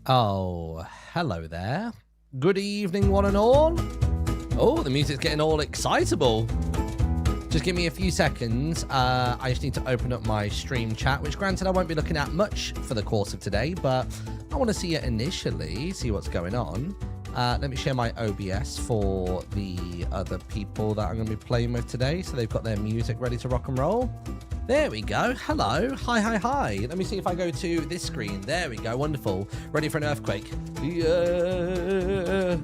Oh, hello there. Good evening, one and all. Oh, the music's getting all excitable. Just give me a few seconds. I just need to open up my stream chat, which granted I won't be looking at much for the course of today, but I want to see it initially, see what's going on. Let me share my OBS for the other people that I'm going to be playing with today, so they've got their music ready to rock and roll. There we go. Hello. Hi. Let me see if I go to this screen. There we go. Wonderful. Ready for an earthquake. Yeah.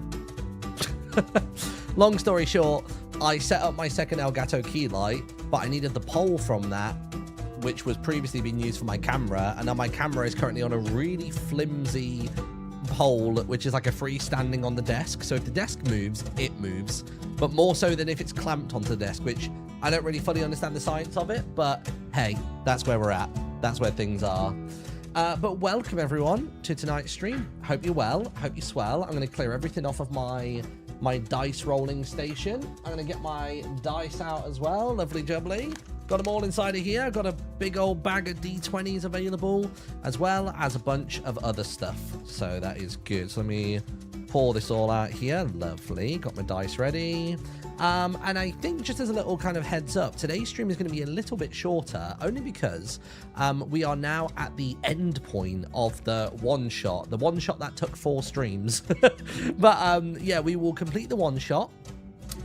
Long story short, I set up my second Elgato key light, but I needed the pole from that, which was previously being used for my camera, and now my camera is currently on a really flimsy pole, which is like a freestanding on the desk. So if the desk moves, it moves, but more so than if it's clamped onto the desk, which I don't really fully understand the science of it, but hey, that's where we're at. That's where things are. But welcome everyone to tonight's stream. Hope you're well. Hope you're swell. I'm going to clear everything off of my dice rolling station. I'm going to get my dice out as well. Lovely jubbly. Got them all inside of here. Got a big old bag of D20s available, as well as a bunch of other stuff. So that is good. So let me pour this all out here. Lovely. Got my dice ready. And I think just as a little kind of heads up, today's stream is going to be a little bit shorter, only because we are now at the end point of the one shot that took 4 streams. But yeah, we will complete the one shot.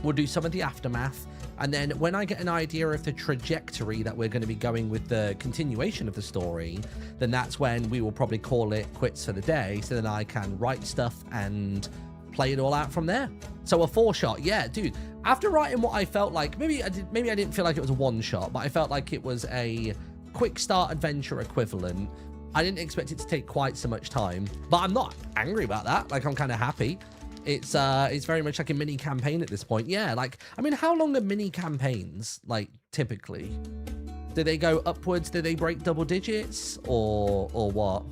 We'll do some of the aftermath. And then when I get an idea of the trajectory that we're going to be going with the continuation of the story, then that's when we will probably call it quits for the day. So then I can write stuff and play it all out from there. So a 4-shot, yeah, dude. After writing what I felt like, maybe I didn't feel like it was a 1-shot, but I felt like it was a quick start adventure equivalent. I didn't expect it to take quite so much time, but I'm not angry about that. Like, I'm kind of happy. It's very much like a mini campaign at this point. Yeah, like, I mean, how long are mini campaigns, like, typically? Do they go upwards? Do they break double digits? Or what?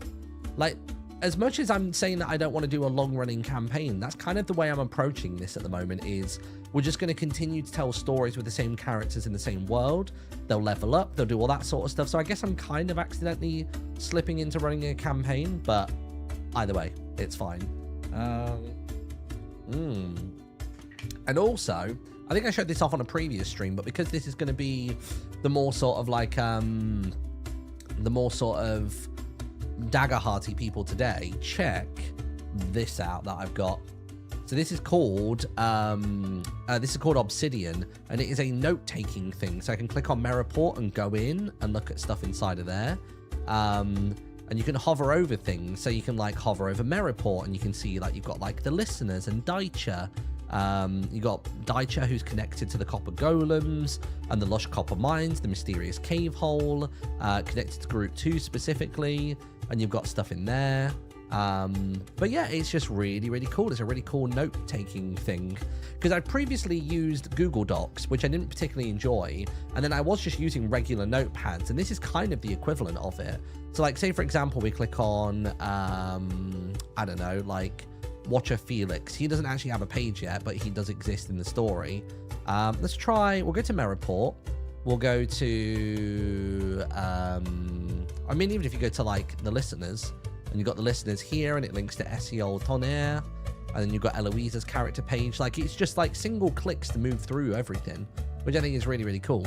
Like, as much as I'm saying that I don't want to do a long-running campaign, that's kind of the way I'm approaching this at the moment. Is we're just going to continue to tell stories with the same characters in the same world. They'll level up, they'll do all that sort of stuff. So I guess I'm kind of accidentally slipping into running a campaign, but either way, it's fine. And also, I think I showed this off on a previous stream, but because this is going to be the more sort of like the more sort of Daggerhearty people today, check this out that I've got. So this is called Obsidian, and it is a note-taking thing. So I can click on Merreport and go in and look at stuff inside of there. And you can hover over things. So you can like hover over Merreport and you can see like you've got like the listeners and Daicha. You got Daicha, who's connected to the copper golems and the lush copper mines, the mysterious cave hole, connected to group 2 specifically, and you've got stuff in there. But yeah, it's just really cool. It's a really cool note-taking thing, because I previously used Google Docs, which I didn't particularly enjoy, and then I was just using regular notepads, and this is kind of the equivalent of it. So like, say for example, we click on I don't know, like Watcher Felix. He doesn't actually have a page yet, but he does exist in the story. Let's try, we'll go to Merreport. We'll go to I mean, even if you go to like the listeners, and you've got the listeners here, and it links to Esiol Tonnerre, and then you've got Eloise's character page. Like, it's just like single clicks to move through everything, which I think is really cool.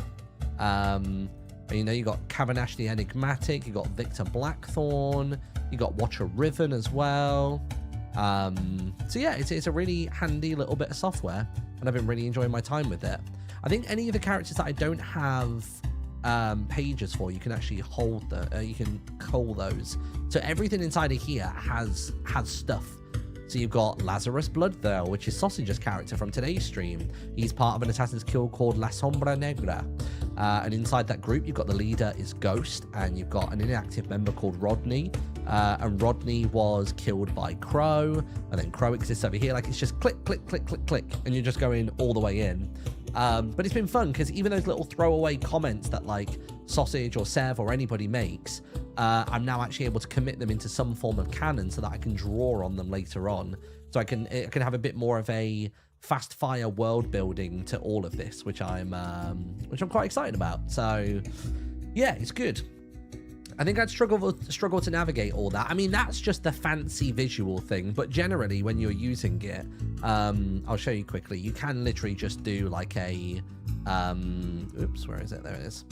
And, you know, you got Cavernash the Enigmatic, you got Victor Blackthorn, you got Watcher Riven as well. So yeah, it's a really handy little bit of software, and I've been really enjoying my time with it. I think any of the characters that I don't have pages for, you can actually hold you can call those. So everything inside of here has stuff. So you've got Lazarus Bloodthirl, which is Sausage's character from today's stream. He's part of an Assassin's Guild called La Sombra Negra. And inside that group, you've got the leader is Ghost, and you've got an inactive member called Rodney. And Rodney was killed by Crow, and then Crow exists over here. Like, it's just click, and you're just going all the way in. But it's been fun, because even those little throwaway comments that like Sausage or Sev or anybody makes, I'm now actually able to commit them into some form of canon so that I can draw on them later on. So I can have a bit more of a fast fire world building to all of this, which I'm quite excited about. So yeah, it's good. I think I'd struggle to navigate all that. I mean, that's just the fancy visual thing, but generally when you're using it, I'll show you quickly. You can literally just do like a, oops, where is it? There it is.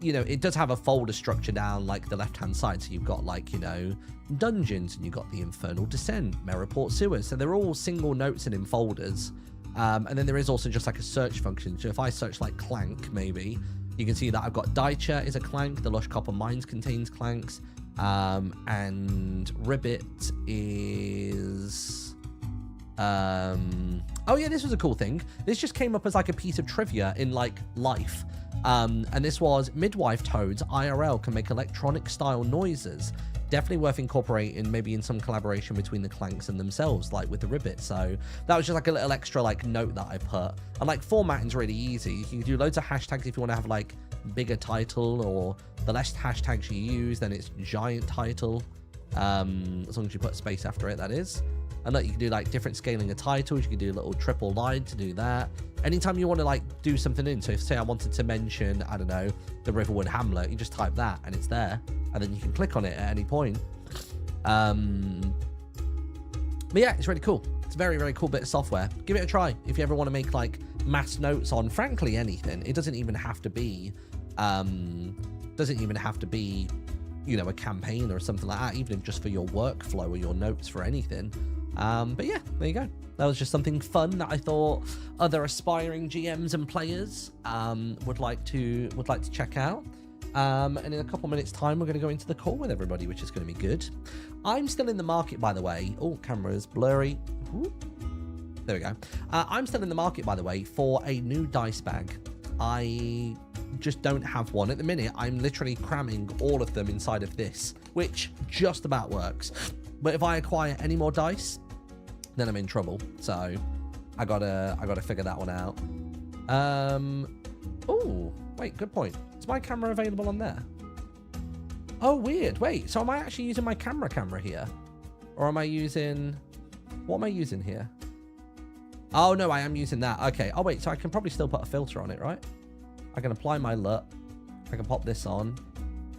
You know, it does have a folder structure down like the left-hand side. So you've got like, you know, dungeons, and you've got the Infernal Descent, Merriport Sewers. So they're all single notes and in folders. And then there is also just like a search function. So if I search like Clank, maybe, you can see that I've got Daicha is a clank, the Lush Copper Mines contains clanks, and Ribbit is... oh yeah, this was a cool thing. This just came up as like a piece of trivia in like life. And this was midwife toads IRL can make electronic style noises. Definitely worth incorporating, maybe in some collaboration between the clanks and themselves, like with the Ribbit. So that was just like a little extra like note that I put. And like formatting's really easy. You can do loads of hashtags if you want to have like bigger title, or the less hashtags you use, then it's giant title. As long as you put space after it, that is. And look, you can do like different scaling of titles. You can do a little triple line to do that. Anytime you want to like do something in, so if say I wanted to mention, I don't know, the Riverwood Hamlet, you just type that and it's there, and then you can click on it at any point. But yeah, it's really cool. It's a very, very cool bit of software. Give it a try if you ever want to make like mass notes on, frankly, anything. It doesn't even have to be, you know, a campaign or something like that, even if just for your workflow or your notes for anything. But yeah, there you go. That was just something fun that I thought other aspiring GMs and players would like to check out. And in a couple minutes time, we're going to go into the call with everybody, which is going to be good. I'm still in the market, by the way. Oh, camera is blurry. Ooh. There we go. I'm still in the market, by the way, for a new dice bag. I just don't have one at the minute. I'm literally cramming all of them inside of this, which just about works. But if I acquire any more dice, then I'm in trouble. So I gotta figure that one out. Oh, wait, good point. Is my camera available on there? Oh, weird. Wait, so am I actually using my camera here? Or am I using... What am I using here? Oh, no, I am using that. Okay. Oh, wait, so I can probably still put a filter on it, right? I can apply my LUT. I can pop this on.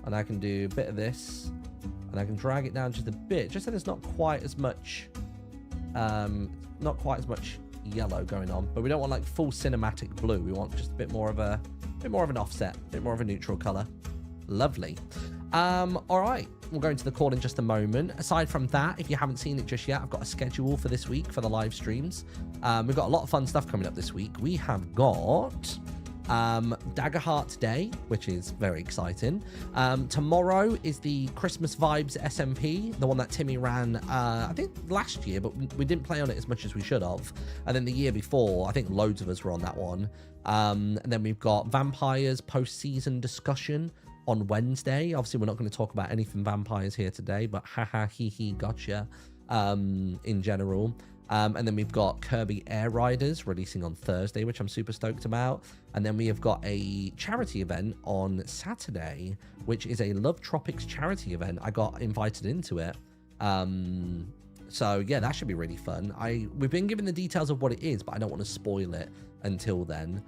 And I can do a bit of this. And I can drag it down just a bit, just so there's not quite as much... yellow going on. But we don't want, like, full cinematic blue. We want just a bit more of an offset. A bit more of a neutral color. Lovely. All right. We'll go into the call in just a moment. Aside from that, if you haven't seen it just yet, I've got a schedule for this week for the live streams. We've got a lot of fun stuff coming up this week. We have got Daggerheart Day, which is very exciting. Tomorrow is the Christmas Vibes SMP, the one that Timmy ran, I think last year, but we didn't play on it as much as we should have. And then the year before, I think loads of us were on that one. And then we've got Vampires post-season discussion on Wednesday. Obviously, we're not going to talk about anything vampires here today, but haha, hee hee, gotcha, in general. And then we've got Kirby Air Riders releasing on Thursday, which I'm super stoked about. And then we have got a charity event on Saturday, which is a Love Tropics charity event. I got invited into it. So yeah, that should be really fun. We've been given the details of what it is, but I don't want to spoil it until then.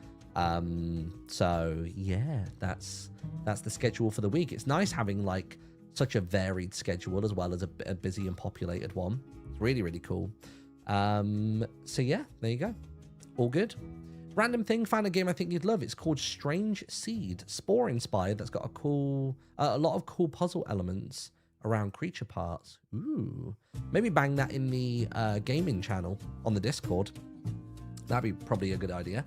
So yeah, that's the schedule for the week. It's nice having like such a varied schedule as well as a busy and populated one. It's really, really cool. So yeah, there you go. All good. Random thing, found a game I think you'd love. It's called Strange Seed, Spore inspired. That's got a lot of cool puzzle elements around creature parts. Ooh, maybe bang that in the gaming channel on the Discord. That'd be probably a good idea.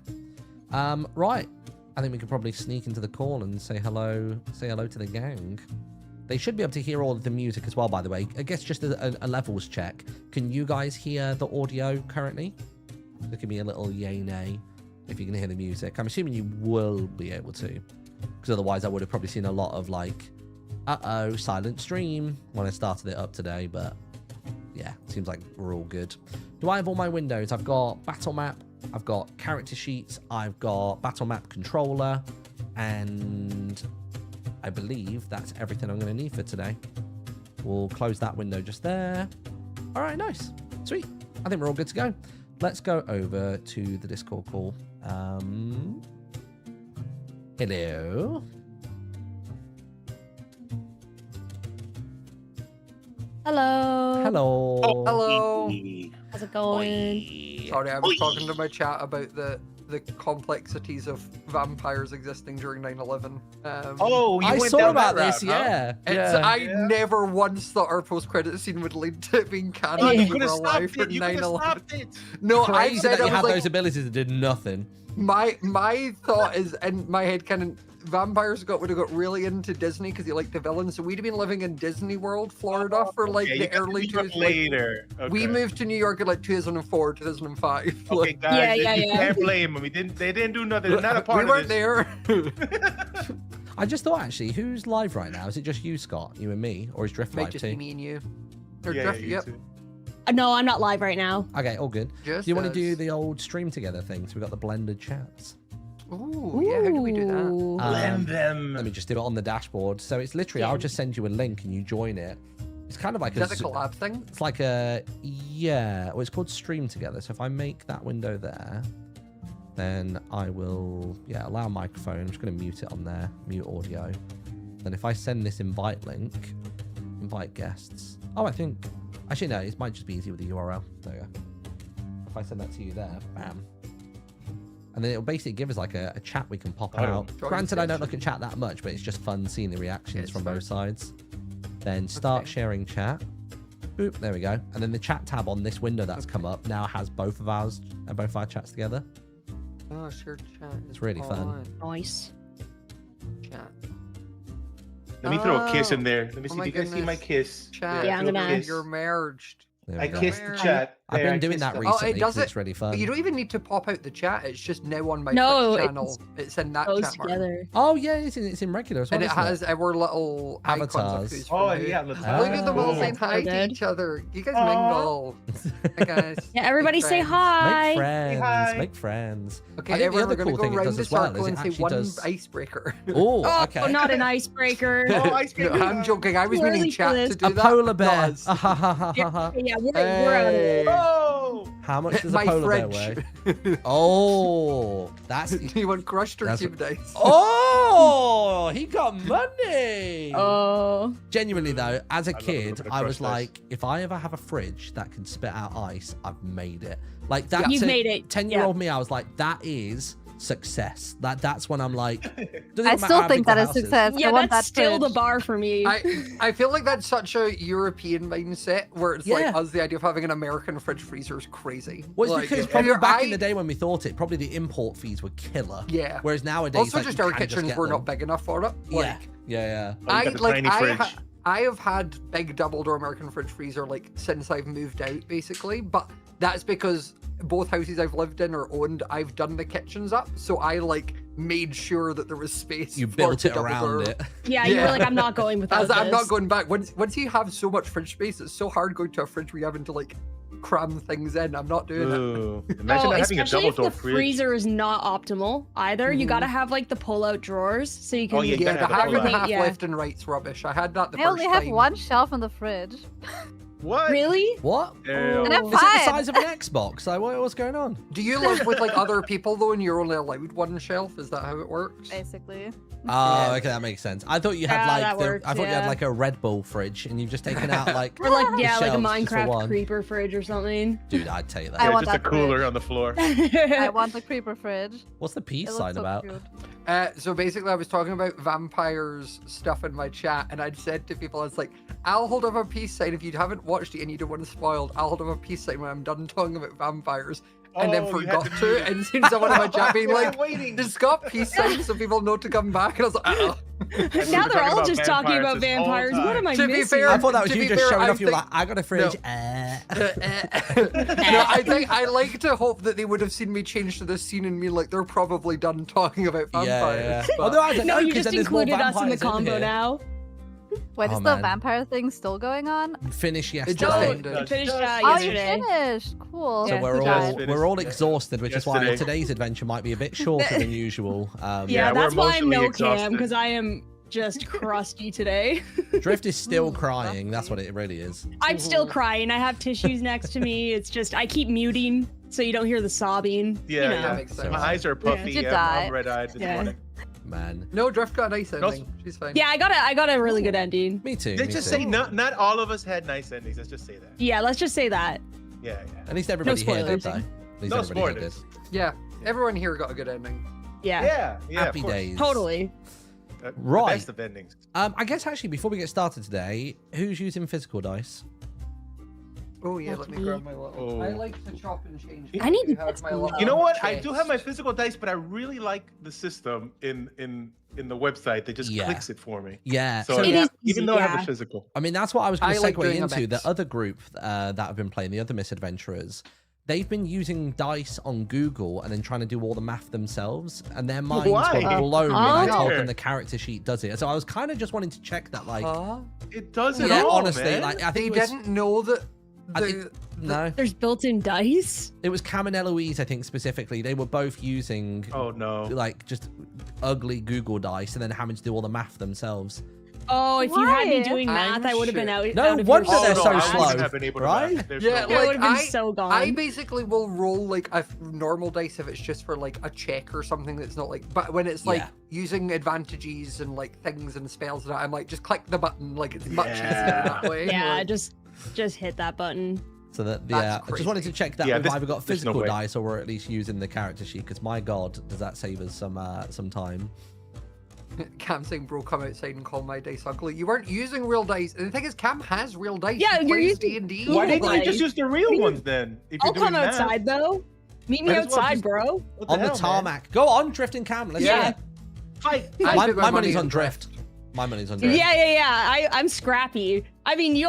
Right, I think we could probably sneak into the call and say hello to the gang. They should be able to hear all of the music as well, by the way. I guess just a levels check. Can you guys hear the audio currently? Just give me a little yay, nay, if you can hear the music. I'm assuming you will be able to, because otherwise I would have probably seen a lot of like, uh-oh, silent stream when I started it up today, but yeah, seems like we're all good. Do I have all my windows? I've got battle map, I've got character sheets, I've got battle map controller, and I believe that's everything I'm going to need for today. We'll close that window just there. All right, nice. Sweet. I think we're all good to go. Let's go over to the Discord call. Hello. Hello. Hello. Oh, hello. How's it going? Sorry, I was talking to my chat about the complexities of vampires existing during 9/11. Oh, you I went saw down about that this, route, yeah. I never once thought our post-credit scene would lead to it being canon. Oh, and you we could were have alive stopped for it. You could have 9/11. stopped it. No, I Crazy said that I you was had like, those abilities that did nothing. my thought is in my head canon, vampires would have got really into Disney because they liked the villains. So we'd have been living in Disney World, Florida for like Okay, the you got early to 2000s. later. Okay. We moved to New York in like 2004, 2005. Okay, guys, Yeah. you can't blame them. They didn't do nothing. They're not a part We of weren't this. there. I just thought, actually, who's live right now? Is it just you, Scott, you and me, or is Drift Might live just too? be me and you. Or Yeah, Drift, you yep. too. No, I'm not live right now. Okay, all good. Just Do you want to us. do the old stream together thing? So we got the blended chats. Ooh, yeah, how do we do that? Ooh. Blend them. Let me just do it on the dashboard. So it's literally, Yeah. I'll just send you a link and you join it. It's kind of like Is that the collab thing? It's like a, yeah, well, it's called stream together. So if I make that window there, then I will, yeah, allow microphone. I'm just going to mute it on there, mute audio. Then if I send this invite link, invite guests. Oh, I think, actually, no, it might just be easy with the URL. There you go. If I send that to you there, bam. And then it'll basically give us like a chat we can pop out. Join Granted, I don't session. look at chat that much, but it's just fun seeing the reactions Okay, from start. both sides. Then start Okay. sharing chat. Boop, there we go. And then the chat tab on this window that's come up now has both of our chats together. Oh, sure, chat. It's really fun. Nice. Chat. Let me throw a kiss Oh. in there. Let me see. Oh my Do you guys see my goodness. kiss? Chat. Yeah, I'm throw a gonna- kiss. You're merged. There we I go. kissed the Where? chat. I've There, been I doing kissed that them. recently. Oh, it does 'cause It's it- really fun. You don't even need to pop out the chat. It's just now on my No, Twitch it's- channel. It's in that Goes chat bar. together. Oh yeah, it's in regular as well. And it isn't has our little icons Avatars. of who's from Oh, who. yeah. Look at them all Oh. saying hi to Good. each other. You guys Aw. mingle. Hi guys. Yeah, everybody Make say friends. hi. Make friends. Hi. Make friends. Okay, I think the everyone, other we're gonna cool go thing it round does the as well circle is it and say actually one does. icebreaker. Oh, Oh, okay. not an icebreaker. Oh, ice cream. No, I'm joking. I was Too meaning early for chat this. to do A that. polar not bear. us. Yeah, we're out of it. Hey. Oh! How much does a My polar bear fridge. weigh? Oh, that's. Do you want crushed or That's cube dice? Oh, he got money. Oh. Genuinely though, as a love a kid, little bit of I was crushed ice. like, if I ever have a fridge that can spit out ice, I've made it. Like that. You've made it, 10-year-old me, I was like, that is success. That's when I'm like. doesn't I matter still how think big the that is house is. success. Yeah, I want that's that still the fridge. bar for me. I feel like that's such a European mindset where it's Yeah. like us, the idea of having an American fridge freezer is crazy. Well, it's Like, because if probably you're- back in the day when we thought it, probably the import fees were killer. Yeah. Whereas nowadays, Also, like, just you our can kitchens get were them. not big enough for it. Yeah, Like, yeah. Oh, you got the tiny fridge. I have had big double door American fridge freezer like since I've moved out, basically. But that's because both houses I've lived in or owned, I've done the kitchens up, so I like made sure that there was space. You for built the it double around door. it. Yeah, you were Yeah. like, I'm not going without As I'm not this. going back. Once you have so much fridge space, it's so hard going to a fridge where you having to like cram things in. I'm not doing it. Ooh. Imagine not having a especially double if door the fridge. freezer is not optimal either. You Mhm. gotta have like the pull-out drawers so you can. Oh, yeah, you Yeah, gotta the have half all and that. half Yeah. left and right's rubbish. I had that the I first only have time. one shelf in the fridge. What? Really? What? Ew. And I'm Is it the fine. size of an Xbox? Like, what's going on? Do you live with like other people though, and you're only allowed one shelf? Is that how it works? Basically. Oh, Yeah. okay, that makes sense. I thought you had Yeah, like that works, I thought you had yeah. like a Red Bull fridge, and you've just taken out like. Or like, yeah, like a shelves just for Minecraft one. creeper fridge or something. Dude, I'd take that. I Yeah, want just a that cooler fridge. on the floor. I want the creeper fridge. What's the It peace looks sign so about? cute. So basically, I was talking about vampires stuff in my chat, and I'd said to people, I was like, I'll hold up a peace sign if you haven't watched it and you don't want it spoiled. I'll hold up a peace sign when I'm done talking about vampires. And then Oh, you had forgot to to, mute it. and seen someone in my chat being Yeah, like, I'm waiting. just got peace signs so people know to come back. And I was like, oh. Now they're all just talking about vampires. What am I To be missing? fair, I thought that was to you be just fair, showing I off. You're think- like, I got a fridge. No, I think I like to hope that they would have seen me change to this scene and me like they're probably done talking about vampires. yeah. but- Although I don't No, know, you 'cause just then there's more included us in the vampires combo here. now. Wait, Oh, is the man. vampire thing still going on? Finish just yesterday. ended. It finished Oh, you yesterday. finished. Cool. So Yeah, we're who all died? we're all exhausted, which is why Yesterday. today's adventure might be a bit shorter than usual. Yeah, Yeah, we're that's why I'm no emotionally cam, exhausted. because I am just crusty today. Drift is still crying. That's what it really is. I'm still crying. I have tissues next to me. It's just, I keep muting so you don't hear the sobbing. Yeah, you know. yeah. makes So, sense. My eyes are puffy. Did you I'm die? red-eyed this Yeah. morning. man. No, Drift got a nice ending. She's fine. Yeah, I got a really good ending. Me too. Let's me just too. say not all of us had nice endings. Let's just say that. Yeah, let's just say that. Yeah. At least everybody here did, spoilers. though. At least No everybody here spoilers. did. Yeah, everyone here got a good ending. Yeah. Yeah. Happy of course. days. Totally. Right. The best of endings. I guess actually before we get started today, who's using physical dice? Oh yeah, let me grab my little. Oh. I like to chop and change. I need to have get my some- little You know what? I do chest. have my physical dice, but I really like the system in the website. They just Yeah. clicks it for me. Yeah. So, So, It is even though I have yeah. a physical. I mean, that's what I was going I to like segue doing a into. The mix. other group that have been playing, the other Misadventures, they've been using dice on Google and then trying to do all the math themselves, and their minds Why? were blown when I told Oh. them the character sheet does it. So I was kind of just wanting to check that, like, Huh? It does it yeah, all, honestly, man. like I They think it was, didn't know that. I think- no, There's built-in dice. it was Cam and Eloise, I think specifically. They were both using Oh no. like just ugly Google dice and then having to do all the math themselves. Oh, if you had me Why? doing math, I'm I would have been sure. out. No out of wonder your they're no, so I slow, wouldn't have been able to right? math. They're Yeah, so They like would have been so gone. I basically will roll like a normal dice if it's just for like a check or something that's not like. But when it's like Yeah. using advantages and like things and spells and that, I'm like just click the button. Like it's much easier Yeah. that way. Yeah, like, just hit that button. So that That's yeah, I just wanted to crazy. check that Yeah, we've this- either got there's no physical way. dice or we're at least using the character sheet. Because my god, does that save us some time? Cam saying, "Bro, come outside and call my dice ugly." You weren't using real dice, and the thing is, Cam has real dice. Yeah, He you're plays using D&D. Google Why didn't you dice. just use the real ones then? If I'll you're doing come math? outside though. Meet me Might as well outside, just- bro. What On the hell, man? tarmac. Go on, Drift and Cam. Let's Yeah. see. Hi. I My put money's money on in Drift. My money's on Drift. Yeah. I'm scrappy. I mean, you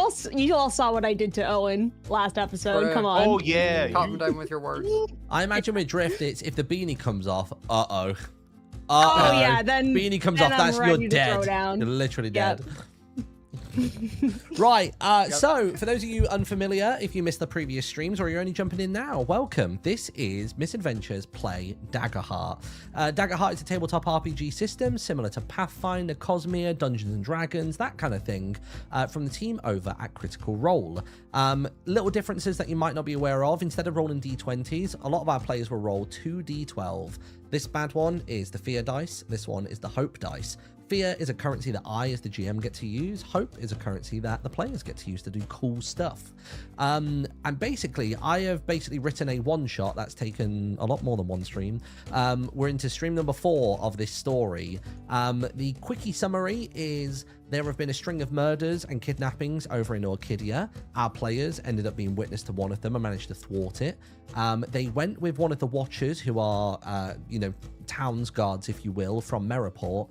all saw what I did to Owen last episode. Bruh. Come on. Oh yeah. Calm down with your words. I imagine with Drift, it's if the beanie comes off. Oh yeah, then beanie comes then off. I'm That's ready you're to throw dead. down. You're literally Yep. dead. Right, so for those of you unfamiliar, if you missed the previous streams or you're only jumping in now, welcome. This is Misadventures Play Daggerheart. Daggerheart is a tabletop RPG system similar to Pathfinder, Cosmere, Dungeons and Dragons, that kind of thing, from the team over at Critical Role. Little differences that you might not be aware of. Instead of rolling d20s, a lot of our players will roll 2d12. This bad one is the fear dice. This one is the hope dice. Fear is a currency that I, as the GM, get to use. Hope is a currency that the players get to use to do cool stuff. And basically, I have written a one-shot that's taken a lot more than one stream. We're into stream number 4 of this story. The quickie summary is there have been a string of murders and kidnappings over in Orchidia. Our players ended up being witness to one of them and managed to thwart it. They went with one of the watchers, who are, towns guards, if you will, from Merriport,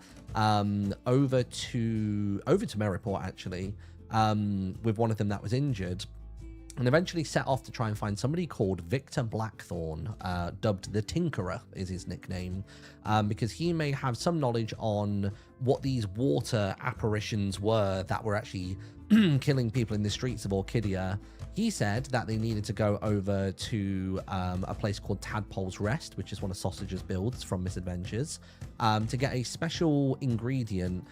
over to Merriport, actually, with one of them that was injured, and eventually set off to try and find somebody called Victor Blackthorn, dubbed the Tinkerer is his nickname, because he may have some knowledge on what these water apparitions were that were actually killing people in the streets of Orchidia. He said that they needed to go over to a place called Tadpole's Rest, which is one of Sausage's builds from Misadventures, to get a special ingredient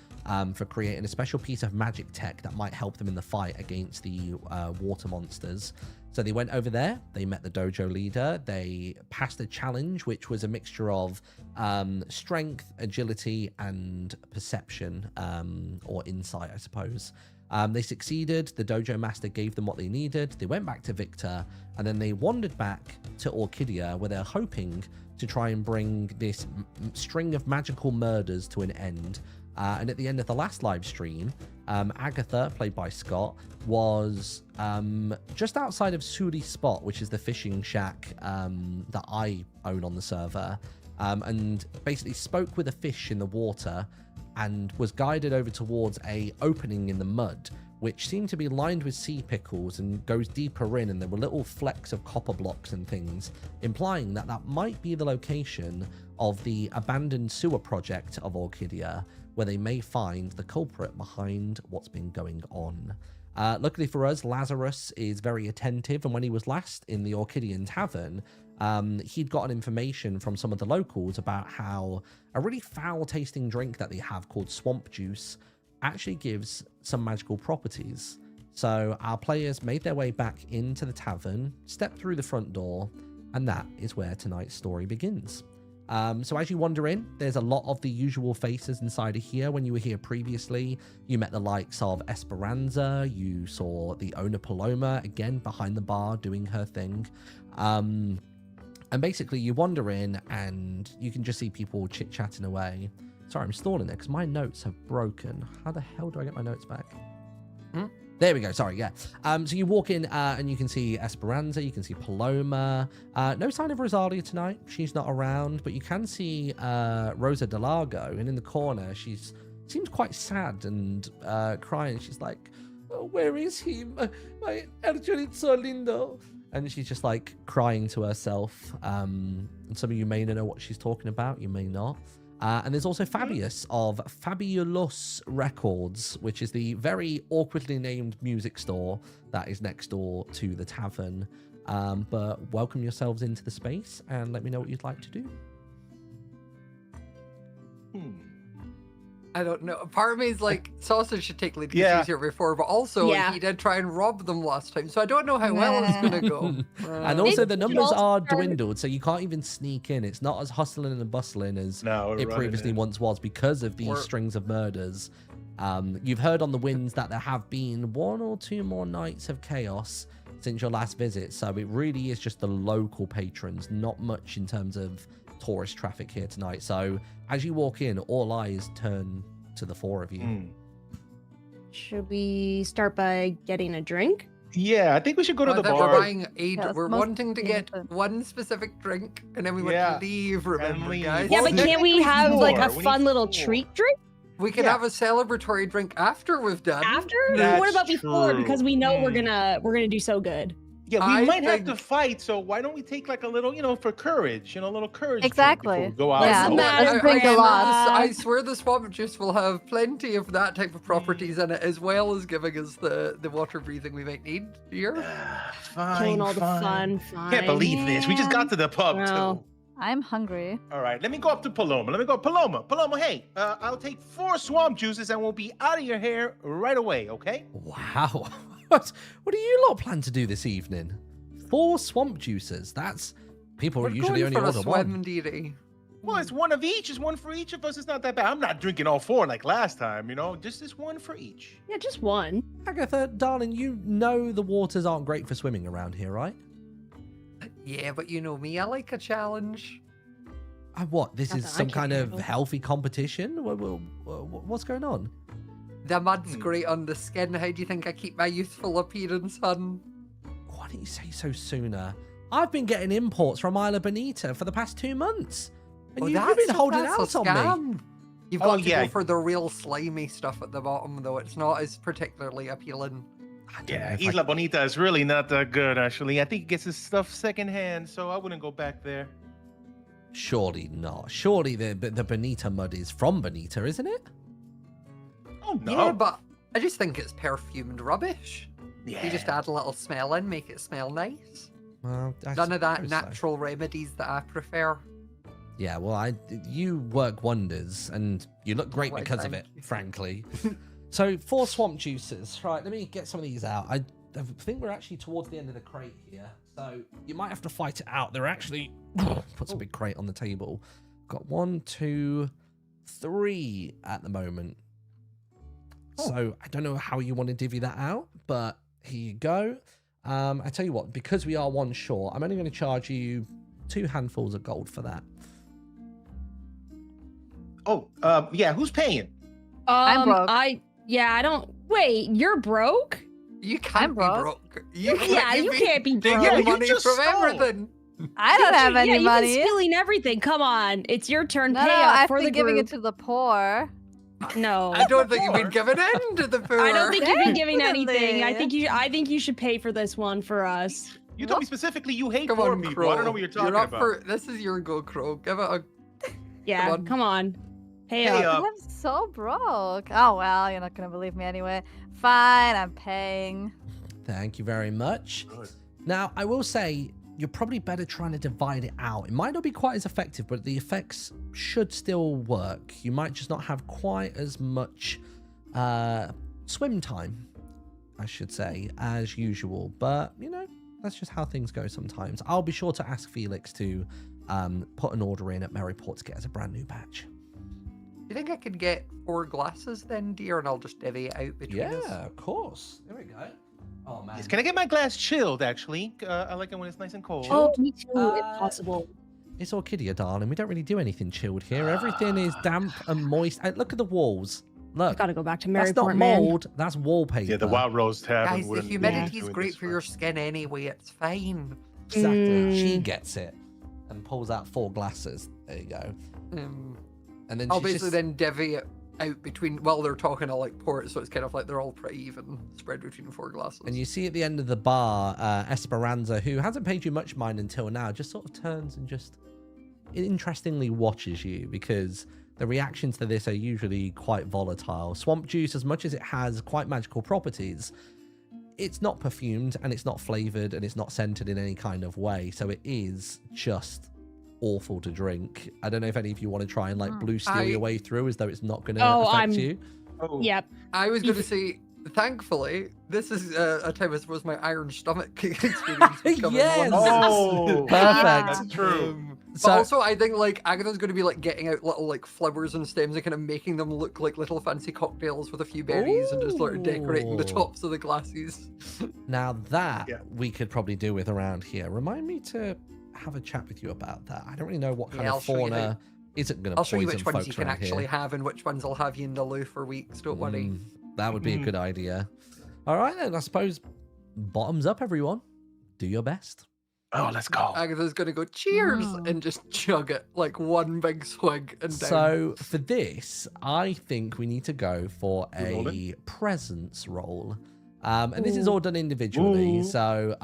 for creating a special piece of magic tech that might help them in the fight against the water monsters. So they went over there, they met the dojo leader, they passed a challenge, which was a mixture of strength, agility, and perception, or insight, I suppose. They succeeded. The dojo master gave them what they needed. They went back to Victor, and then they wandered back to Orchidia, where they're hoping to try and bring this string of magical murders to an end. And at the end of the last live stream, Agatha, played by Scott, was just outside of Suri Spot, which is the fishing shack that I own on the server, and basically spoke with a fish in the water and was guided over towards a opening in the mud, which seemed to be lined with sea pickles and goes deeper in, and there were little flecks of copper blocks and things, implying that that might be the location of the abandoned sewer project of Orchidia, where they may find the culprit behind what's been going on. Luckily for us, Lazarus is very attentive, and when he was last in the Orchidian Tavern, he'd gotten information from some of the locals about how a really foul-tasting drink that they have called swamp juice actually gives some magical properties. So our players made their way back into the tavern, stepped through the front door, and that is where tonight's story begins. So as you wander in, there's a lot of the usual faces inside of here. When you were here previously, you met the likes of Esperanza. You saw the owner Paloma, again, behind the bar doing her thing. And basically, you wander in and you can just see people chit-chatting away. Sorry, I'm stalling there because my notes have broken. How the hell do I get my notes back? There we go. Sorry, yeah. So you walk in and you can see Esperanza. You can see Paloma. No sign of Rosalia tonight. She's not around. But you can see Rosa Delago. And in the corner, seems quite sad and crying. She's like, oh, where is he? My Angelito lindo. And she's just like crying to herself. And some of you may know what she's talking about. You may not. And there's also Fabius of Fabulous Records, which is the very awkwardly named music store that is next door to the tavern. But welcome yourselves into the space and let me know what you'd like to do. I don't know. Part of me is like, Sausage should take lead because he was here before, but also he did try and rob them last time, so I don't know how well it's going to go. And also the numbers are dwindled, so you can't even sneak in. It's not as hustling and bustling as it previously once was because of these strings of murders. You've heard on the winds that there have been 1 or 2 more nights of chaos since your last visit, so it really is just the local patrons, not much in terms of tourist traffic here tonight. So as you walk in, all eyes turn to the 4 of you. Should we start by getting a drink? Yeah, I think we should go to the bar. We're buying Yeah, we're wanting to get one specific drink, and then we want to leave, remember, guys? Yeah, but can't we have like a We fun need little 4. treat drink? We can have a celebratory drink after we've done. After? That's What about before? true. Because we know we're gonna do so good. Yeah, we I might have think- to fight, so why don't we take like a little, for courage, a little courage. drink Exactly. before we go out. Yeah. What's the matter, let's drink a lot. I swear the swamp juice will have plenty of that type of properties in it, as well as giving us the water breathing we might need here. Fine, Killing all the fine. fun. Can't believe this. We just got to the pub Well. too. I'm hungry. All right, let me go up to Paloma. Paloma, hey, I'll take 4 swamp juices and we'll be out of your hair right away, okay? Wow. What do you lot plan to do this evening? 4 swamp juices. That's people We're usually going only for a order one. swim, dearie. Well, it's one of each. It's one for each of us. It's not that bad. I'm not drinking all 4 like last time, Just this one for each. Yeah, just one. Agatha, darling, you know the waters aren't great for swimming around here, right? Yeah, but you know me, I like a challenge. What? This Not is that I some can kind of handle. healthy competition? What's going on? The mud's great on the skin. How do you think I keep my youthful appearance, hun? Why didn't you say so sooner? I've been getting imports from Isla Bonita for the past 2 months. And you've been holding out on me. You've got to go for the real slimy stuff at the bottom, though. It's not as particularly appealing. I don't know Yeah, if I- Isla Bonita is really not that good, actually. I think he gets his stuff secondhand, so I wouldn't go back there. Surely not. Surely the Bonita mud is from Bonita, isn't it? Oh, no. Yeah, but I just think it's perfumed rubbish. Yeah. You just add a little smell in, make it smell nice. Well, I None of that suppose so. natural remedies that I prefer. Yeah, well, you work wonders, and you look great Why, because of thank it, you. frankly. So, 4 swamp juices. Right, let me get some of these out. I think we're actually towards the end of the crate here, so you might have to fight it out. They're actually... Puts a big crate on the table. Got 1, 2, 3 at the moment. So, I don't know how you want to divvy that out, but here you go. I tell you what, because we are 1 short, I'm only going to charge you 2 handfuls of gold for that. Oh, yeah, who's paying? I'm broke. I don't. Wait, you're broke? You can't be broke. broke. You Yeah, you can't be taking broke. Yeah, you money just from stole. everything. I don't have any You've money. been stealing everything. Come on, it's your turn. No, Pay no, up I've for the been giving group. it to the poor. No, I don't think you've been Or- giving in to the poor. I don't think you've been giving anything. Definitely. I think you should pay for this one for us. You told me specifically you hate Come poor on, people. Crow. I don't know what you're talking up about. for this. Is your go, Crow. Give it a. Yeah, on. come on. Pay Pay up. up. I'm so broke. Oh well, you're not gonna believe me anyway. Fine, I'm paying. Thank you very much. Now, I will say, you're probably better trying to divide it out. It might not be quite as effective, but the effects should still work. You might just not have quite as much swim time, I should say, as usual. But, that's just how things go sometimes. I'll be sure to ask Felix to put an order in at Merryport to get us a brand new batch. Do you think I could get 4 glasses then, dear, and I'll just divvy it out between us? Yeah, of course. There we go. Oh man. Yes, can I get my glass chilled, actually? I like it when it's nice and cold. Oh, me too, if possible. It's Orchidea, darling. We don't really do anything chilled here. Everything is damp and moist. Look at the walls. Look. Gotta go back to That's Merryport, not man. mold. That's wallpaper. Yeah, the Wild Rose Tavern Guys, the wouldn't be humidity is doing great this for your skin anyway. It's fine. Exactly. She gets it and pulls out 4 glasses. There you go. And then I'll she's basically just... then divvy it out between, while they're talking, I'll like pour it so it's kind of like they're all pretty even spread between 4 glasses. And you see at the end of the bar, Esperanza, who hasn't paid you much mind until now, just sort of turns and just interestingly watches you, because the reactions to this are usually quite volatile. Swamp juice, as much as it has quite magical properties, it's not perfumed and it's not flavored and it's not scented in any kind of way. So it is just awful to drink. I don't know if any of you want to try and like blue steel your way through as though it's not going to affect you. Oh. Yep. I was going to say, thankfully, this is a time I suppose my iron stomach experience is coming. Yes! Oh, Perfect. That's true. But So- also, I think like Agatha's going to be like getting out little like flowers and stems and kind of making them look like little fancy cocktails with a few berries and just sort of decorating the Ooh. tops of the glasses. Now that Yeah. we could probably do with around here. Remind me to have a chat with you about that. I don't really know what kind Yeah, of I'll show you fauna isn't going to I'll show you poison which ones folks you can around actually here. have and which ones I'll have you in the loo for weeks. Don't worry. That would be a good idea. All right, then. I suppose bottoms up, everyone. Do your best. Oh, let's go. Agatha's going to go cheers and just chug it like one big swig and down. So for this, I think we need to go for roll a presence roll. And this is all done individually. Ooh. So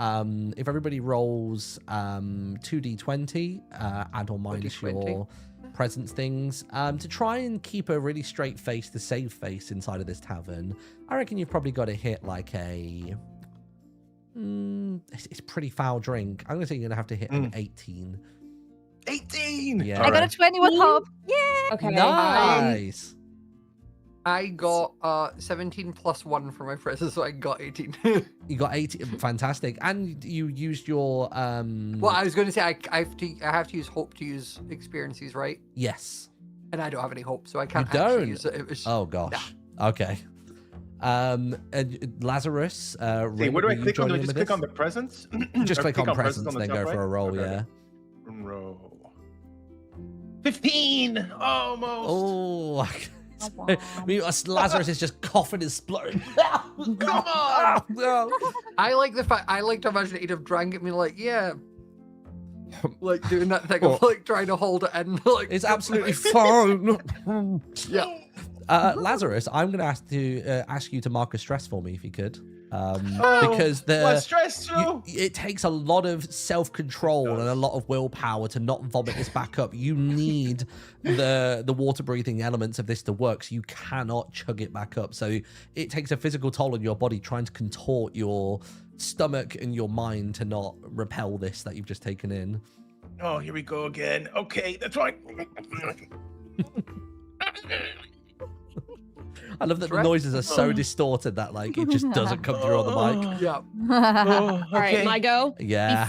if everybody rolls 2d20, add or minus 2d20. your presence things, to try and keep a really straight face, the save face inside of this tavern, I reckon you've probably got to hit like a... it's pretty foul drink. I'm going to say you're going to have to hit an 18. 18! Yeah. I got a 20 with hope. Yeah. Okay. Nice! I got 17 plus 1 for my presence, so I got 18. You got 18. Fantastic. And you used your... Well, I was going to say I have to use hope to use experiences, right? Yes. And I don't have any hope, so I can't You actually don't? use it. It was Oh, gosh. Okay. And Lazarus, Hey, Ray, where do I will you click on? join Do I in just with click this? on the presence? Just Or click on presence, the then top go right? for a roll, Okay. yeah. Roll. 15! Almost! Oh, Oh, I wow. mean, Lazarus is just coughing and spluttering. Come on! No. I like the fact I like to imagine that he'd have drank it and be like, yeah. Like doing that thing of like trying to hold it in. Like It's absolutely fine. yeah. Lazarus, I'm going to ask you to mark a stress for me if you could. Oh, Because what, stress too? it takes a lot of self-control and a lot of willpower to not vomit this back up. You need the water-breathing elements of this to work, so you cannot chug it back up. So it takes a physical toll on your body trying to contort your stomach and your mind to not repel this that you've just taken in. Oh, here we go again. Okay, that's right. I love that the Stress? noises are so distorted that like it just doesn't come through on the mic. Yeah. Oh, All right, okay. my go. Yeah.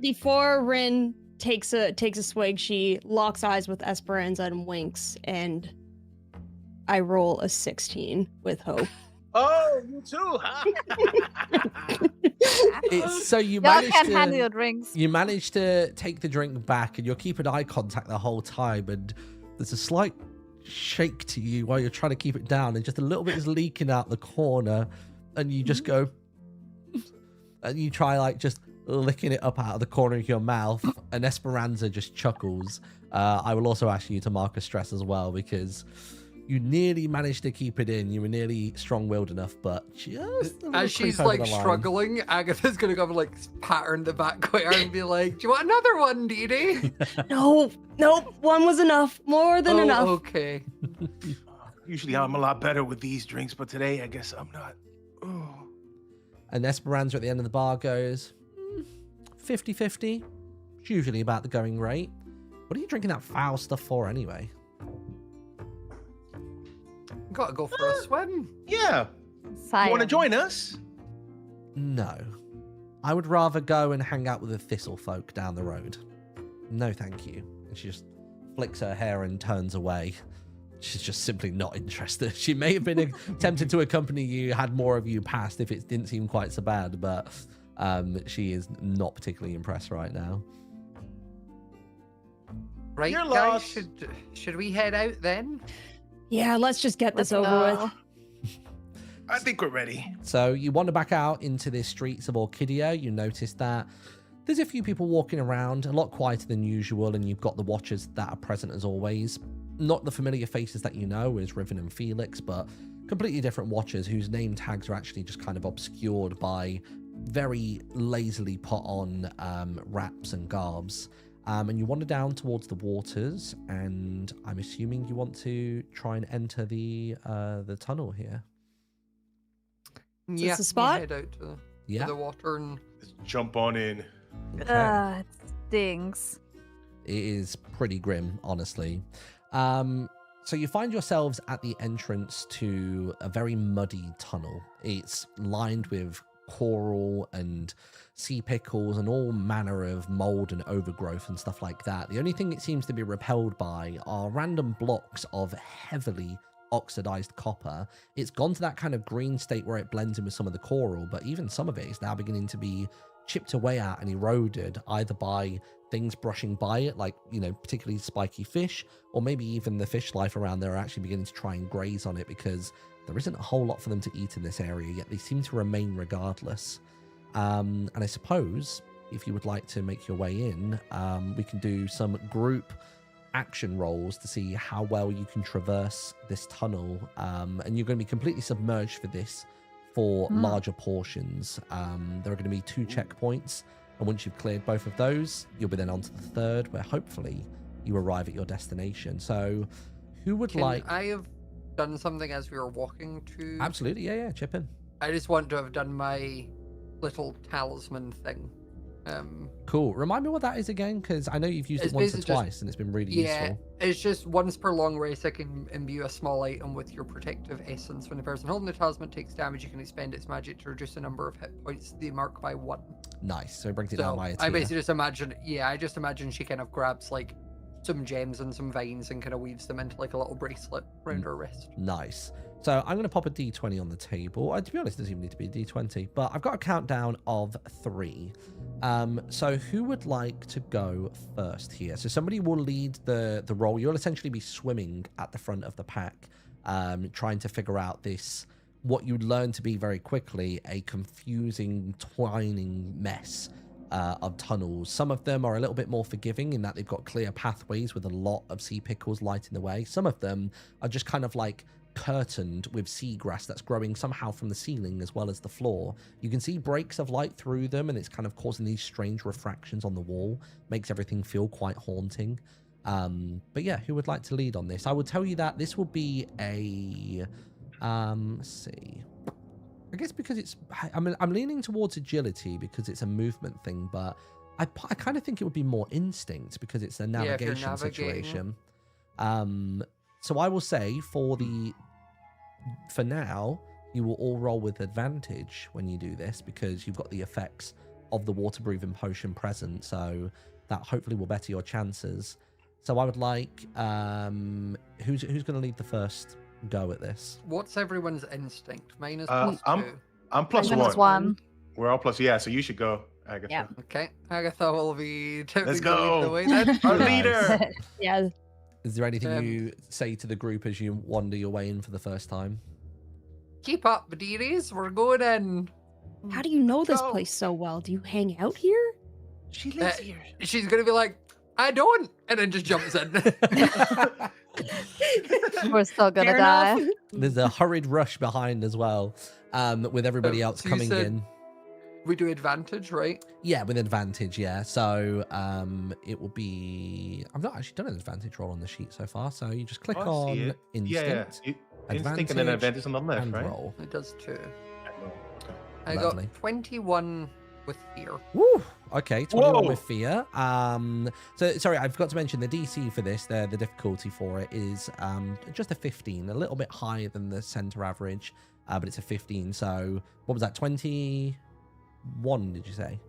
Before Rin takes a swig, she locks eyes with Esperanza and winks, and I roll a 16 with hope. Oh, you too, huh? It's so you Y'all managed can't to handle your drinks. you managed to take the drink back and you're keeping eye contact the whole time, and there's a slight shake to you while you're trying to keep it down, and just a little bit is leaking out the corner, and you just go and you try like just licking it up out of the corner of your mouth, and Esperanza just chuckles. I will also ask you to mark a stress as well, because you nearly managed to keep it in. You were nearly strong-willed enough, but just a little As creep she's over like the line. struggling, Agatha's gonna go and like pat her in the back quite hard and be like, "Do you want another one, Dee Dee?" Nope, one was enough. More than enough. Okay. Usually I'm a lot better with these drinks, but today I guess I'm not. Oh. And Esperanza at the end of the bar goes, 50-50. It's usually about the going rate. What are you drinking that foul stuff for anyway? Gotta go for a swim. Yeah. You want to join us? No. I would rather go and hang out with the thistle folk down the road. No, thank you. And she just flicks her hair and turns away. She's just simply not interested. She may have been tempted to accompany you had more of you passed if it didn't seem quite so bad, but she is not particularly impressed right now. Right, You're guys, lost. should we head out then? Yeah, let's just get this Let's over go. with. I think we're ready. So you wander back out into the streets of Orchidia. You notice that there's a few people walking around, a lot quieter than usual, and you've got the watchers that are present as always. Not the familiar faces that you know as Riven and Felix, but completely different watchers whose name tags are actually just kind of obscured by very lazily put on wraps and garbs. And you wander down towards the waters, and I'm assuming you want to try and enter the tunnel here. Yeah, the spot? we'll head out to Yeah. the water and Let's jump on in. Okay. It stings. It is pretty grim, honestly. So you find yourselves at the entrance to a very muddy tunnel. It's lined with coral and sea pickles and all manner of mold and overgrowth and stuff like that. The only thing it seems to be repelled by are random blocks of heavily oxidized copper. It's gone to that kind of green state where it blends in with some of the coral, but even some of it is now beginning to be chipped away at and eroded, either by things brushing by it, like, particularly spiky fish, or maybe even the fish life around there are actually beginning to try and graze on it, because there isn't a whole lot for them to eat in this area, yet they seem to remain regardless. And I suppose if you would like to make your way in, we can do some group action rolls to see how well you can traverse this tunnel. And you're going to be completely submerged for this for larger portions. There are going to be 2 checkpoints, and once you've cleared both of those, you'll be then on to the third, where hopefully you arrive at your destination. So who would like... I have done something as we were walking to... Absolutely, yeah, chip in. I just want to have done my little talisman thing. Cool. Remind me what that is again, because I know you've used it It's once or basically just- twice, and it's been really Yeah, useful. it's just once per long rest, I can imbue a small item with your protective essence. When the person holding the talisman takes damage, you can expend its magic to reduce the number of hit points they mark by 1. Nice. So it brings it down So by a I tier. basically just imagine, I just imagine she kind of grabs like some gems and some vines and kind of weaves them into like a little bracelet around her wrist. Nice. So I'm going to pop a D20 on the table. To be honest, it doesn't even need to be a D20, but I've got a countdown of 3. So who would like to go first here? So somebody will lead the roll. You'll essentially be swimming at the front of the pack, trying to figure out this, what you learn to be very quickly, a confusing, twining mess of tunnels. Some of them are a little bit more forgiving in that they've got clear pathways with a lot of sea pickles lighting the way. Some of them are just kind of like curtained with seagrass that's growing somehow from the ceiling as well as the floor. You can see breaks of light through them, and it's kind of causing these strange refractions on the wall. Makes everything feel quite haunting. But yeah, who would like to lead on this? I would tell you that this will be a let's see. I guess because it's I'm leaning towards agility because it's a movement thing, but I kind of think it would be more instinct because it's a if you're navigation navigating. situation. So I will say for now, you will all roll with advantage when you do this because you've got the effects of the water-breathing potion present. So that hopefully will better your chances. So I would like, who's going to lead the first go at this? What's everyone's instinct? Mine is I'm- +2. I'm plus Mine is 1. 1. We're all plus, yeah, so you should go, Agatha. Yeah. Okay, Agatha will be taking Let's the lead go. the way then. Our Nice. leader! Yeah. Is there anything Um, you say to the group as you wander your way in for the first time? Keep up, dearies. We're going in. How do you know this Go. place so well? Do you hang out here? She lives Uh, here. She's gonna be like, I don't, and then just jumps in. We're still gonna Fair die. enough. There's a hurried rush behind as well, with everybody else so you coming said- in. We do advantage, right? Yeah, with advantage, yeah. So it will be... I've not actually done an advantage roll on the sheet so far, so you just click Oh, I see on it. instinct Instinct and then advantage on the left, and right? roll. It does too. Okay. I Lovely. got 21 with fear. Woo! Okay, 21 Whoa. with fear. So, sorry, I forgot to mention the DC for this, the difficulty for it is just a 15, a little bit higher than the center average, but it's a 15. So, what was that, 21, did you say?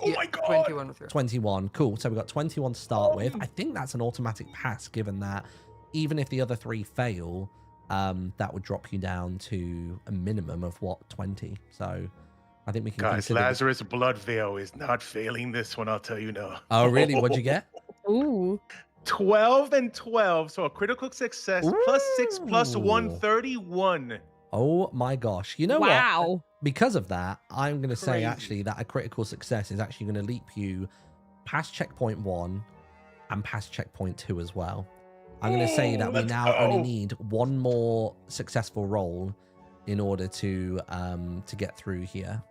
Oh Yeah, my god. 21 with her. 21. Cool. So we've got 21 to start with. I think that's an automatic pass, given that even if the other 3 fail, that would drop you down to a minimum of what, 20. So I think we can Guys, consider. Lazarus Blood Veil is not failing this one, I'll tell you now. Oh, really? What'd you get? Ooh. 12 and 12, so a critical success plus 6 plus 1, Ooh. 31. Oh my gosh. You know what? Wow. Because of that, I'm going to say Crazy. actually that a critical success is actually going to leap you past checkpoint 1 and past checkpoint 2 as well. I'm going to say that we let's now only go. need 1 more successful roll in order to get through here.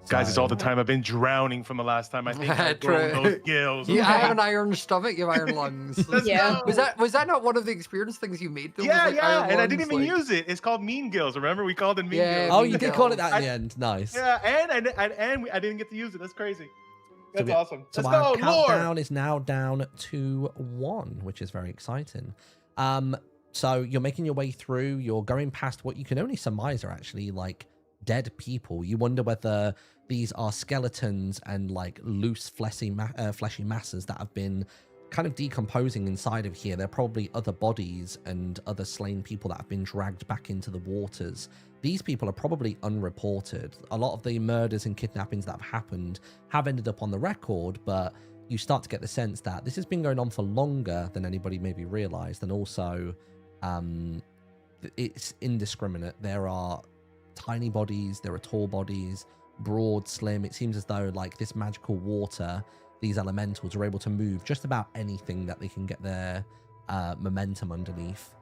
Guys, it's all the So- time I've been drowning from the last time I think I've True. grown those gills. Yeah, I okay? have an iron stomach, you have iron lungs. Let's Yeah. go. Was that not one of the experience things you made? Though? Yeah, Was, like, iron and I didn't lungs, even like- use it. It's called Mean Gills. Remember, we called it Mean Yeah, Gills. Oh, Mean you did call it that in I- the end. Nice. Yeah, and I didn't get to use it. That's crazy. That's we- awesome. So Let's our go, Lord. countdown is now down to 1, which is very exciting. So you're making your way through. You're going past what you can only surmise are actually like dead people. You wonder whether these are skeletons and like loose fleshy masses that have been kind of decomposing inside of here. They're probably other bodies and other slain people that have been dragged back into the waters. These people are probably unreported. A lot of the murders and kidnappings that have happened have ended up on the record, but you start to get the sense that this has been going on for longer than anybody maybe realized. And also, it's indiscriminate. There are tiny bodies, there are tall bodies, broad, slim. It seems as though like this magical water, these elementals are able to move just about anything that they can get their momentum underneath.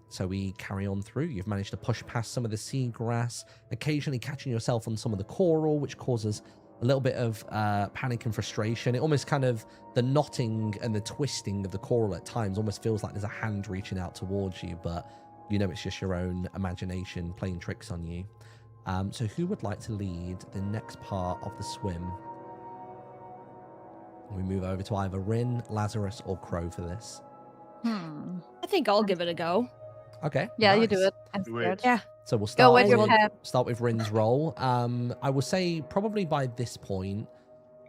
So we carry on through. You've managed to push past some of the seagrass, occasionally catching yourself on some of the coral, which causes a little bit of panic and frustration. It almost kind of, the knotting and the twisting of the coral at times almost feels like there's a hand reaching out towards you, but you know it's just your own imagination playing tricks on you. So who would like to lead the next part of the swim? We move over to either Rin, Lazarus, or Crow for this. I think I'll give it a go. Okay. Yeah, you do nice. it. I'm Do it. scared. Yeah. So we'll Go start with your with, pep. start with Rin's roll. I will say probably by this point,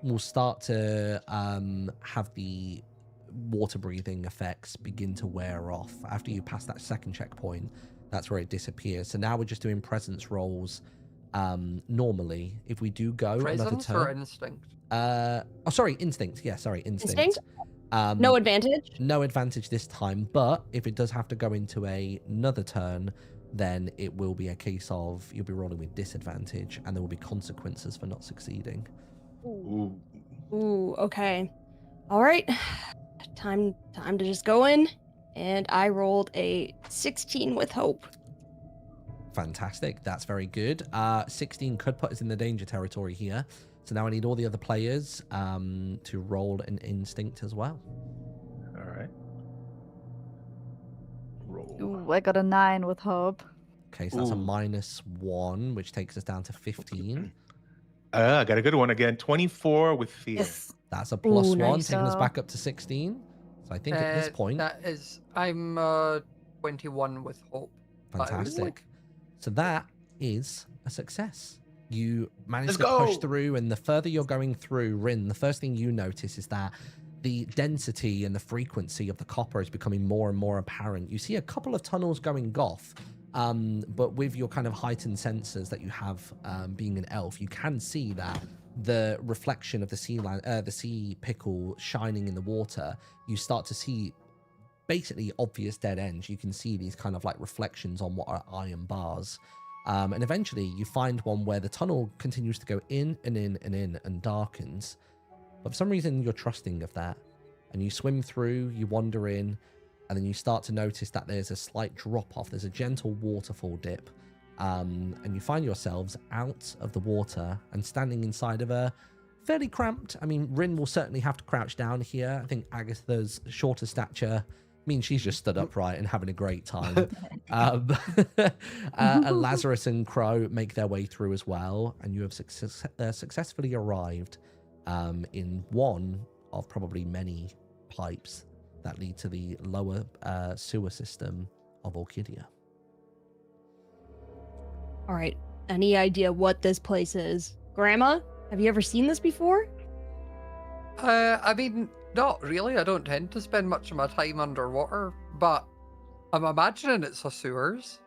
we'll start to have the water breathing effects begin to wear off. After you pass that second checkpoint, that's where it disappears. So now we're just doing presence rolls. Normally, if we do go another Presence or turn. instinct? Instinct. Yeah, sorry, instinct. Instinct? Um, No advantage? no advantage this time, but if it does have to go into another turn, then it will be a case of you'll be rolling with disadvantage and there will be consequences for not succeeding. Ooh. Ooh, okay. All right. Time to just go in. And I rolled a 16 with hope. Fantastic. That's very good. 16 could put us in the danger territory here. So now I need all the other players to roll an instinct as well. All right. Roll. Ooh, I got a 9 with hope. Okay, so that's a Ooh. -1, which takes us down to 15. I got a good one again. 24 with fear. Yes. That's a +1, nice. taking us back up to 16. So I think at this point, That is, I'm 21 with hope. fantastic. So that is a success. You managed Let's to push go. through, and the further you're going through, Rin, the first thing you notice is that the density and the frequency of the copper is becoming more and more apparent. You see a couple of tunnels going off, but with your kind of heightened senses that you have being an elf, you can see that the reflection of the sea pickle shining in the water, you start to see basically obvious dead ends. You can see these kind of like reflections on what are iron bars. And eventually you find one where the tunnel continues to go in and in and in and darkens. But for some reason you're trusting of that. And you swim through, you wander in, and then you start to notice that there's a slight drop off. There's a gentle waterfall dip. And you find yourselves out of the water and standing inside of a fairly cramped. I mean, Rin will certainly have to crouch down here. I think Agatha's shorter stature means she's just stood upright and having a great time. And Lazarus and Crow make their way through as well, and you have successfully arrived in one of probably many pipes that lead to the lower sewer system of Orchidia. All right. Any idea what this place is? Grandma? Have you ever seen this before? I mean, not really. I don't tend to spend much of my time underwater, but I'm imagining it's a sewers.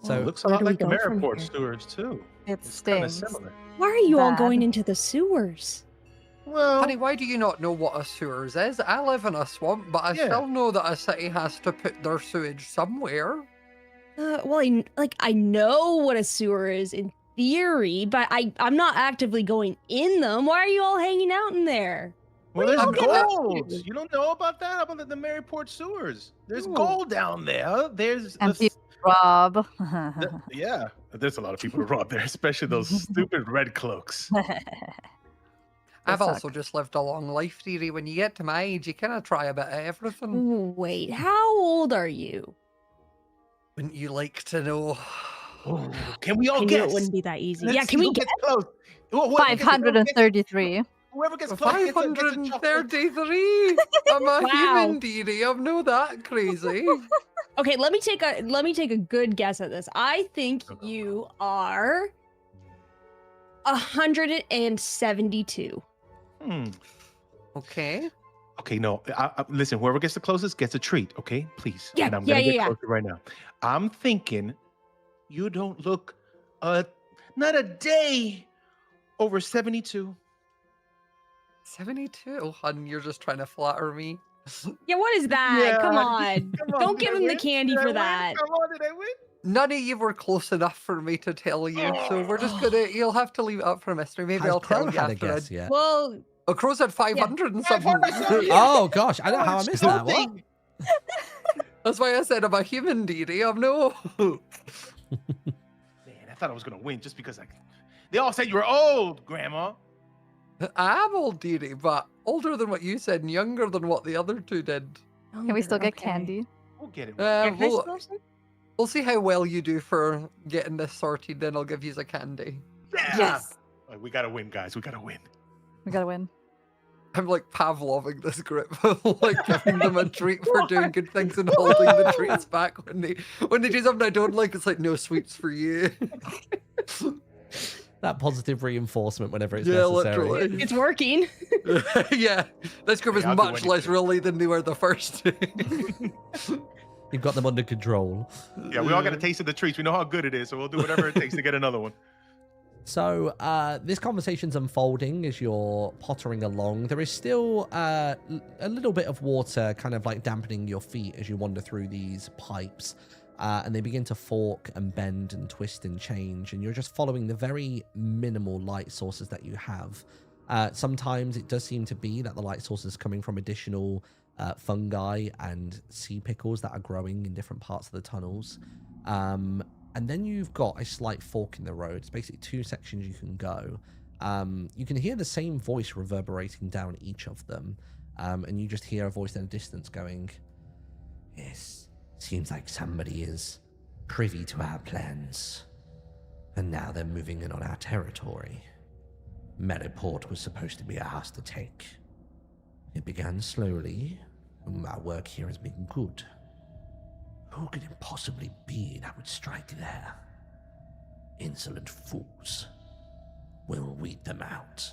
So Looks a where lot do we like the go from Mariport here? sewers too. It It's kind of stings. similar. Why are you all Bad. going into the sewers? Well, Honey, why do you not know what a sewers is? I live in a swamp, but I Yeah. still know that a city has to put their sewage somewhere. Well, I know what a sewer is in theory, but I'm not actively going in them. Why are you all hanging out in there? well, there's I'm gonna- gold. You don't know about that? About the Mariport sewers? There's No. gold down there. There's And the- Rob. yeah. There's a lot of people to rob there, especially those stupid red cloaks. I've suck. also just lived a long life, dearie. When you get to my age, you kind of try a bit of everything. Wait, how old are you? Wouldn't you like to know? Oh, can we all I knew guess? it wouldn't be that easy. Let's Yeah, see can we who get? gets close? Whoever gets- 533. Whoever gets close gets a chocolate. 533. I'm a Wow. human, dearie. I'm not that crazy. Okay, let me take a good guess at this. I think you are 172. Okay. Okay, no. Listen, whoever gets the closest gets a treat, okay? Please. Yeah, And I'm yeah, gonna get yeah. closer right now. I'm thinking you don't look not a day over 72. 72. Hun, you're just trying to flatter me. Yeah, what is that? Yeah, Come on. Come on, Don't did give I him the win? candy Did I for win? that. Come on, did I win? None of you were close enough for me to tell you, so we're just gonna. You'll have to leave it up for a mystery. Maybe has I'll tell Crow you had a after. guess yet? Well, Oh, Crow's at 500 and something. 500. Oh gosh, I don't know how I it's missed that. What? something. That's why I said I'm a human, dearie. I'm no. Man, I thought I was gonna win just because they all said you were old, Grandma. I'm old, dearie, but older than what you said and younger than what the other two did. Can we still get Okay. candy? We'll get it. Yeah, can I We'll, smell some? we'll see how well you do for getting this sorted, then I'll give you a candy. Yeah. Yes. Like, we gotta win, guys. We gotta win. We gotta win. I'm like Pavloving this group, like giving them a treat for doing good things and holding the treats back when they do something I don't like. It's like no sweets for you. That positive reinforcement whenever it's Yeah, necessary. literally. It's working. Yeah, this group is I'll do much less anything. really than they were the first two. You've got them under control. Yeah, we all got a taste of the treats. We know how good it is, so we'll do whatever it takes to get another one. So this conversation's unfolding as you're pottering along. There is still a little bit of water kind of like dampening your feet as you wander through these pipes. And they begin to fork and bend and twist and change. And you're just following the very minimal light sources that you have. Sometimes it does seem to be that the light source is coming from additional fungi and sea pickles that are growing in different parts of the tunnels. And then you've got a slight fork in the road. It's basically two sections you can go. You can hear the same voice reverberating down each of them. And you just hear a voice in the distance going, "Yes, seems like somebody is privy to our plans. And now they're moving in on our territory. Meriport was supposed to be ours to take. It began slowly, and our work here has been good. Who could it possibly be that would strike there? Insolent fools. We'll weed them out."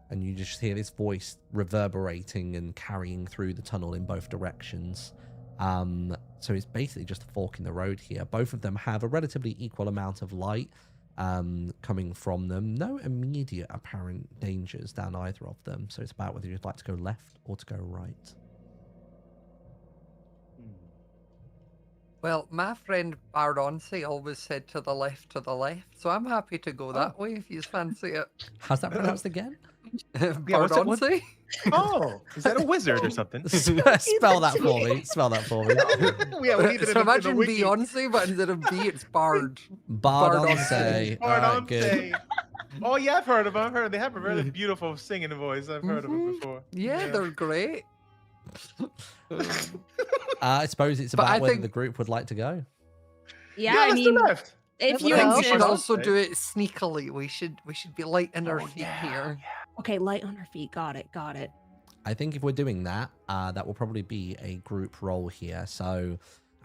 And you just hear this voice reverberating and carrying through the tunnel in both directions. So it's basically just a fork in the road here. Both of them have a relatively equal amount of light coming from them. No immediate apparent dangers down either of them. So it's about whether you'd like to go left or to go right. Well, my friend Baronce always said to the left, so I'm happy to go that way if you fancy it. How's that pronounced again? what's that one? Baronce? Oh, is that a wizard or something? Spell that for me. Spell that for me. Yeah, we need it So in the imagine wiki. Beyonce, but instead of B, it's Bard. Bardonce. All right, good. Bardonce. Oh yeah, I've heard of them. They have a really beautiful singing voice. I've heard of them before. Yeah, they're great. I suppose it's But about I whether think- the group would like to go. Yeah, Yeah, I let's mean, do left. if Yeah, you I think we insist. should Bardonce. also do it sneakily. We should be light in our Oh, feet yeah, here. Okay, light on our feet. Got it. Got it. I think if we're doing that, that will probably be a group role here. So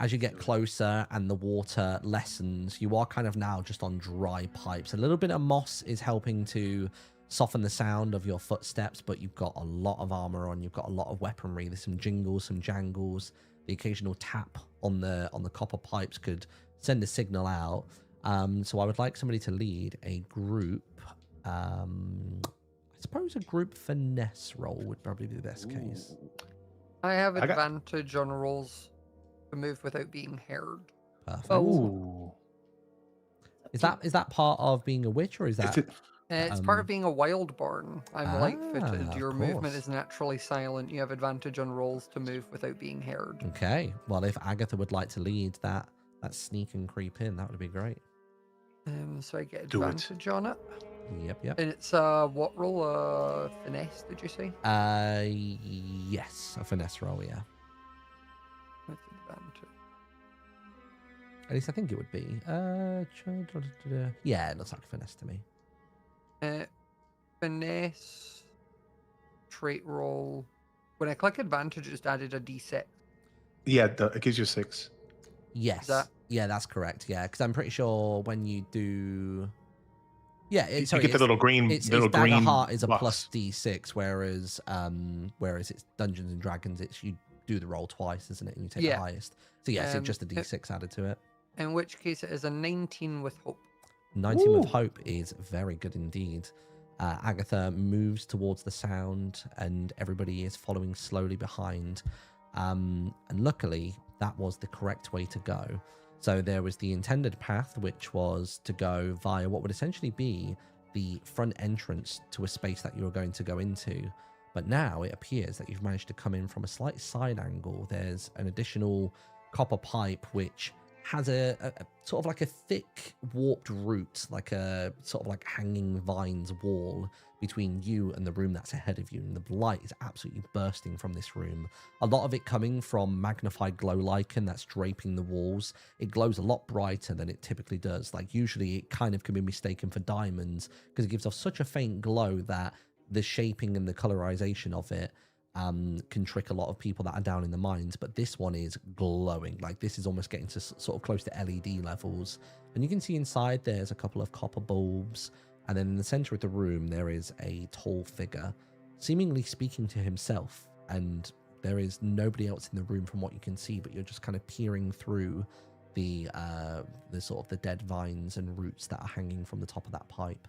as you get closer and the water lessens, you are kind of now just on dry pipes. A little bit of moss is helping to soften the sound of your footsteps, but you've got a lot of armor on. You've got a lot of weaponry. There's some jingles, some jangles. The occasional tap on the copper pipes could send a signal out. So I would like somebody to lead a group. I suppose a group finesse roll would probably be the best case. I have advantage on rolls to move without being heard. Perfect. Ooh. Is that part of being a witch, or is that? It's part of being a wildborn. I'm light-footed. of Your movement course. is naturally silent. You have advantage on rolls to move without being heard. Okay. Well, if Agatha would like to lead that sneak and creep in, that would be great. So I get Do it. advantage on it. Yep. And it's what roll? Finesse, did you say? Yes, a finesse roll, yeah. With advantage. At least I think it would be. Yeah, it looks like a finesse to me. Finesse trait roll. When I click advantage, it's added a d6. Yeah, it gives you 6. Yes. Yeah, that's correct. Yeah, because I'm pretty sure when you do. Yeah, You get the little green. It's green Daggerheart is a box. plus D6, whereas it's Dungeons and Dragons, it's you do the roll twice, isn't it? And you take the highest. So yes, it's just a D6 added to it. In which case, it is a 19 with hope. 19 with hope is very good indeed. Agatha moves towards the sound, and everybody is following slowly behind. And luckily, that was the correct way to go. So there was the intended path, which was to go via what would essentially be the front entrance to a space that you were going to go into. But now it appears that you've managed to come in from a slight side angle. There's an additional copper pipe, which has a sort of like a thick warped route, like a sort of like hanging vines wall between you and the room that's ahead of you, and the light is absolutely bursting from this room. A lot of it coming from magnified glow lichen that's draping the walls. It glows a lot brighter than it typically does. Like usually it kind of can be mistaken for diamonds because it gives off such a faint glow that the shaping and the colorization of it can trick a lot of people that are down in the mines, but this one is glowing. Like this is almost getting to sort of close to LED levels, and you can see inside there's a couple of copper bulbs, and then in the center of the room there is a tall figure seemingly speaking to himself, and there is nobody else in the room from what you can see, but you're just kind of peering through the sort of the dead vines and roots that are hanging from the top of that pipe.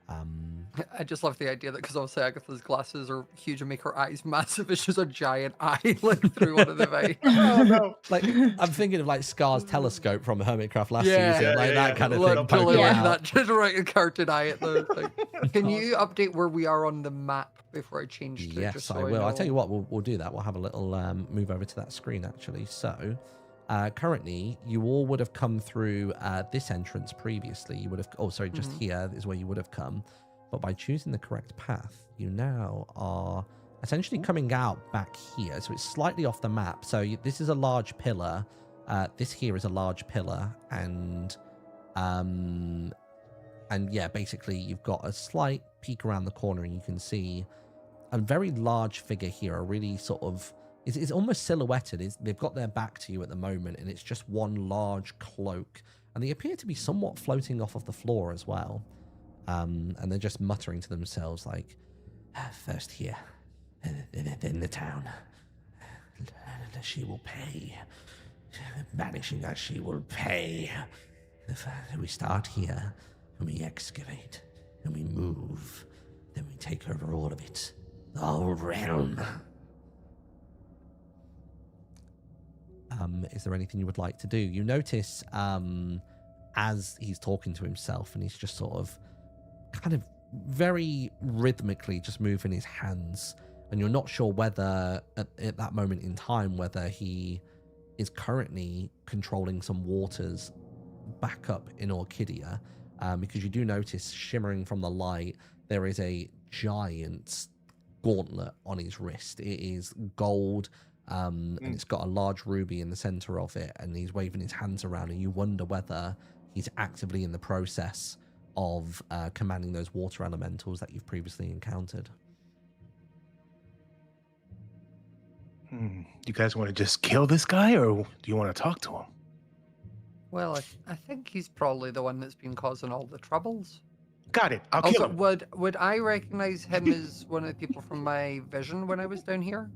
I just love the idea that because obviously Agatha's glasses are huge and make her eyes massive, it's just a giant eye like through one of the vines. Oh no! Like I'm thinking of like Scar's telescope from Hermitcraft last season, like that kind of Like, thing. pulling poking in out. that just right a cartoon eye at the thing. Can you update where we are on the map before I change to Yes, just so I will. know? I'll tell you what, we'll do that. We'll have a little move over to that screen actually. So currently you all would have come through this entrance previously. You would have, just here is where you would have come. But by choosing the correct path, you now are essentially coming out back here. So it's slightly off the map. So this is a large pillar. This here is a large pillar. And yeah, basically you've got a slight peek around the corner and you can see a very large figure here, a really sort of, it's almost silhouetted. They've got their back to you at the moment, and it's just one large cloak. And they appear to be somewhat floating off of the floor as well. And they're just muttering to themselves like, first here, then the town. She will pay. Banishing us, she will pay. We start here, and we excavate, and we move. Then we take over all of it. The whole realm. Is there anything you would like to do? You notice as he's talking to himself, and he's just sort of kind of very rhythmically just moving his hands, and you're not sure whether at that moment in time whether he is currently controlling some waters back up in Orchidia, because you do notice shimmering from the light there is a giant gauntlet on his wrist. It is gold, and it's got a large ruby in the center of it, and he's waving his hands around, and you wonder whether he's actively in the process of commanding those water elementals that you've previously encountered. You guys want to just kill this guy, or do you want to talk to him? Well, I think he's probably the one that's been causing all the troubles. Got it. I'll kill Also, him. would I recognize him as one of the people from my vision when I was down here?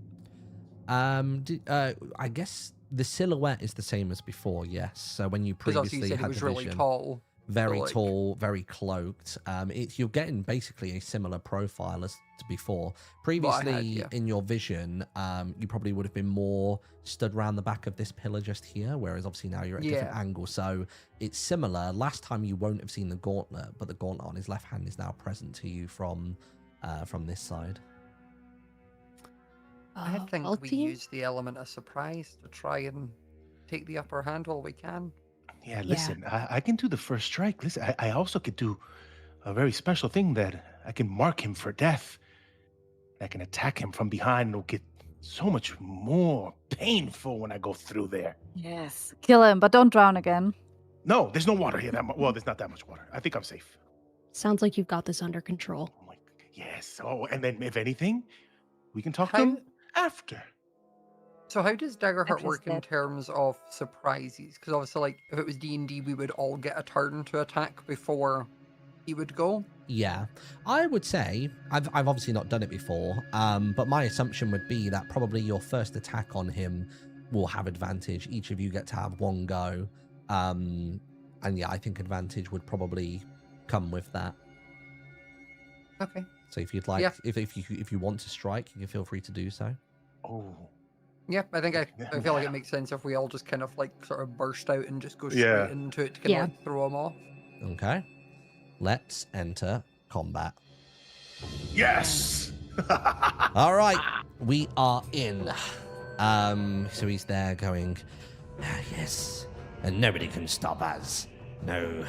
I guess the silhouette is the same as before. Yes. So when you Because obviously previously you said he had was the really vision, tall. very so, like- tall, very cloaked. You're getting basically a similar profile as to before. Previously, yeah. in your vision, you probably would have been more stood around the back of this pillar just here, whereas obviously now you're at a different Yeah. angle. So it's similar. Last time you won't have seen the gauntlet, but the gauntlet on his left hand is now present to you from this side. I think well, we team? use the element of surprise to try and take the upper hand while we can. Yeah, listen, I can do the first strike. Listen, I also could do a very special thing that I can mark him for death. I can attack him from behind. It'll get so much more painful when I go through there. Yes. Kill him, but don't drown again. No, there's no water here. Well, there's not that much water. I think I'm safe. Sounds like you've got this under control. Oh my, yes. Oh, and then if anything, we can talk to How- him after. So how does Daggerheart work in Interested. terms of surprises? Because obviously, like, if it was D&D, we would all get a turn to attack before he would go. Yeah, I would say I've obviously not done it before, but my assumption would be that probably your first attack on him will have advantage. Each of you get to have one go, and yeah, I think advantage would probably come with that. Okay. So if you'd like, Yeah. if you want to strike, you can feel free to do so. Oh. Yeah, I think I feel like it makes sense if we all just kind of like sort of burst out and just go straight Yeah. into it to kind of like throw them off. Okay, let's enter combat. Yes. All right, we are in. So he's there going, "Ah, yes, and nobody can stop us. No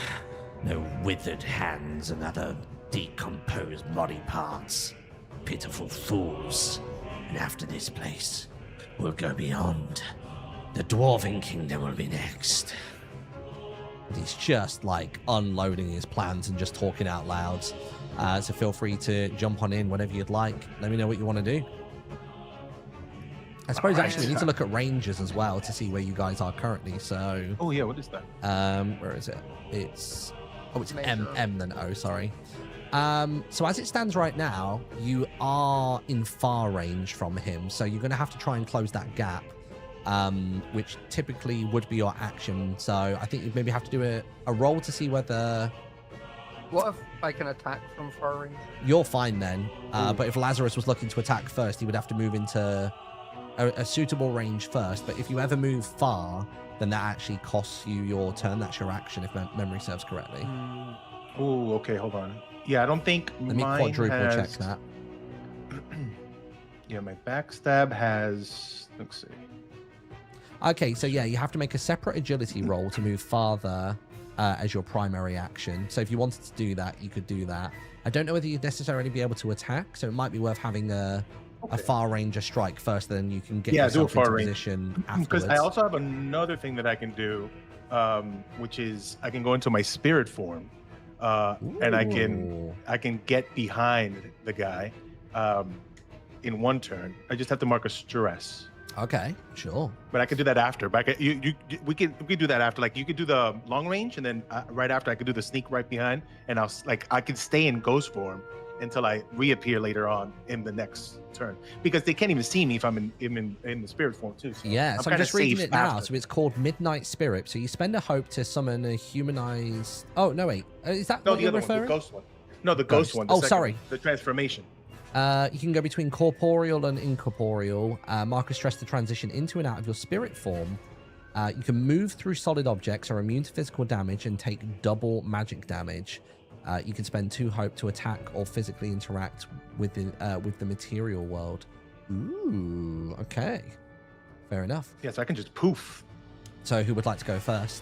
withered hands and other decomposed body parts. Pitiful fools. And after this place, we'll go beyond. The Dwarven Kingdom will be next." And he's just like unloading his plans and just talking out loud. So feel free to jump on in whenever you'd like. Let me know what you want to do. I suppose Alright. actually we need to look at ranges as well to see where you guys are currently. So Oh yeah, what is that? where is it? It's Major. M than O, sorry. So as it stands right now, you are in far range from him, so you're going to have to try and close that gap, which typically would be your action. So I think you'd maybe have to do a roll to see whether What if I can attack from far range? you're fine then. But if Lazarus was looking to attack first, he would have to move into a suitable range first. But if you ever move far, then that actually costs you your turn. That's your action, if memory serves correctly. Oh, okay, hold on. Yeah, I don't think Let me mine quadruple has... check that. Yeah, my backstab has... Let's see. Okay, so yeah, you have to make a separate agility roll to move farther as your primary action. So if you wanted to do that, you could do that. I don't know whether you'd necessarily be able to attack, so it might be worth having a far ranger strike first, then you can get Yeah, do a yourself far into range. position Because afterwards. I also have another thing that I can do, which is I can go into my spirit form, and I can get behind the guy in one turn. I just have to mark a stress. Okay, sure. But I can do that after. But we can do that after. Like you could do the long range, and then right after I could do the sneak right behind, and I can stay in ghost form until I reappear later on in the next turn, because they can't even see me if I'm in the spirit form too. So Yeah, so I'm kinda just reading safe it now. after. So it's called Midnight Spirit. So you spend a hope to summon a humanized... Oh, no, wait. Is that No, what the you're other referring? one, the ghost one. No, the ghost one. The Oh, second sorry. one, the transformation. You can go between corporeal and incorporeal. Mark a stress to transition into and out of your spirit form. You can move through solid objects, are immune to physical damage, and take double magic damage. You can spend 2 hope to attack or physically interact with the material world. Ooh, okay. Fair enough. Yeah, so I can just poof. So who would like to go first?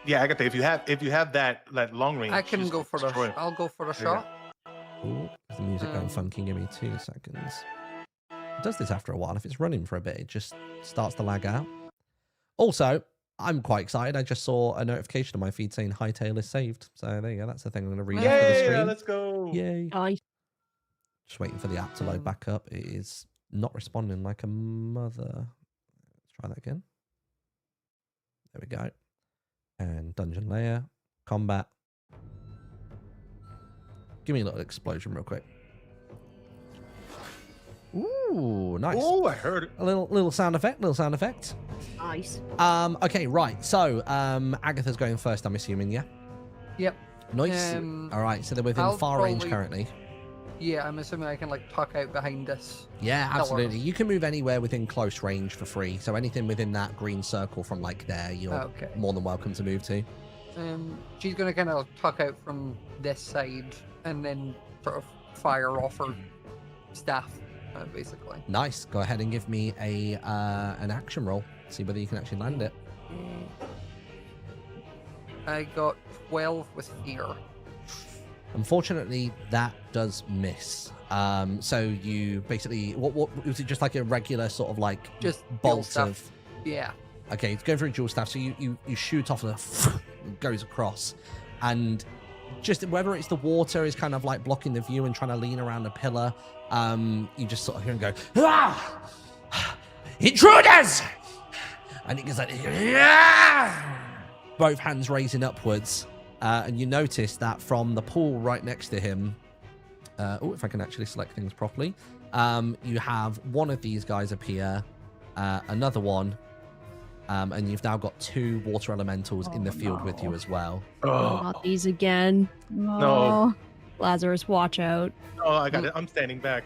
Yeah, I got that. If you have that long range, I can just go for destroy a. it. I'll go for a Yeah. shot. Ooh, is the music going funky? Give me 2 seconds. It does this after a while. If it's running for a bit, it just starts to lag out. Also, I'm quite excited. I just saw a notification on my feed saying Hightail is saved. So there you go. That's the thing I'm going to read after the Yeah, stream. let's go. Yay. Nice. Just waiting for the app to load back up. It is not responding like a mother. Let's try that again. There we go. And dungeon layer, combat. Give me a little explosion real quick. Ooh, nice. Oh, I heard it. A little sound effect, Nice. Okay, right. So, Agatha's going first, I'm assuming, yeah? Yep. Nice. All right, so they're within I'll far range probably- currently. Yeah, I'm assuming I can like tuck out behind this. Yeah, That absolutely. works. You can move anywhere within close range for free. So anything within that green circle from like there, you're Okay. more than welcome to move to. She's gonna kind of tuck out from this side and then sort of fire off her staff, basically. Nice. Go ahead and give me a an action roll. See whether you can actually land it. I got 12 with fear. Unfortunately, that does miss. So you basically, what was it? Just like a regular sort of like Just bolt stuff. of. Yeah. Okay, it's going for a dual staff. So you shoot off and it goes across, and just whether it's the water is kind of like blocking the view and trying to lean around a pillar, you just sort of hear him go, ah! Intruders! And it goes like, yeah! Both hands raising upwards. And you notice that from the pool right next to him, if I can actually select things properly, you have one of these guys appear, another one, and you've now got 2 water elementals in the field with you as well. Oh, Not these again. No. Lazarus, watch out. oh, I got it. I'm standing back.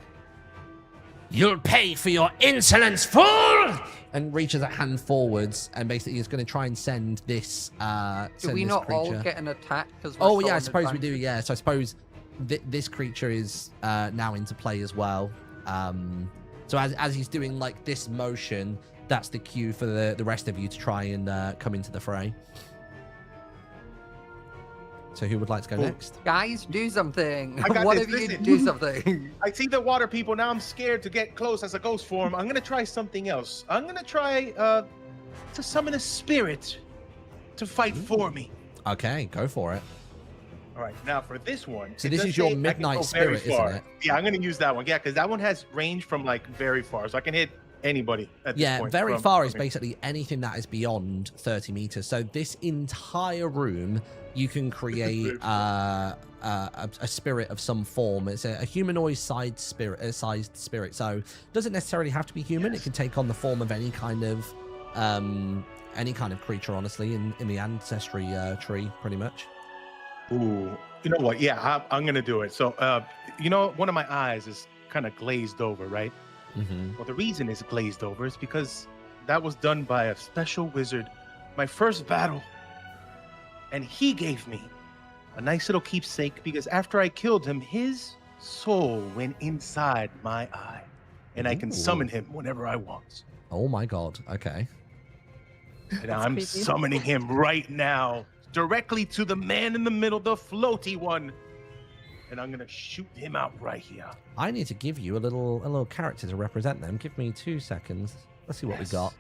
You'll pay for your insolence, fool! And reaches a hand forwards, and basically is going to try and send this. Do Send we this not all creature. get an attack? Because Oh yeah, I suppose we do. Yeah, so I suppose this creature is now into play as well. So as he's doing like this motion, that's the cue for the rest of you to try and come into the fray. So who would like to go next? Guys, do something. I got One this, of you listen. do something. I see the water people. Now I'm scared to get close as a ghost form. I'm going to try something else. I'm going to try to summon a spirit to fight for me. Okay, go for it. All right, now for this one. So it this does is your say I can midnight go very spirit, isn't far. it? Yeah, I'm going to use that one. Yeah, because that one has range from like very far. So I can hit anybody at this Yeah, point. very from- far is from here. basically anything that is beyond 30 meters. So this entire room, you can create a spirit of some form. It's a humanoid-sized spirit. So it doesn't necessarily have to be human. It can take on the form of any kind of creature, honestly, in the ancestry tree, pretty much. Ooh, you know what? Yeah, I'm going to do it. So, you know, one of my eyes is kind of glazed over, right? Mm-hmm. Well, the reason it's glazed over is because that was done by a special wizard, my first battle. And he gave me a nice little keepsake because after I killed him, his soul went inside my eye. And I can Ooh. summon him whenever I want. Oh my god. Okay. And That's I'm creepy. summoning him right now, directly to the man in the middle, the floaty one. And I'm going to shoot him out right here. I need to give you a little character to represent them. Give me 2 seconds. Let's see what we Yes. got.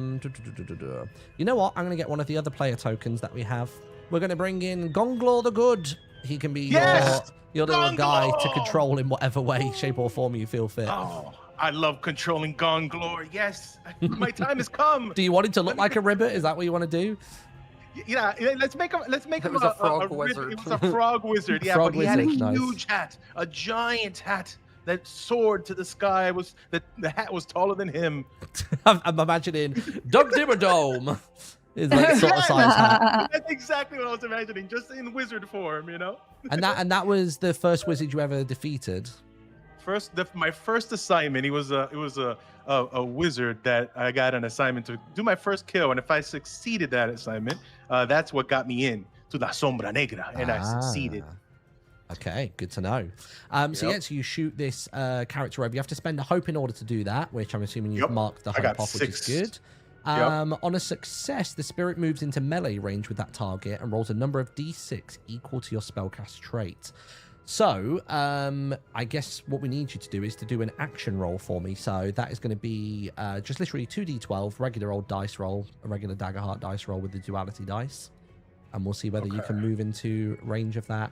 You know what? I'm going to get one of the other player tokens that we have. We're going to bring in Gonglor the Good. He can be Yes! your little guy to Gonglor! control in whatever way, shape, or form you feel fit. Oh, I love controlling Gonglor. Yes, my time has come. Do you want him to look like a ribbit? Is that what you want to do? Yeah, let's make him. It was a frog wizard. It was a frog wizard. Yeah, Frog but he had a wizard, nice. huge hat, a giant hat that soared to the sky. The hat was taller than him. I'm imagining Doug Dimmadome is like sort of size hat. That's exactly what I was imagining, just in wizard form, you know. And that was the first wizard you ever defeated. My first assignment, it was a wizard that I got an assignment to do my first kill, and if I succeeded that assignment, that's what got me in to La Sombra Negra, and I succeeded. Okay, good to know. So Yep. so you shoot this character over. You have to spend a hope in order to do that, which I'm assuming you've Yep. marked the I hope got off, which is 6. good. On a success, the spirit moves into melee range with that target and rolls a number of d6 equal to your spellcast trait. So, I guess what we need you to do is to do an action roll for me. So that is going to be just literally 2d12, regular old dice roll, a regular Daggerheart dice roll with the duality dice. And we'll see whether you can move into range of that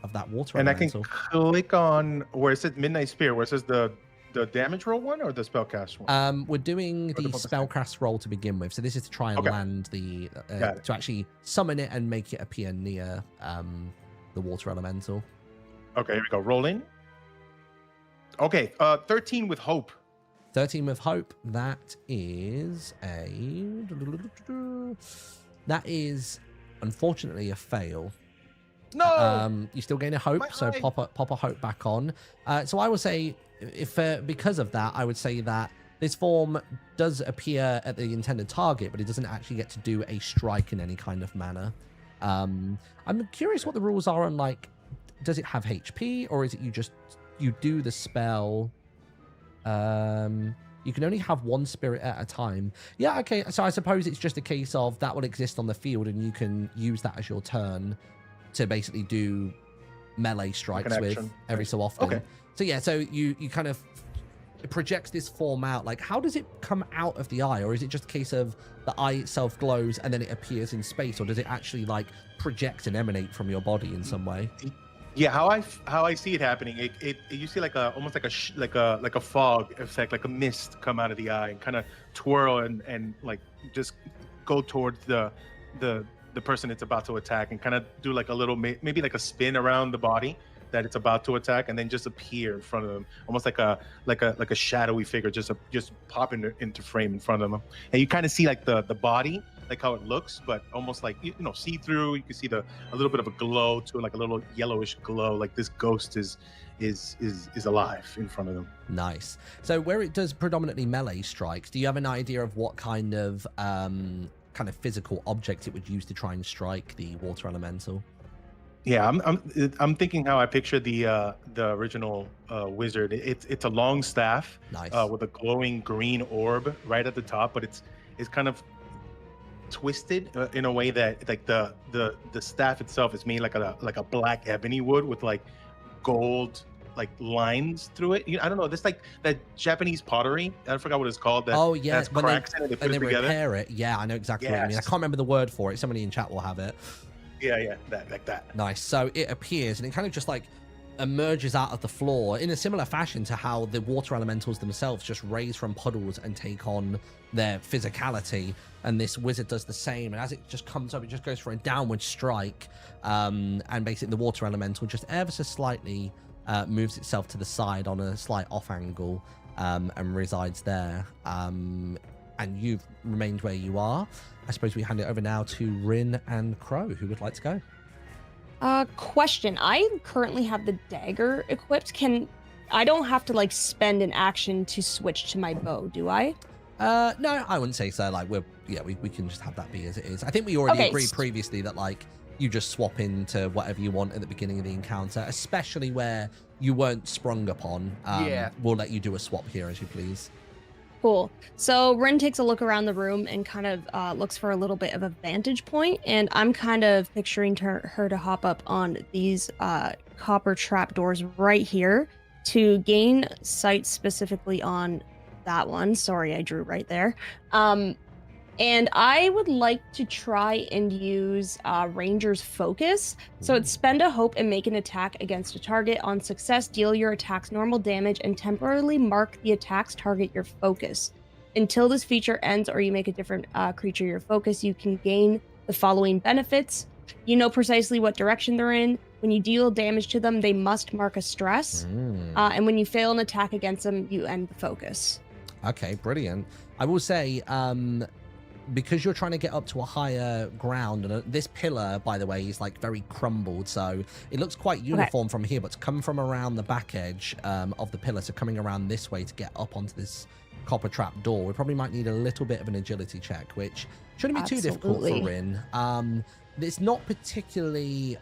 of that water And I can elemental. click on where it says Midnight Spear, where it says the damage roll one or the spellcast one? We're doing Or the they're both the same? spellcast roll to begin with. So this is to try and Okay. land the Got it. to actually summon it and make it appear near the water elemental. Okay, here we go. Rolling. Okay, 13 with hope. 13 with hope. That is unfortunately a fail. No. You still gain a hope, My so eye. pop a hope back on. So I would say, if because of that, I would say that this form does appear at the intended target, but it doesn't actually get to do a strike in any kind of manner. I'm curious what the rules are on, like, does it have HP, or is it you do the spell? You can only have one spirit at a time. Yeah, okay. So I suppose it's just a case of that will exist on the field, and you can use that as your turn to basically do melee strikes with action. every so often. Okay. So yeah, so you kind of, it projects this form out. Like, how does it come out of the eye? Or is it just a case of the eye itself glows and then it appears in space? Or does it actually like project and emanate from your body in some way? Yeah, how I see it happening, it you see like almost like a fog effect, like a mist come out of the eye and kind of twirl and like just go towards the person it's about to attack, and kind of do like a little maybe like a spin around the body that it's about to attack, and then just appear in front of them, almost like a shadowy figure just pop into frame in front of them, and you kind of see like the body, like how it looks, but almost like see through. You can see a little bit of a glow to it, like a little yellowish glow, like this ghost is alive in front of them. Nice. So where it does predominantly melee strikes, do you have an idea of what kind of physical object it would use to try and strike the water elemental? Yeah, I'm thinking how I pictured the original wizard. It's a long staff, Nice. With a glowing green orb right at the top, but it's kind of twisted in a way that like the staff itself is made like a black ebony wood with like gold like lines through it. I don't know. This like that Japanese pottery. I forgot what it's called. That Oh yeah, has cracks in it. They put and it they together. repair it. Yeah, I know exactly what you mean. I Yes. can't remember the word for it. Somebody in chat will have it. Yeah, that like that. Nice. So it appears and it kind of just like emerges out of the floor in a similar fashion to how the water elementals themselves just raise from puddles and take on their physicality. And this wizard does the same. And as it just comes up, it just goes for a downward strike. And basically the water elemental just ever so slightly moves itself to the side on a slight off angle and resides there. And you've remained where you are. I suppose we hand it over now to Rin and Crow, who would like to go. Question. I currently have the dagger equipped. I don't have to like spend an action to switch to my bow, do I? No, I wouldn't say so. Like we can just have that be as it is. I think we already agreed previously that like you just swap into whatever you want at the beginning of the encounter, especially where you weren't sprung upon. Yeah. We'll let you do a swap here as you please. Cool. So Rin takes a look around the room and kind of looks for a little bit of a vantage point, and I'm kind of picturing her to hop up on these copper trapdoors right here to gain sight specifically on that one. Sorry, I drew right there. And I would like to try and use Ranger's Focus. So it's spend a hope and make an attack against a target. On success, deal your attack's normal damage and temporarily mark the attack's target your focus. Until this feature ends or you make a different creature your focus, you can gain the following benefits. You know precisely what direction they're in. When you deal damage to them, they must mark a stress. And when you fail an attack against them, you end the focus. Okay, brilliant. I will say, because you're trying to get up to a higher ground, and this pillar, by the way, is like very crumbled, so it looks quite uniform from here, but to come from around the back edge of the pillar, so coming around this way to get up onto this copper trap door, we probably might need a little bit of an agility check, which shouldn't be too difficult for Rin. It's not particularly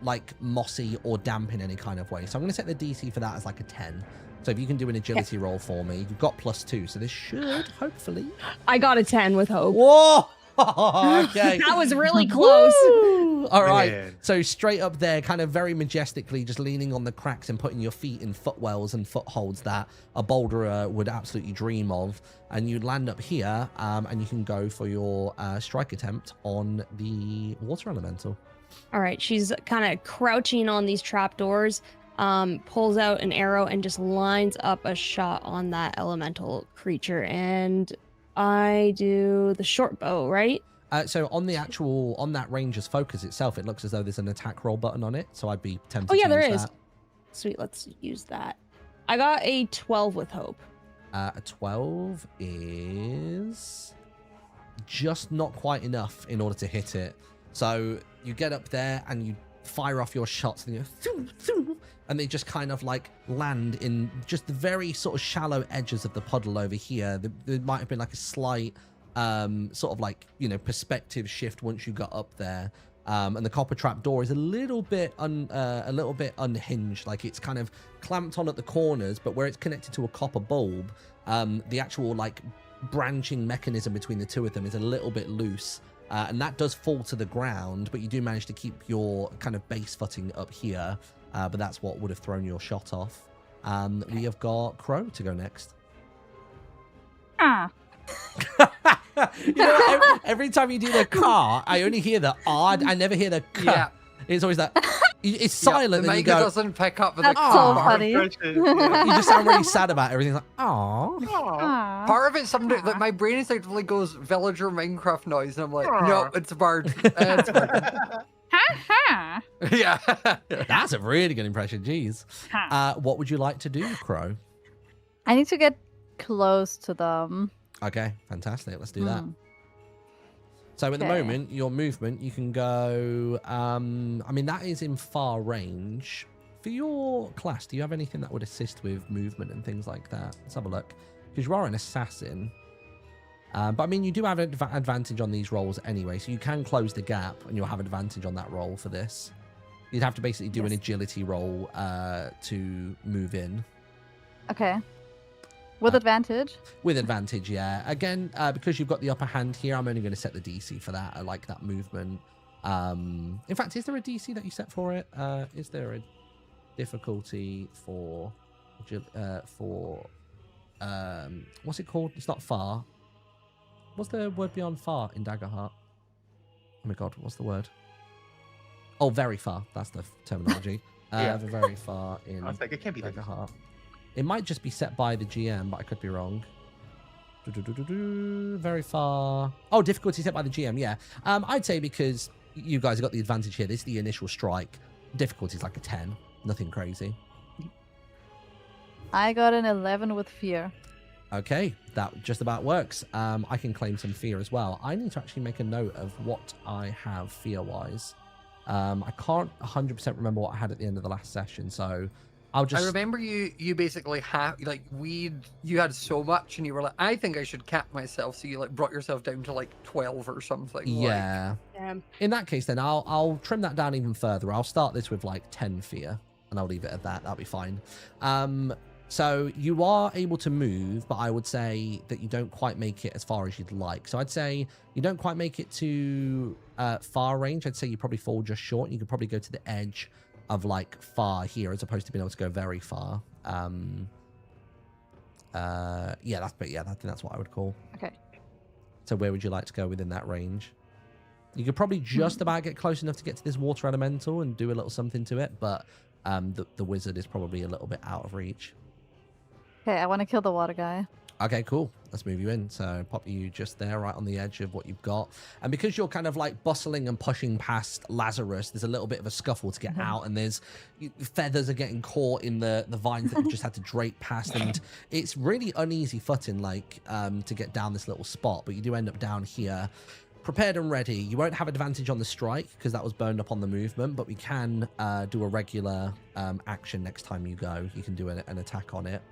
like mossy or damp in any kind of way, so I'm going to set the DC for that as like a 10. So if you can do an agility roll for me, you've got +2, so this should hopefully. I got a 10 with hope. Whoa! Okay. That was really close. Woo! All right. Man. So straight up there, kind of very majestically, just leaning on the cracks and putting your feet in footwells and footholds that a boulderer would absolutely dream of. And you land up here, and you can go for your strike attempt on the water elemental. All right, she's kind of crouching on these trapdoors, pulls out an arrow and just lines up a shot on that elemental creature. And I do the short bow, right? So on that ranger's focus itself, it looks as though there's an attack roll button on it. So I'd be tempted Oh yeah, to there use is. that. Sweet, let's use that. I got a 12 with hope. A 12 is just not quite enough in order to hit it. So you get up there and you fire off your shots and you go, and they just kind of like land in just the very sort of shallow edges of the puddle over here. There might have been like a slight sort of like, you know, perspective shift once you got up there. And the copper trap door is a little bit unhinged, like it's kind of clamped on at the corners, but where it's connected to a copper bulb, the actual like branching mechanism between the two of them is a little bit loose, and that does fall to the ground, but you do manage to keep your kind of base footing up here, but that's what would have thrown your shot off. We have got Crow to go next. You know what? Every time you do the car, I only hear the odd. I never hear the k. Yeah. It's always that. It's silent. The And you mic go. doesn't pick up the That's so car. funny. You just sound really sad about everything. Like, oh. Aw. Part of it, something that my brain instinctively goes villager Minecraft noise, and I'm like, no, it's a bird. It's a bird. Yeah. That's a really good impression. Jeez. What would you like to do, Crow? I need to get close to them. Okay, fantastic. Let's do that. Hmm. So at the Okay. moment, your movement, you can go. I mean, that is in far range. For your class, do you have anything that would assist with movement and things like that? Let's have a look. Because you are an assassin. But I mean, you do have an advantage on these rolls anyway, so you can close the gap and you'll have advantage on that roll for this. You'd have to basically do an Yes. agility roll to move in. Okay. With advantage? With advantage, yeah. Again, because you've got the upper hand here, I'm only going to set the DC for that. I like that movement. In fact, is there a DC that you set for it? Is there a difficulty for what's it called? It's not far. What's the word beyond far in Daggerheart? Oh my god, what's the word? Oh, very far. That's the terminology. Yeah. Very far in I was like, it can't be that. Daggerheart. It might just be set by the GM, but I could be wrong. Very far. Oh, difficulty set by the GM, yeah. I'd say because you guys have got the advantage here. This is the initial strike. Difficulty is like a 10. Nothing crazy. I got an 11 with fear. Okay, that just about works. I can claim some fear as well. I need to actually make a note of what I have fear-wise. I can't 100% remember what I had at the end of the last session, so I'll just... I remember you basically you had so much and you were like, I think I should cap myself, so you like brought yourself down to like 12 or something. Yeah. Damn. In that case, then I'll trim that down even further. I'll start this with like 10 fear, and I'll leave it at that. That'll be fine. So you are able to move, but I would say that you don't quite make it as far as you'd like. So I'd say you don't quite make it to far range. I'd say you probably fall just short. You could probably go to the edge of like far here, as opposed to being able to go very far. I think that's what I would call. Okay. So where would you like to go within that range? You could probably just about get close enough to get to this water elemental and do a little something to it, but the wizard is probably a little bit out of reach. Okay, I want to kill the water guy. Okay, cool. Let's move you in. So pop you just there, right on the edge of what you've got. And because you're kind of like bustling and pushing past Lazarus, there's a little bit of a scuffle to get out, and there's feathers are getting caught in the vines that you just had to drape past, and it's really uneasy footing, like to get down this little spot. But you do end up down here, prepared and ready. You won't have advantage on the strike because that was burned up on the movement, but we can do a regular action next time you go. You can do an attack on it.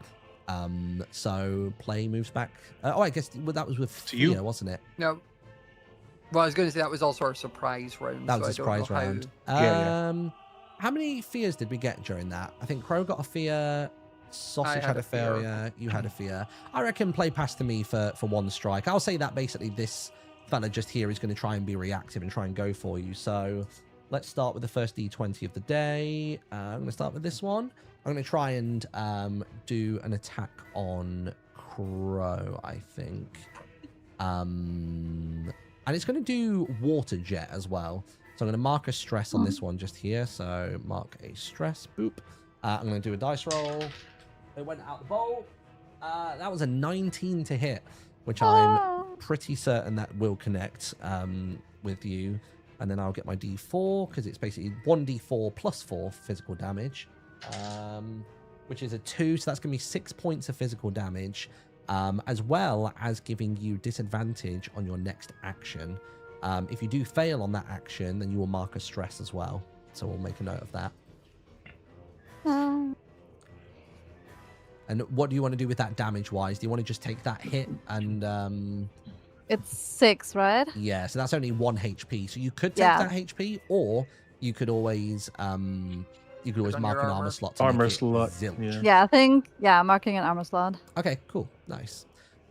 So play moves back. I guess that was with fear, wasn't it? No. Well, I was going to say that was also our surprise round. That was so a surprise round. How many fears did we get during that? I think Crow got a fear. Sausage had a failure. You had a fear. I reckon play past to me for one strike. I'll say that basically this fella just here is going to try and be reactive and try and go for you. So let's start with the first D20 of the day. I'm going to start with this one. I'm going to try and do an attack on Crow, I think. And it's going to do water jet as well. So I'm going to mark a stress on this one just here. So mark a stress. Boop. I'm going to do a dice roll. It went out the bowl. That was a 19 to hit, which I'm pretty certain that will connect with you. And then I'll get my d4 because it's basically 1d4 plus 4 physical damage, which is a 2. So that's going to be 6 points of physical damage, as well as giving you disadvantage on your next action. If you do fail on that action, then you will mark a stress as well. So we'll make a note of that. And what do you want to do with that damage-wise? Do you want to just take that hit and... It's 6, right? Yeah, so that's only 1 HP. So you could take that HP, or you could always mark an armor slot. Armor slot. Yeah, I think marking an armor slot. Okay, cool, nice.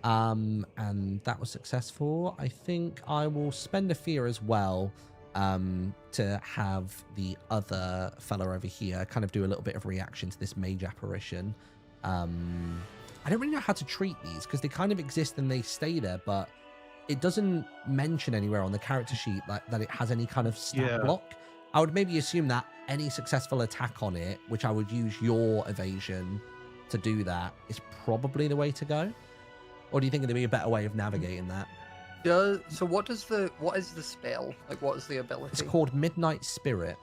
And that was successful. I think I will spend a fear as well, to have the other fella over here kind of do a little bit of reaction to this mage apparition. I don't really know how to treat these because they kind of exist and they stay there, but it doesn't mention anywhere on the character sheet that it has any kind of stat block. I would maybe assume that any successful attack on it, which I would use your evasion to do that, is probably the way to go. Or do you think there'd be a better way of navigating that? So what is the spell? Like, what is the ability? It's called Midnight Spirit.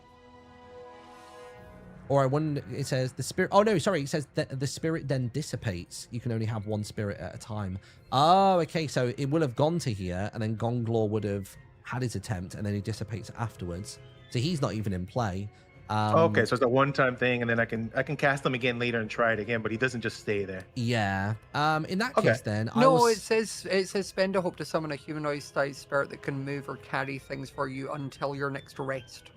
Or I wonder, it says the spirit. Oh, no, sorry. It says that the spirit then dissipates. You can only have one spirit at a time. Oh, okay. So it will have gone to here, and then Gonglor would have had his attempt, and then he dissipates afterwards. So he's not even in play. Okay, so it's a one-time thing, and then I can cast him again later and try it again, but he doesn't just stay there. Yeah. In that case, then it says spend a hope to summon a humanoid-sized spirit that can move or carry things for you until your next rest.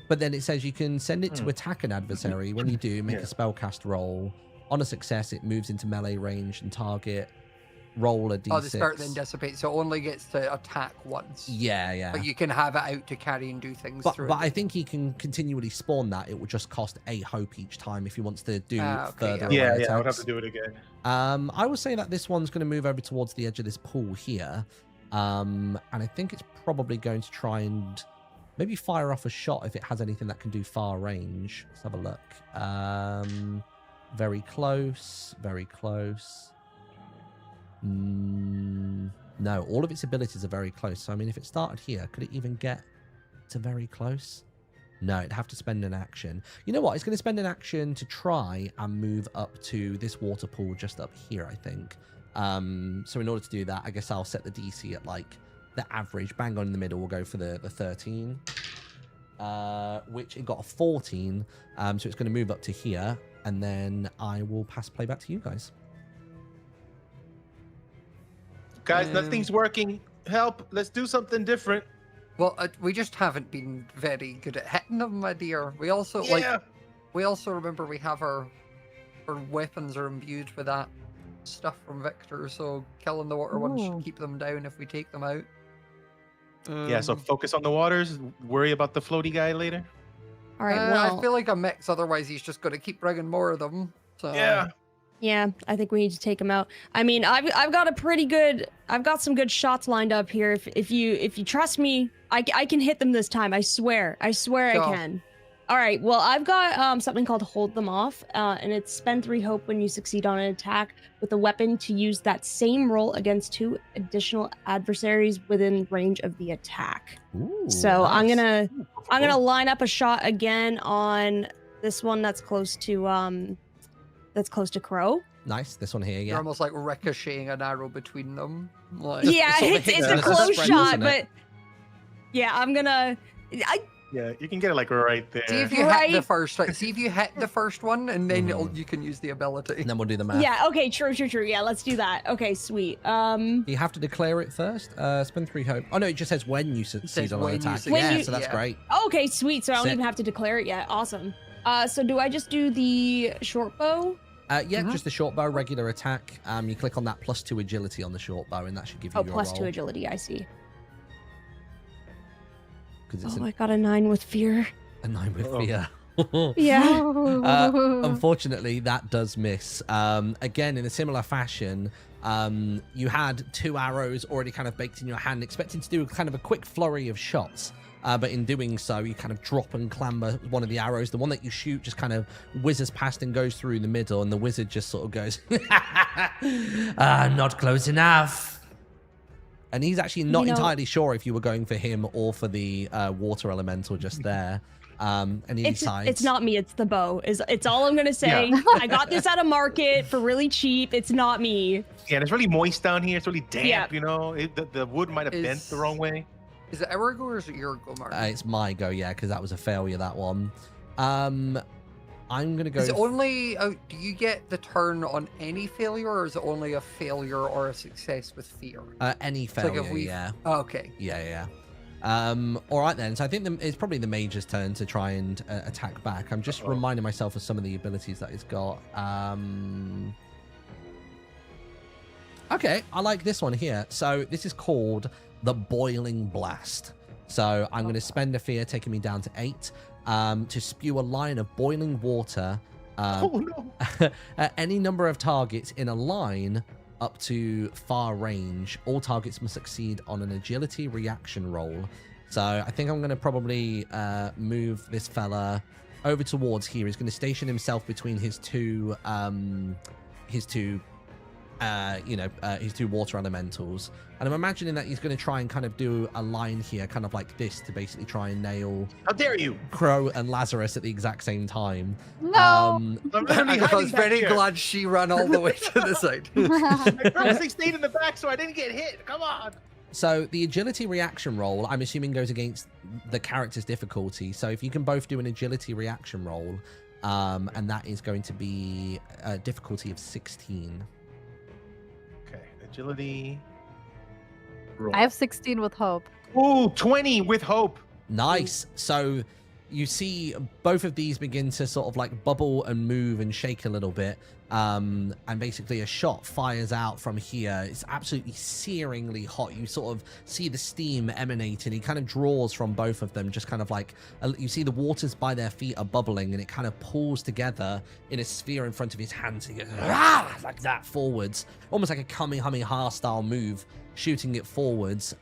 But then it says you can send it to attack an adversary. When you do, make a spellcast roll. On a success, it moves into melee range and target. Roll a d6. Oh, the spirit then dissipates, so it only gets to attack once. Yeah. But you can have it out to carry and do things through. But I think he can continually spawn that. It will just cost a hope each time if he wants to do further. Yeah, I would have to do it again. I would say that this one's going to move over towards the edge of this pool here. And I think it's probably going to try and maybe fire off a shot if it has anything that can do far range. Let's have a look. Very close. Very close. No, all of its abilities are very close. So, I mean, if it started here, could it even get to very close? No, it'd have to spend an action. You know what? It's going to spend an action to try and move up to this water pool just up here, I think. So in order to do that, I guess I'll set the DC at, like, the average. Bang on in the middle. We'll go for the 13. Which it got a 14. So it's going to move up to here. And then I will pass play back to you guys. Guys, nothing's working. Help. Let's do something different. Well, we just haven't been very good at hitting them, my dear. We also remember we have our weapons are imbued with that stuff from Victor, so killing the water ones should keep them down if we take them out. Yeah, so focus on the waters, worry about the floaty guy later. All right, well, I feel like a mix, otherwise he's just going to keep bringing more of them. So yeah, I think we need to take him out. I mean, I've got some good shots lined up here. If you trust me, I can hit them this time. I swear I can. All right, well, I've got something called Hold Them Off, and it's spend 3 hope when you succeed on an attack with a weapon to use that same roll against 2 additional adversaries within range of the attack. Ooh, so nice. I'm gonna line up a shot again on this one that's close to Crow. Nice, this one here, yeah. You're almost like ricocheting an arrow between them. Like, yeah, it's a close shot, but yeah, I'm gonna. Yeah, you can get it like right there. See if you hit the first. See if you hit the first one, and then you can use the ability. And then we'll do the math. Yeah. Okay. True. Yeah. Let's do that. Okay. Sweet. You have to declare it first. Spend 3 hope. Oh no, it just says when you succeed on an attack. Yeah, so that's great. Okay. Sweet. So I don't even have to declare it yet. Awesome. So do I just do the short bow? Yeah, just the short bow, regular attack. You click on that +2 agility on the short bow, and that should give you your roll. +2 agility. I see. It's I got a 9 with fear. A 9 with fear. Yeah. Unfortunately, that does miss. Again, in a similar fashion, you had 2 arrows already kind of baked in your hand, expecting to do kind of a quick flurry of shots. But in doing so, you kind of drop and clamber one of the arrows. The one that you shoot just kind of whizzes past and goes through the middle, and the wizard just sort of goes, not close enough. And he's actually not entirely sure if you were going for him or for the water elemental just there. And he decides it's not me, it's the bow. It's all I'm gonna say. Yeah. I got this at a market for really cheap. It's not me. Yeah, and it's really moist down here. It's really damp, Yeah. you know. The wood might have bent the wrong way. Is it our go or is it your go, Mark? it's my go, yeah, because that was a failure, that one. I'm gonna go. Is it only? Do you get the turn on any failure, or is it only a failure or a success with fear? Any It's like failure, if we- yeah. Oh, okay. Yeah. All right then. So I think it's probably the mage's turn to try and attack back. I'm just reminding myself of some of the abilities that it's got. Okay, I like this one here. So this is called the Boiling Blast. So I'm going to spend a fear, taking me down to 8, to spew a line of boiling water Oh no! at any number of targets in a line up to far range. All targets must succeed on an agility reaction roll. So I think I'm going to probably move this fella over towards here. He's going to station himself between his two water elementals. And I'm imagining that he's going to try and kind of do a line here, kind of like this, to basically try and nail How dare you! Crow and Lazarus at the exact same time. No. I'm literally I hiding was back very here. glad she ran all the way to the side. I purposely stayed in the back so I didn't get hit. Come on. So the agility reaction roll, I'm assuming, goes against the character's difficulty. So if you can both do an agility reaction roll, and that is going to be a difficulty of 16. Okay, agility. Roll. I have 16 with hope. Ooh, 20 with hope. Nice. So you see both of these begin to sort of like bubble and move and shake a little bit. And basically a shot fires out from here. It's absolutely searingly hot. You sort of see the steam emanating. He kind of draws from both of them, just kind of like, you see the waters by their feet are bubbling, and it kind of pulls together in a sphere in front of his hands. He goes, "Rah!" like that forwards, almost like a Kamehameha style move, shooting it forwards.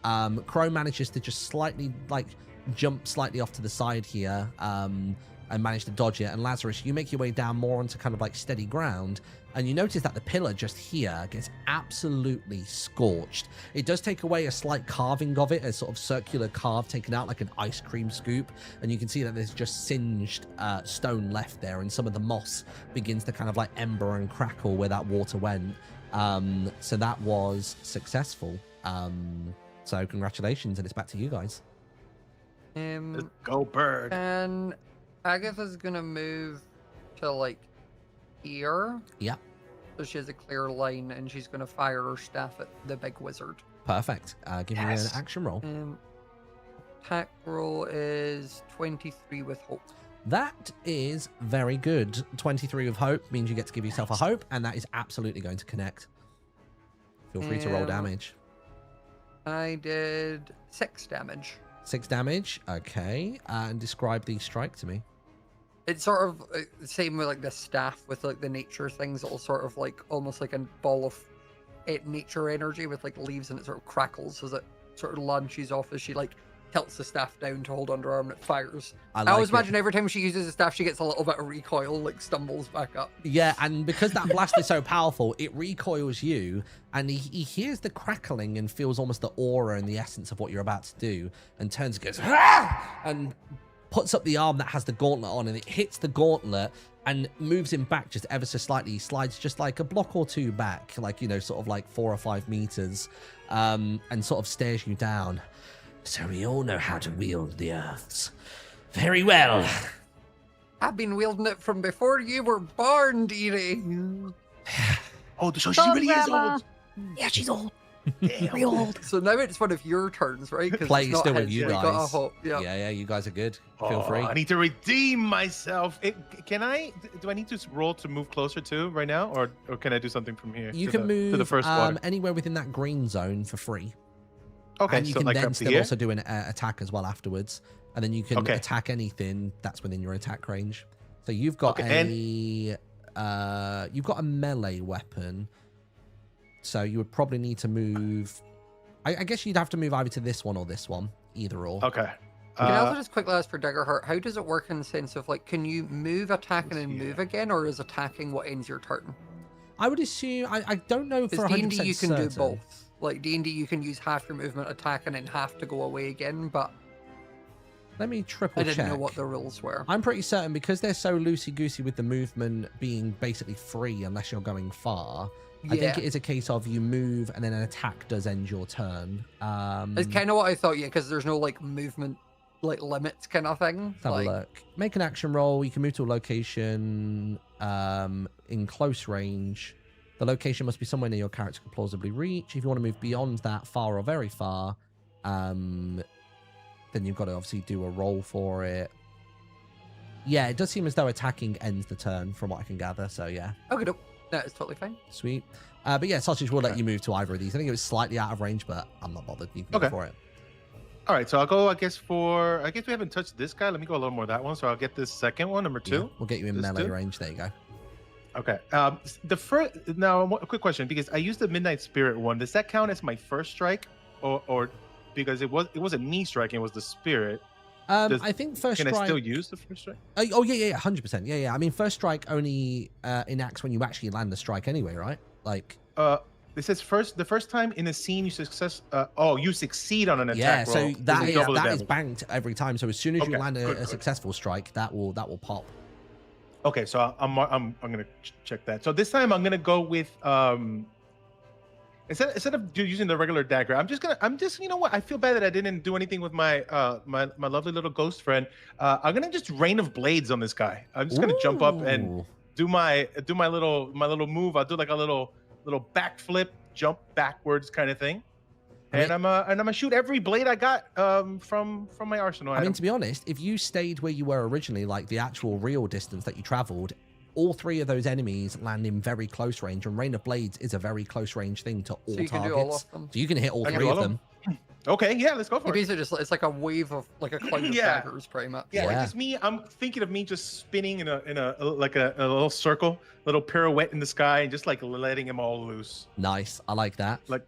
Crow manages to just slightly like jump slightly off to the side here, and manage to dodge it. And Lazarus, you make your way down more onto kind of like steady ground, and you notice that the pillar just here gets absolutely scorched. It does take away a slight carving of it, a sort of circular carve taken out like an ice cream scoop, and you can see that there's just singed stone left there, and some of the moss begins to kind of like ember and crackle where that water went. So that was successful. So congratulations, and it's back to you guys. Let's go, bird. And Agatha's gonna move to like here. Yeah. So she has a clear line, and she's gonna fire her staff at the big wizard. Perfect. Give me an Yes. action roll. Attack roll is 23 with hope. That is very good. 23 with hope means you get to give yourself a hope, and that is absolutely going to connect. Feel free to roll damage. I did 6 damage. 6 damage. Okay. And describe the strike to me. It's sort of the same with like the staff with like the nature things. It'll sort of like almost like a ball of nature energy with like leaves, and it sort of crackles as it sort of launches off as she like tilts the staff down to hold under her arm, and it fires. I always imagine every time she uses the staff, she gets a little bit of recoil, like stumbles back up. Yeah, and because that blast is so powerful, it recoils you, and he hears the crackling and feels almost the aura and the essence of what you're about to do, and turns and goes, "Ah!" and puts up the arm that has the gauntlet on, and it hits the gauntlet and moves him back just ever so slightly. He slides just like a block or two back, like, you know, sort of like 4 or 5 meters, and sort of stares you down. So we all know how to wield the earths. Very well. I've been wielding it from before you were born, dearie. Oh, so she really is Grandma. old. Yeah, she's old. Damn. Very old. So now it's one of your turns, right? 'Cause Playing it's not still with his, you so got a guys. hope. Yeah. Yeah, you guys are good. Feel Oh, free. I need to redeem myself. Do I need to roll to move closer to right now, or can I do something from here? You to can move to the first water. anywhere within that green zone for free. Okay, And you so can like then up to still here. also do an attack as well afterwards. And then you can Okay. attack anything that's within your attack range. So you've got Okay, you've got a melee weapon. So you would probably need to move. I guess you'd have to move either to this one or this one, either or. Okay. Can I also just quickly ask for Daggerheart, how does it work in the sense of, like, can you move, attack, and then move again, or is attacking what ends your turn? I would assume, I don't know for 100% D&D you can certain. do both. Like, D&D you can use half your movement attack and then half to go away again, but Let me triple I check. didn't know what the rules were. I'm pretty certain because they're so loosey-goosey with the movement being basically free unless you're going far. I think it is a case of you move and then an attack does end your turn. It's kind of what I thought, yeah, because there's no, like, movement, like, limits kind of thing. Let's have a look. Make an action roll. You can move to a location in close range. The location must be somewhere near your character can plausibly reach. If you want to move beyond that, far or very far, then you've got to obviously do a roll for it. Yeah, it does seem as though attacking ends the turn from what I can gather, so yeah. Okay, nope. That is totally fine. Sweet. But yeah, Sausage will let you move to either of these. I think it was slightly out of range, but I'm not bothered. You can go for it. All right, so I'll go, I guess we haven't touched this guy. Let me go a little more that one. So I'll get this second one, number 2. Yeah, we'll get you in melee range. There you go. Okay. Now, a quick question, because I used the Midnight Spirit one. Does that count as my first strike, or because it wasn't me striking, it was the spirit? I think first strike. Can I still use the first strike? Oh yeah, 100%. Yeah. I mean, first strike only enacts when you actually land the strike anyway, right? Like. It says the first time in a scene you you succeed on an attack roll. Yeah, so that is banked every time. So as soon as you land a successful strike, that will pop. Okay, so I'm gonna check that. So this time I'm gonna go with instead of using the regular dagger, I'm just you know what? I feel bad that I didn't do anything with my my lovely little ghost friend. I'm gonna just rain of blades on this guy. I'm just gonna jump up and do my little move. I'll do like a little backflip, jump backwards kind of thing. And I'm gonna shoot every blade I got from my arsenal. I mean, to be honest, if you stayed where you were originally, like the actual real distance that you traveled, all 3 of those enemies land in very close range, and Rain of Blades is a very close range thing to all targets. So you can hit all 3 of them. Okay, yeah, let's go for it. Basically, it's like a wave of like a cloud of daggers, pretty much. Yeah, like just me. I'm thinking of me just spinning in a little circle, little pirouette in the sky, and just like letting them all loose. Nice, I like that. Like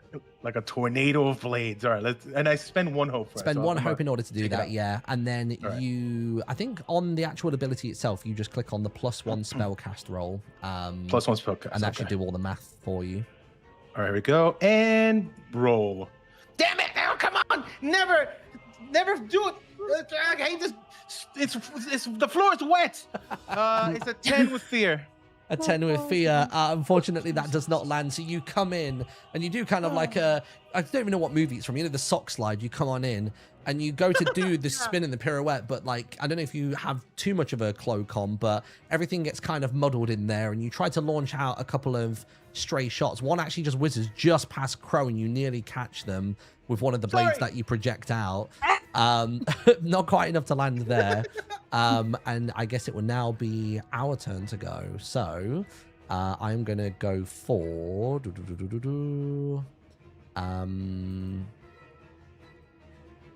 a tornado of blades. All right, and I spend 1 hope. Spend 1 hope in order to do that. Yeah, and then I think on the actual ability itself, you just click on the +1 spellcast roll. +1 spellcast, and that should do all the math for you. All right, here we go, and roll. Damn it! Now, come on! Never do it! I hate this. It's the floor is wet. It's a 10 with fear. A 10 with fear. Unfortunately, that does not land. So you come in and you do kind of like I don't even know what movie it's from. You know, the sock slide. You come on in and you go to do the spin and the pirouette, but like, I don't know if you have too much of a cloak on, but everything gets kind of muddled in there, and you try to launch out a couple of stray shots. One actually just whizzes just past Crow, and you nearly catch them with one of the blades that you project out. Not quite enough to land there. And I guess it will now be our turn to go. So I'm going to go for...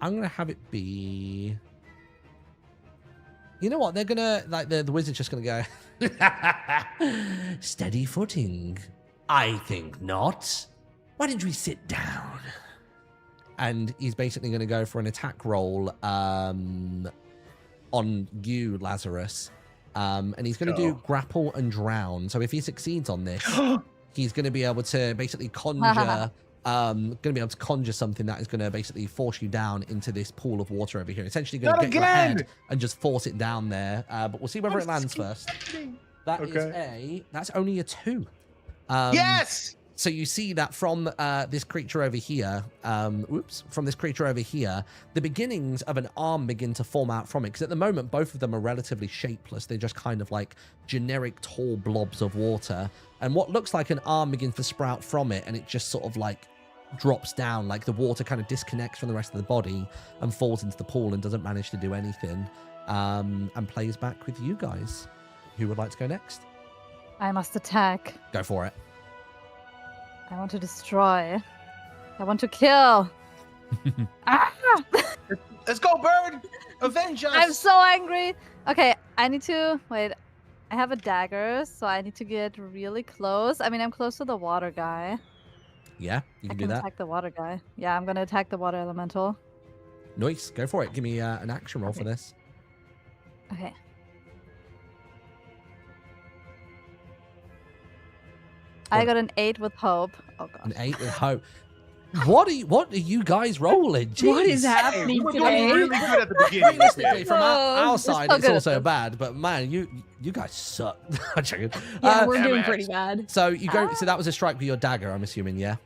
I'm going to have it be... You know what? They're going to... Like, the wizard's just going to go... Steady footing. I think not. Why don't we sit down? And he's basically going to go for an attack roll on you, Lazarus. And he's going to do grapple and drown. So if he succeeds on this, he's going to be able to basically conjure... something that is going to basically force you down into this pool of water over here. Essentially going to get your head and just force it down there. But we'll see whether it lands first. That's only a 2. Yes! So you see that from this creature over here, from this creature over here, the beginnings of an arm begin to form out from it. Because at the moment, both of them are relatively shapeless. They're just kind of like generic tall blobs of water. And what looks like an arm begins to sprout from it, and it just sort of like drops down, like the water kind of disconnects from the rest of the body and falls into the pool and doesn't manage to do anything. And plays back with you guys. Who would like to go next? I must attack. Go for it. I want to destroy. I want to kill. Let's go, bird! Avenge us! I'm so angry. Okay, I need to... Wait, I have a dagger, so I need to get really close. I mean, I'm close to the water guy. Yeah, you can do I that. can attack the water guy. Yeah, I'm going to attack the water elemental. Nice. Go for it. Give me an action roll for this. Okay. I got an 8 with hope. Oh god. An 8 with hope. What are you guys rolling? Jeez. What is happening We're today? doing really good at the beginning. Realistically, from our We're side, so it's good at also this. bad. But man, you guys suck. I'm joking. Yeah, we're doing MS. pretty bad. So you go. So that was a strike with your dagger, I'm assuming, yeah.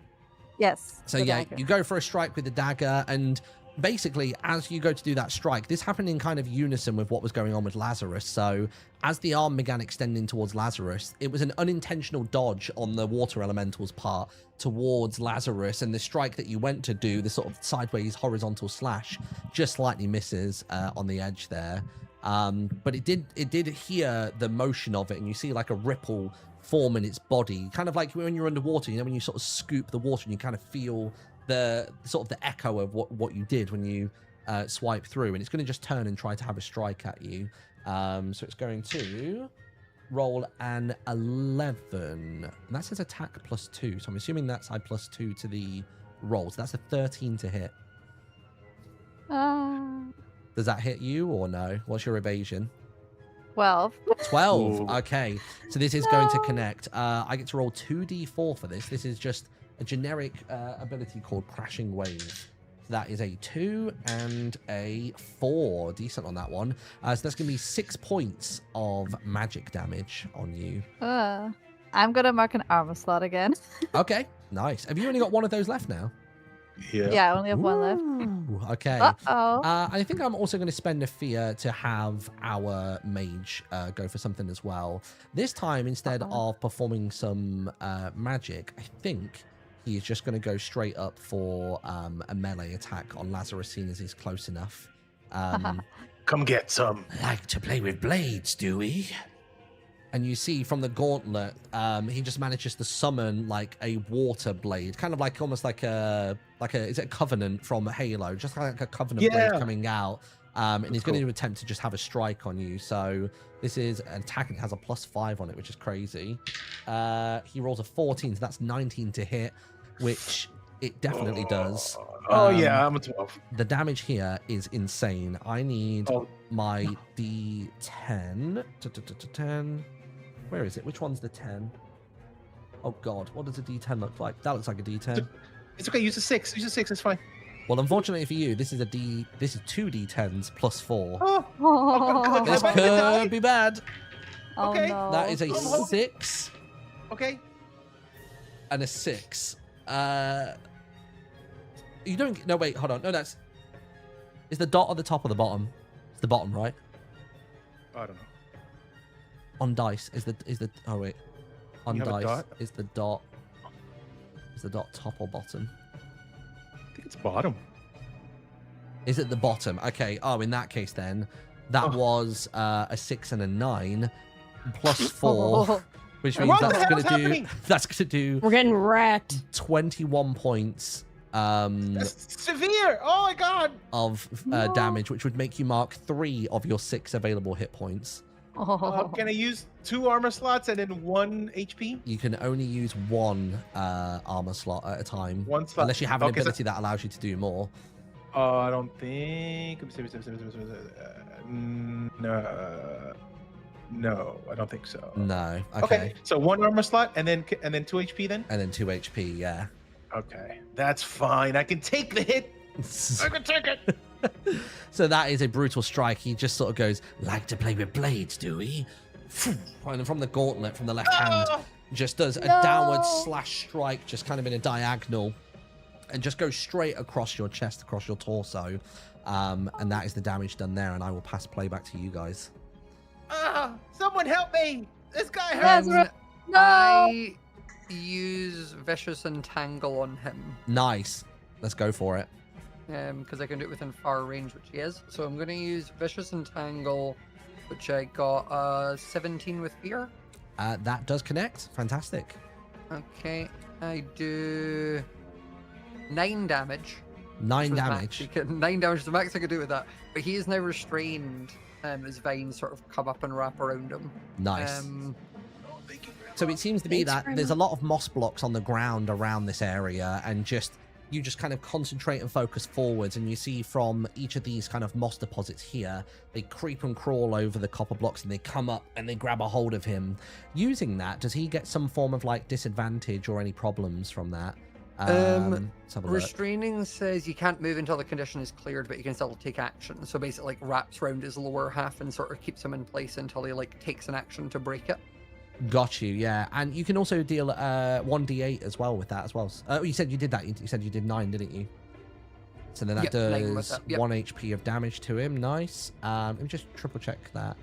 Yes. So the yeah, dagger. you go for a strike with the dagger, and basically, as you go to do that strike, this happened in kind of unison with what was going on with Lazarus. So as the arm began extending towards Lazarus, it was an unintentional dodge on the water elemental's part towards Lazarus, and the strike that you went to do, the sort of sideways horizontal slash, just slightly misses on the edge there. But it did hear the motion of it, and you see like a ripple form in its body, kind of like when you're underwater, you know, when you sort of scoop the water and you kind of feel the sort of the echo of what you did when you swipe through, and it's going to just turn and try to have a strike at you. So it's going to roll an 11, and that says attack +2, so I'm assuming that's I +2 to the roll, so that's a 13 to hit. Does that hit you or no? What's your evasion? 12. 12. Ooh. Okay, so this is going to connect. I get to roll 2d4 for this. This is just a generic ability called Crashing Wave. So that is a 2 and a 4. Decent on that one. So that's going to be 6 points of magic damage on you. I'm gonna mark an armor slot again. Okay, nice. Have you only got one of those left now? Yeah, I only have one left. Ooh, okay. Uh-oh. I think I'm also going to spend a fear to have our mage go for something as well. This time, instead of performing some magic, I think he is just going to go straight up for a melee attack on Lazarus, seeing as he's close enough. Come get some. Like to play with blades, do we? And you see from the gauntlet, he just manages to summon like a water blade, kind of like almost like a is it a covenant from Halo, just like a covenant blade coming out. And he's going to attempt to just have a strike on you. So this is an attack and it has a +5 on it, which is crazy. He rolls a 14, so that's 19 to hit, which it definitely does. Oh yeah, I'm a 12. The damage here is insane. I need my D10. 10. Where is it? Which one's the 10? Oh god, what does a D10 look like? That looks like a D10. It's okay. Use a 6. Use a 6. It's fine. Well, unfortunately for you, this is two D10s +4. Oh, This am I gonna die? could be bad. Oh Okay. no. That is a Oh. 6 Okay. and a 6. You don't. No, wait, hold on. No, is the dot on the top or the bottom? It's the bottom, right? I don't know. On dice is the oh wait, on You have a dice dot? is the dot top or bottom? I think it's bottom. Is it the bottom? Okay. Oh, in that case then, that was a 6 and a 9 +4, which means What the that's hell gonna is do happening? that's gonna do We're getting wrecked. 21 points That's severe. Oh my god. of damage, which would make you mark 3 of your 6 available hit points. Can I use 2 armor slots and then 1 HP? You can only use 1 armor slot at a time, One slot. unless you have an Okay, so- ability that allows you to do more. I don't think. No, I don't think so. No. Okay. Okay. So 1 armor slot and then 2 HP then. And then 2 HP. Yeah. Okay, that's fine. I can take the hit. I can take it. So that is a brutal strike. He just sort of goes, like to play with blades, do we? And from the gauntlet, from the left hand, just does a downward slash strike, just kind of in a diagonal, and just goes straight across your chest, across your torso. And that is the damage done there, and I will pass play back to you guys. Someone help me! This guy hurts. Lazarus. No. I use Vicious Entangle on him. Nice. Let's go for it. Because I can do it within far range, which he is. So I'm going to use Vicious Entangle, which I got 17 with fear. That does connect. Fantastic. Okay, I do 9 damage. 9 which was damage. max. 9 damage is the max I could do with that. But he is now restrained as vines sort of come up and wrap around him. Nice. So it seems to be Thanks that very there's a lot of moss blocks on the ground around this area, and just you just kind of concentrate and focus forwards, and you see from each of these kind of moss deposits here, they creep and crawl over the copper blocks, and they come up and they grab a hold of him. Using that, does he get some form of like disadvantage or any problems from that? Let's have a look. Restraining says you can't move until the condition is cleared, but you can still take action. So basically, like, wraps around his lower half and sort of keeps him in place until he like takes an action to break it. Got you, yeah. And you can also deal 1d8 as well with that as well. You said you did that. You said you did 9, didn't you? So then that does 1 HP of damage to him. Nice. Let me just triple check that.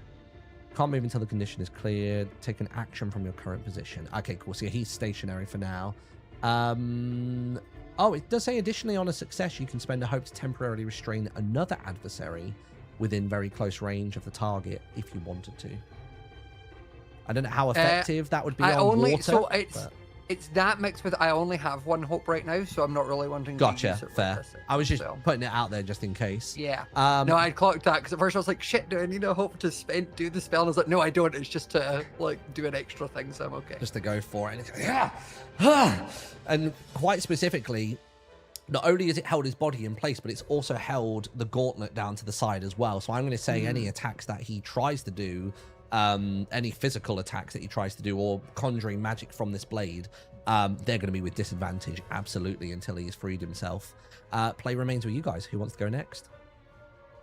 Can't move until the condition is cleared. Take an action from your current position. Okay, cool. So yeah, he's stationary for now. Oh, it does say additionally on a success, you can spend a hope to temporarily restrain another adversary within very close range of the target if you wanted to. I don't know how effective that would be on water. So it's that mixed with I only have 1 hope right now, so I'm not really wanting to use it. Fair. I was just putting it out there just in case. Yeah. No, I clocked that because at first I was like, shit, do I need a hope to do the spell? And I was like, no, I don't. It's just to like do an extra thing, so I'm okay. Just to go for it. And it's like, and quite specifically, not only has it held his body in place, but it's also held the gauntlet down to the side as well. So I'm going to say any attacks that he tries to do, any physical attacks that he tries to do, or conjuring magic from this blade, they're going to be with disadvantage, absolutely, until he has freed himself. Play remains with you guys. Who wants to go next?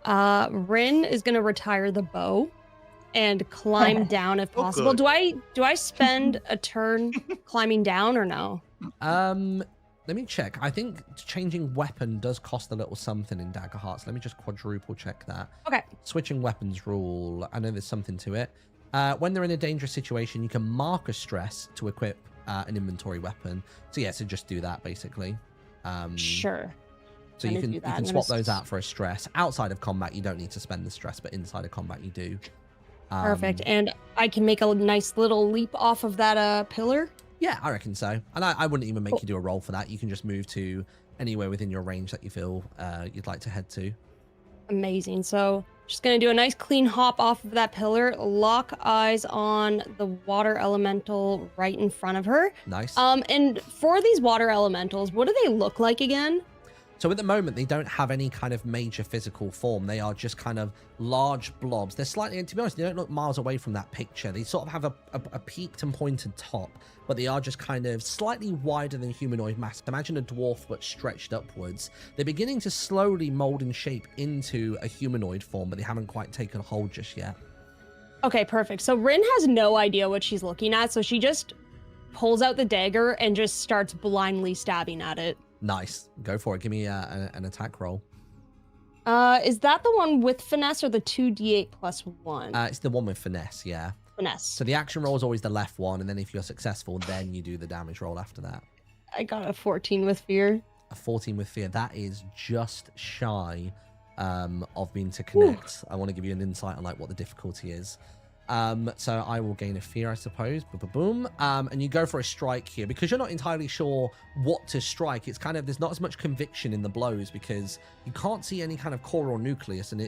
Rin is going to retire the bow and climb down if possible. Do I spend a turn climbing down or no? Let me check. I think changing weapon does cost a little something in Daggerheart. So let me just quadruple check that. Okay. Switching weapons rule. I know there's something to it. When they're in a dangerous situation, you can mark a stress to equip an inventory weapon. So yeah, so just do that basically. Sure. So you can swap those out for a stress. Outside of combat, you don't need to spend the stress, but inside of combat, you do. Perfect. And I can make a nice little leap off of that pillar. Yeah, I reckon so. And I wouldn't even make you do a roll for that. You can just move to anywhere within your range that you feel you'd like to head to. Amazing. So just going to do a nice clean hop off of that pillar, lock eyes on the water elemental right in front of her. Nice. And for these water elementals, what do they look like again? So at the moment, they don't have any kind of major physical form. They are just kind of large blobs. They're slightly, and to be honest, they don't look miles away from that picture. They sort of have a peaked and pointed top, but they are just kind of slightly wider than humanoid mass. Imagine a dwarf, but stretched upwards. They're beginning to slowly mold and shape into a humanoid form, but they haven't quite taken hold just yet. Okay, perfect. So Rin has no idea what she's looking at, so she just pulls out the dagger and just starts blindly stabbing at it. Nice. Go for it. Give me an attack roll. Is that the one with finesse or the 2d8 plus 1? It's the one with finesse, yeah. Finesse. So the action roll is always the left one, and then if you're successful, then you do the damage roll after that. I got a 14 with fear. A 14 with fear. That is just shy of being to connect. Ooh. I want to give you an insight on like what the difficulty is. So I will gain a fear, I suppose. Boom. And you go for a strike here because you're not entirely sure what to strike. It's kind of, there's not as much conviction in the blows because you can't see any kind of core or nucleus. And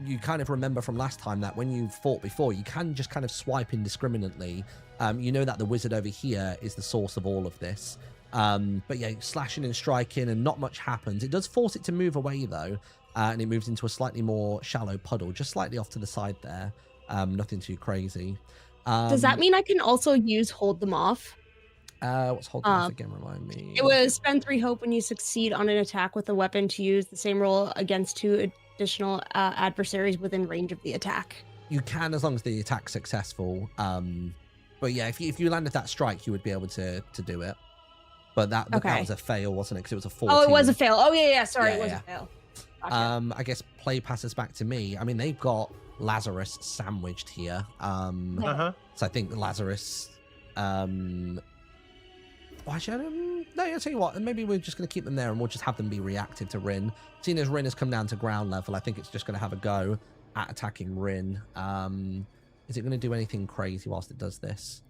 you kind of remember from last time that when you've fought before, you can just kind of swipe indiscriminately. You know that the wizard over here is the source of all of this. But yeah, slashing and striking and not much happens. It does force it to move away though. And it moves into a slightly more shallow puddle, just slightly off to the side there. Nothing too crazy. Does that mean I can also use hold them off? What's hold them off again? Remind me. It was spend 3 hope when you succeed on an attack with a weapon to use the same roll against 2 additional adversaries within range of the attack. You can as long as the attack's successful. But yeah, if you landed that strike, you would be able to do it. But that was a fail, wasn't it? Because it was a 14. Oh, it was a fail. Oh yeah. Sorry, it was a fail. Gotcha. I guess play passes back to me. I mean, they've got Lazarus sandwiched here. So I think Lazarus. No, I'll tell you what. Maybe we're just going to keep them there, and we'll just have them be reactive to Rin. Seeing as Rin has come down to ground level, I think it's just going to have a go at attacking Rin. Is it going to do anything crazy whilst it does this?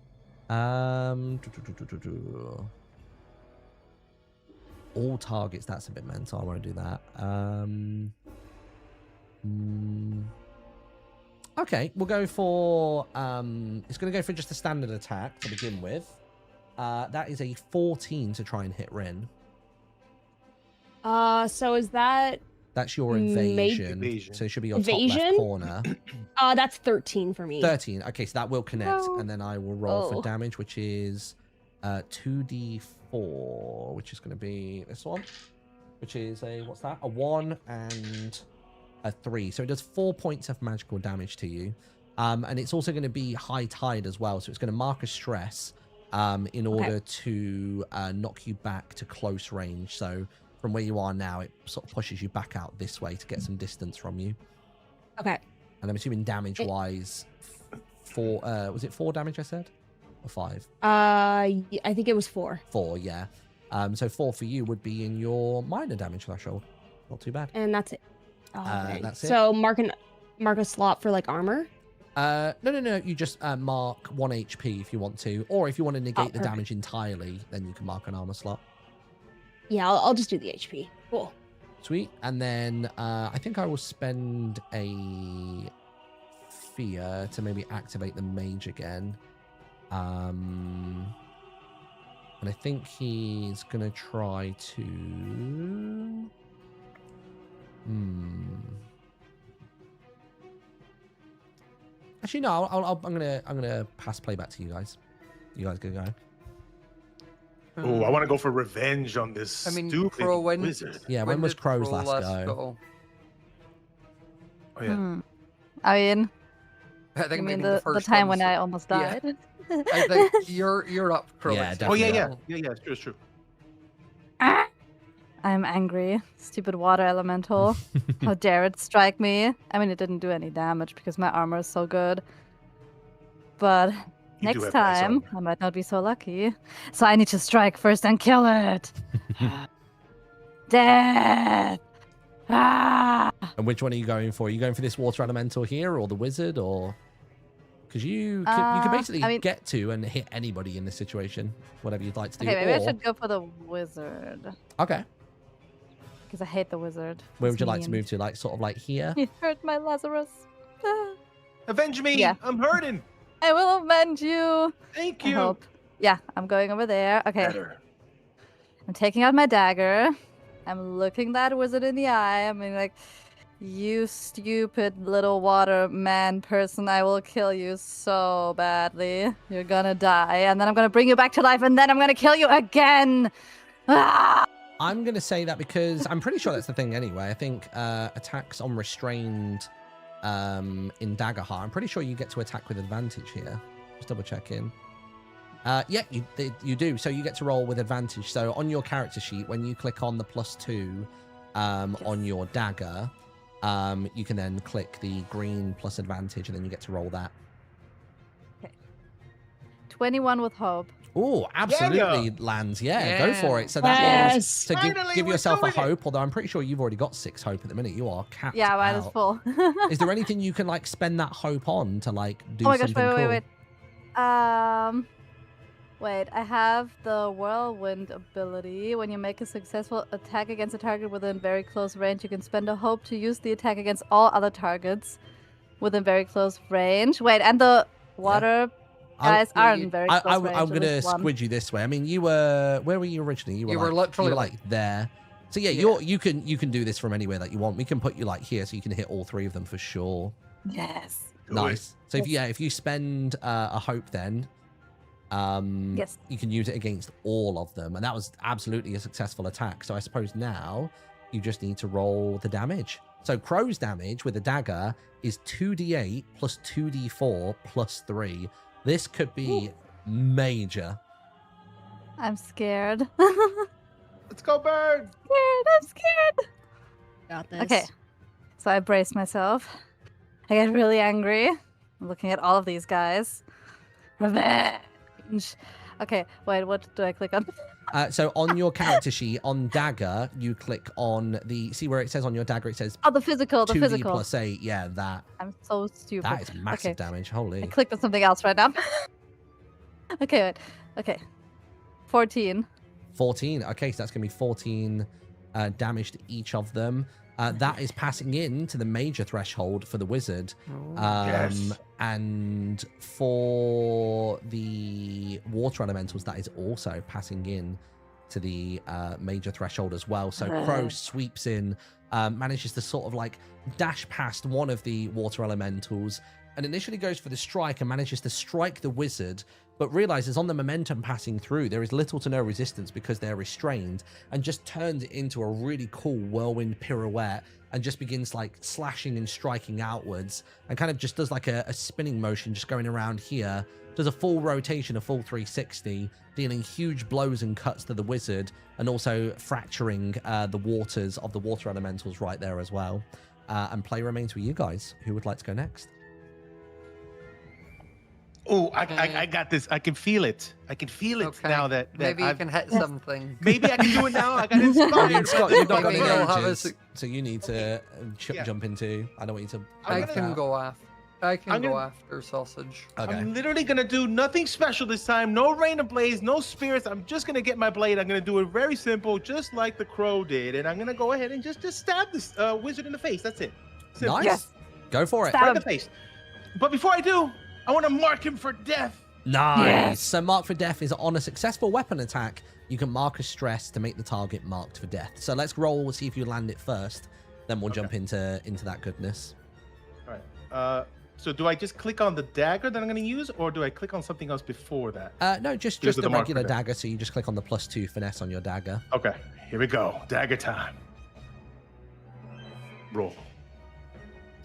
All targets. That's a bit mental. I won't do that. Okay, we'll go for... it's going to go for just a standard attack to begin with. That is a 14 to try and hit Rin. So is that That's your Mage- evasion. Evasion. So it should be your top left Evasion? corner. that's 13 for me. 13. Okay, so that will connect, No. and then I will roll Oh. for damage, which is 2d4, which is going to be this one, which is what's that? A 1 and a 3. So it does 4 points of magical damage to you. And it's also going to be high tide as well, so it's going to mark a stress in order to knock you back to close range. So from where you are now, it sort of pushes you back out this way to get some distance from you. Okay. And I'm assuming damage-wise, 4, was it 4 damage I said? Or 5? I think it was 4. 4, yeah. So 4 for you would be in your minor damage threshold. Not too bad. And that's it. Okay. That's it. So mark a slot for like armor. No. You just mark 1 HP if you want to. Or if you want to negate the perfect. damage entirely, then you can mark an armor slot. Yeah, I'll just do the HP. Cool. Sweet. And then I think I will spend a fear to maybe activate the mage again. And I think he's going to try to... Actually, no. I'm gonna pass play back to you guys. You guys can go. Oh, I want to go for revenge on this I mean, stupid Crow, when- wizard. Yeah, when was did Crow's Crow last go? Oh yeah. I mean, I think you mean maybe the first time one, when I so- almost yeah. died? I think you're up, Crow. Yeah, Oh yeah, definitely. yeah. It's true. I'm angry. Stupid water elemental. How dare it strike me? I mean, it didn't do any damage because my armor is so good. But You do next have nice time, armor. I might not be so lucky. So I need to strike first and kill it. Death! Ah! And which one are you going for? Are you going for this water elemental here, or the wizard, or? Because you can basically I mean- get to and hit anybody in this situation, whatever you'd like to do. Okay, maybe I or... should go for the wizard. Okay. Because I hate the wizard. Where He's would you like to mean. move to? Like sort of like here? He hurt my Lazarus. Ah. Avenge me! Yeah. I'm hurting. I will avenge you. Thank I you. hope. Yeah, I'm going over there. Okay. Better. I'm taking out my dagger. I'm looking that wizard in the eye. I mean, like, you stupid little water man person, I will kill you so badly. You're gonna die, and then I'm gonna bring you back to life, and then I'm gonna kill you again. Ah! I'm going to say that because I'm pretty sure that's the thing anyway. I think attacks on restrained in Daggerheart, I'm pretty sure you get to attack with advantage here. Just double checking. Yeah, you do. So you get to roll with advantage. So on your character sheet, when you click on the +2 on your dagger, you can then click the green plus advantage, and then you get to roll that. 21 with hope. Oh, absolutely lands. Yeah, go for it. So that Yes. rolls. So Finally, give we're yourself a doing it. hope, although I'm pretty sure you've already got 6 hope at the minute. You are capped Yeah, mine out. is full. Is there anything you can like spend that hope on to like do Oh my gosh, something wait. cool? Wait, I have the whirlwind ability. When you make a successful attack against a target within very close range, you can spend a hope to use the attack against all other targets within very close range. Wait, and the water guys yeah, are you- in very close range. I'm so gonna there's one. squid you this way. I mean, you were where were you originally? You were literally like there. So yeah, Yeah. you can do this from anywhere that you want. We can put you like here, so you can hit all 3 of them for sure. Yes. Do Nice. So Yes. if you spend a hope, then Yes. you can use it against all of them, and that was absolutely a successful attack. So I suppose now you just need to roll the damage. So Crow's damage with a dagger is 2d8 plus 2d4 plus 3. This could be major. I'm scared. scared. Let's go, bird. I'm scared. Got this. Okay. So I brace myself. I get really angry. I'm looking at all of these guys. Revenge. Okay, wait, what do I click on? So on your character sheet, on dagger, you click on the... See where it says on your dagger, it says Oh, the physical, 2d plus 8. Yeah, that. I'm so stupid. That is massive Okay. damage. I Holy. clicked on something else right now. Okay, wait. Okay. 14. 14. Okay, so that's going to be 14 damage to each of them. That is passing in to the major threshold for the wizard. Yes. And for the water elementals, that is also passing in to the major threshold as well. So Crow sweeps in, manages to sort of like dash past one of the water elementals, and initially goes for the strike and manages to strike the wizard, but realizes on the momentum passing through there is little to no resistance because they're restrained, and just turns it into a really cool whirlwind pirouette and just begins like slashing and striking outwards, and kind of just does like a spinning motion, just going around here, does a full rotation, a full 360, dealing huge blows and cuts to the wizard, and also fracturing the waters of the water elementals right there as well. And play remains with you guys. Who would like to go next? Oh, I got this. I can feel it. I can feel it now that maybe you can hit something. Maybe I can do it now. I got inspired. Scott, you've not got Maybe any you'll have ages, so you need to jump into. I don't want you to. I can go after. I can go after Sausage. Okay. I'm literally gonna do nothing special this time. No rain of blaze, no spirits. I'm just gonna get my blade. I'm gonna do it very simple, just like the crow did, and I'm gonna go ahead and just stab this wizard in the face. That's it. Simple. Nice. Yes. Go for it. Stab Right in him. the face. But before I do, I want to mark him for death. Nice. Yes. So mark for death is on a successful weapon attack. You can mark a stress to make the target marked for death. So let's roll. We'll see if you land it first. Then we'll jump into that goodness. All right. So do I just click on the dagger that I'm going to use, or do I click on something else before that? No, just Just the the mark regular for death. dagger. So you just click on the +2 finesse on your dagger. Okay. Here we go. Dagger time. Roll.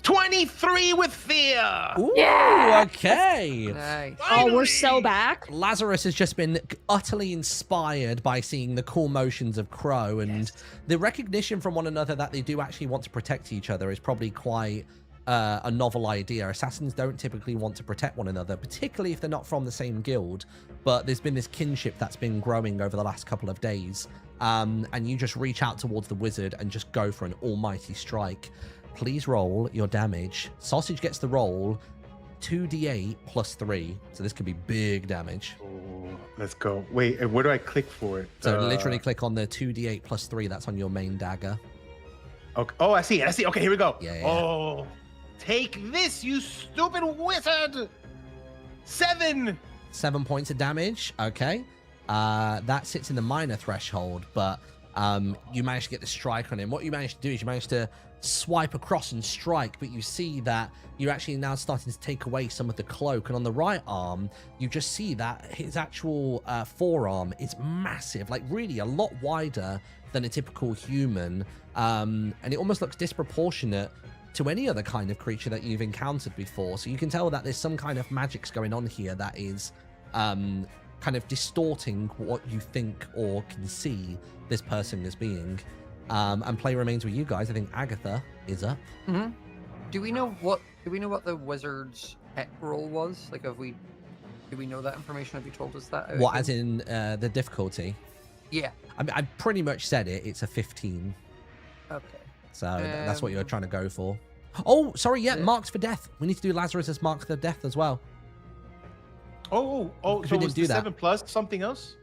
23 with fear. Ooh, Yeah. okay. Nice. Oh, we're so back. Lazarus has just been utterly inspired by seeing the cool motions of Crow, and the recognition from one another that they do actually want to protect each other is probably quite a novel idea. Assassins don't typically want to protect one another, particularly if they're not from the same guild, but there's been this kinship that's been growing over the last couple of days, and you just reach out towards the wizard and just go for an almighty strike. Please roll your damage. Sausage gets the roll, 2d8 +3. So this could be big damage. Oh, let's go. Wait, and where do I click for it? So literally click on the 2d8 +3. That's on your main dagger. Okay. Oh, I see it. I see it. Okay, here we go. Yeah. Oh, take this, you stupid wizard. 7. 7 points of damage. Okay. That sits in the minor threshold, but you managed to get the strike on him. What you managed to do is you managed to swipe across and strike, but you see that you're actually now starting to take away some of the cloak, and on the right arm you just see that his actual forearm is massive, like really a lot wider than a typical human, and it almost looks disproportionate to any other kind of creature that you've encountered before. So you can tell that there's some kind of magics going on here that is kind of distorting what you think or can see this person as being. And play remains with you guys. I think Agatha is up. Mm-hmm. Do we know what the wizard's hit roll was? Like, do we know that information? Have you told us that? What, as in the difficulty? Yeah. I mean, I pretty much said it. It's a 15. Okay. So that's what you're trying to go for. Oh, sorry. Yeah, marks for death. We need to do Lazarus as mark for death as well. Oh. We So didn't was do the that. 7 plus something else?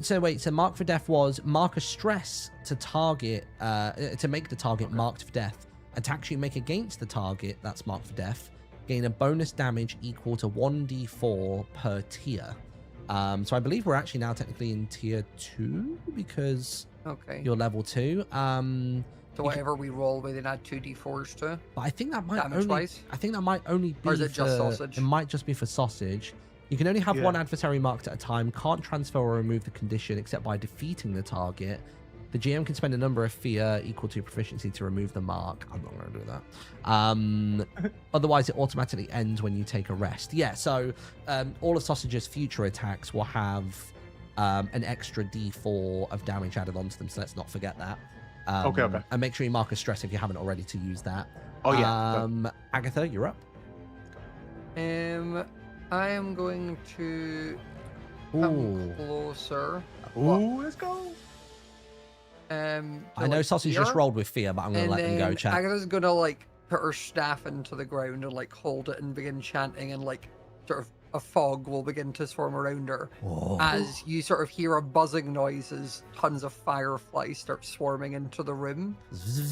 So wait, so mark for death was mark a stress to target, to make the target marked for death. Attacks you make against the target that's marked for death gain a bonus damage equal to 1d4 per tier. So I believe we're actually now technically in tier 2 because you're level 2. So whatever we roll, we then add 2d4s to. But I think that might Damage-wise? only be Or is it just for, Sausage? It might just be for Sausage. You can only have one adversary marked at a time, can't transfer or remove the condition except by defeating the target. The GM can spend a number of fear equal to proficiency to remove the mark. I'm not going to do that. Otherwise, it automatically ends when you take a rest. Yeah, so all of Sausage's future attacks will have an extra d4 of damage added onto them, so let's not forget that. Okay. And make sure you mark a stress if you haven't already to use that. Oh, yeah. Agatha, you're up. I am going to come closer. Ooh, let's go. I know Sausage just rolled with fear, but I'm going to let them go, chat. Agatha's going to, like, put her staff into the ground and, like, hold it and begin chanting, and, like, sort of a fog will begin to swarm around her. Whoa. As you sort of hear a buzzing noise as tons of fireflies start swarming into the room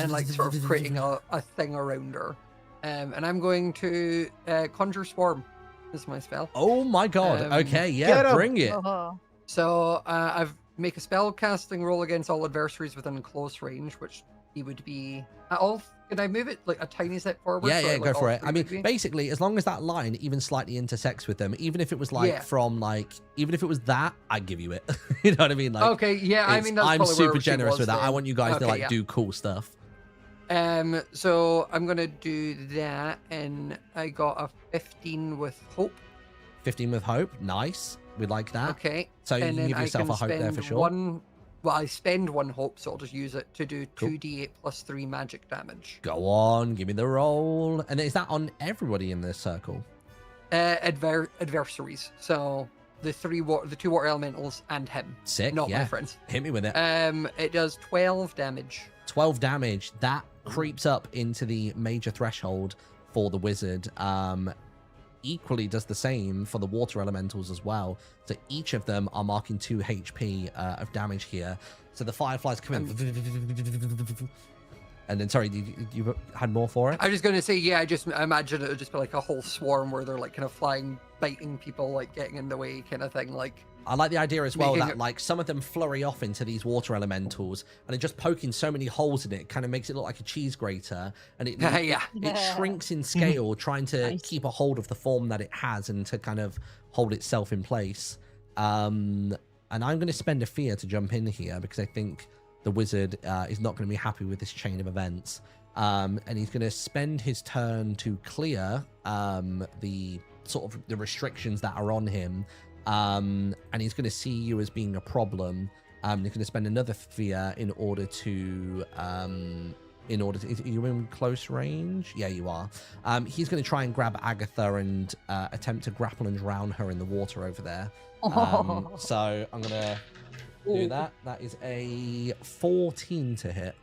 and, like, sort of creating a thing around her. And I'm going to Conjure Swarm is my spell. Oh my god. Okay, Get yeah, 'em. bring it. Oh. So I've make a spell casting roll against all adversaries within close range, which he would be at all. Can I move it like a tiny step forward? Yeah, so yeah, that, go like, for all it. three I mean, would be? basically, as long as that line even slightly intersects with them, even if it was like Yeah. from like, even if it was that, I'd give you it. You know what I mean? Like, Okay, yeah, I mean, that's I'm probably super where she generous was with that. I then. want you guys to Okay, like yeah. do cool stuff. So I'm gonna do that, and I got a 15 with hope. 15 with hope, nice. We like that. Okay. So you and can then give yourself a I can hope there for spend sure. Well, I spend one hope, so I'll just use it to do Cool. 2d8 plus 3 magic damage. Go on, give me the roll. And is that on everybody in this circle? Adversaries. So the two water elementals and him. Sick, Not yeah. my friends. Hit me with it. It does 12 damage. 12 damage. That creeps up into the major threshold for the wizard. Equally does the same for the water elementals as well. So each of them are marking 2 HP of damage here. So the fireflies come in. And then, sorry, you had more for it? I was just going to say, yeah, I just imagine it would just be like a whole swarm where they're like kind of flying, biting people, like getting in the way kind of thing. Like, I like the idea as well making that it- like some of them flurry off into these water elementals and they're just poking so many holes in it, kind of makes it look like a cheese grater, and it yeah. it shrinks in scale, trying to Nice. keep a hold of the form that it has and to kind of hold itself in place. And I'm going to spend a fear to jump in here because I think the wizard is not going to be happy with this chain of events. And he's going to spend his turn to clear the sort of the restrictions that are on him. And he's going to see you as being a problem. He's going to spend another fear in order to are you in close range? Yeah, you are. He's going to try and grab Agatha and attempt to grapple and drown her in the water over there. So I'm going to do that. That is a 14 to hit.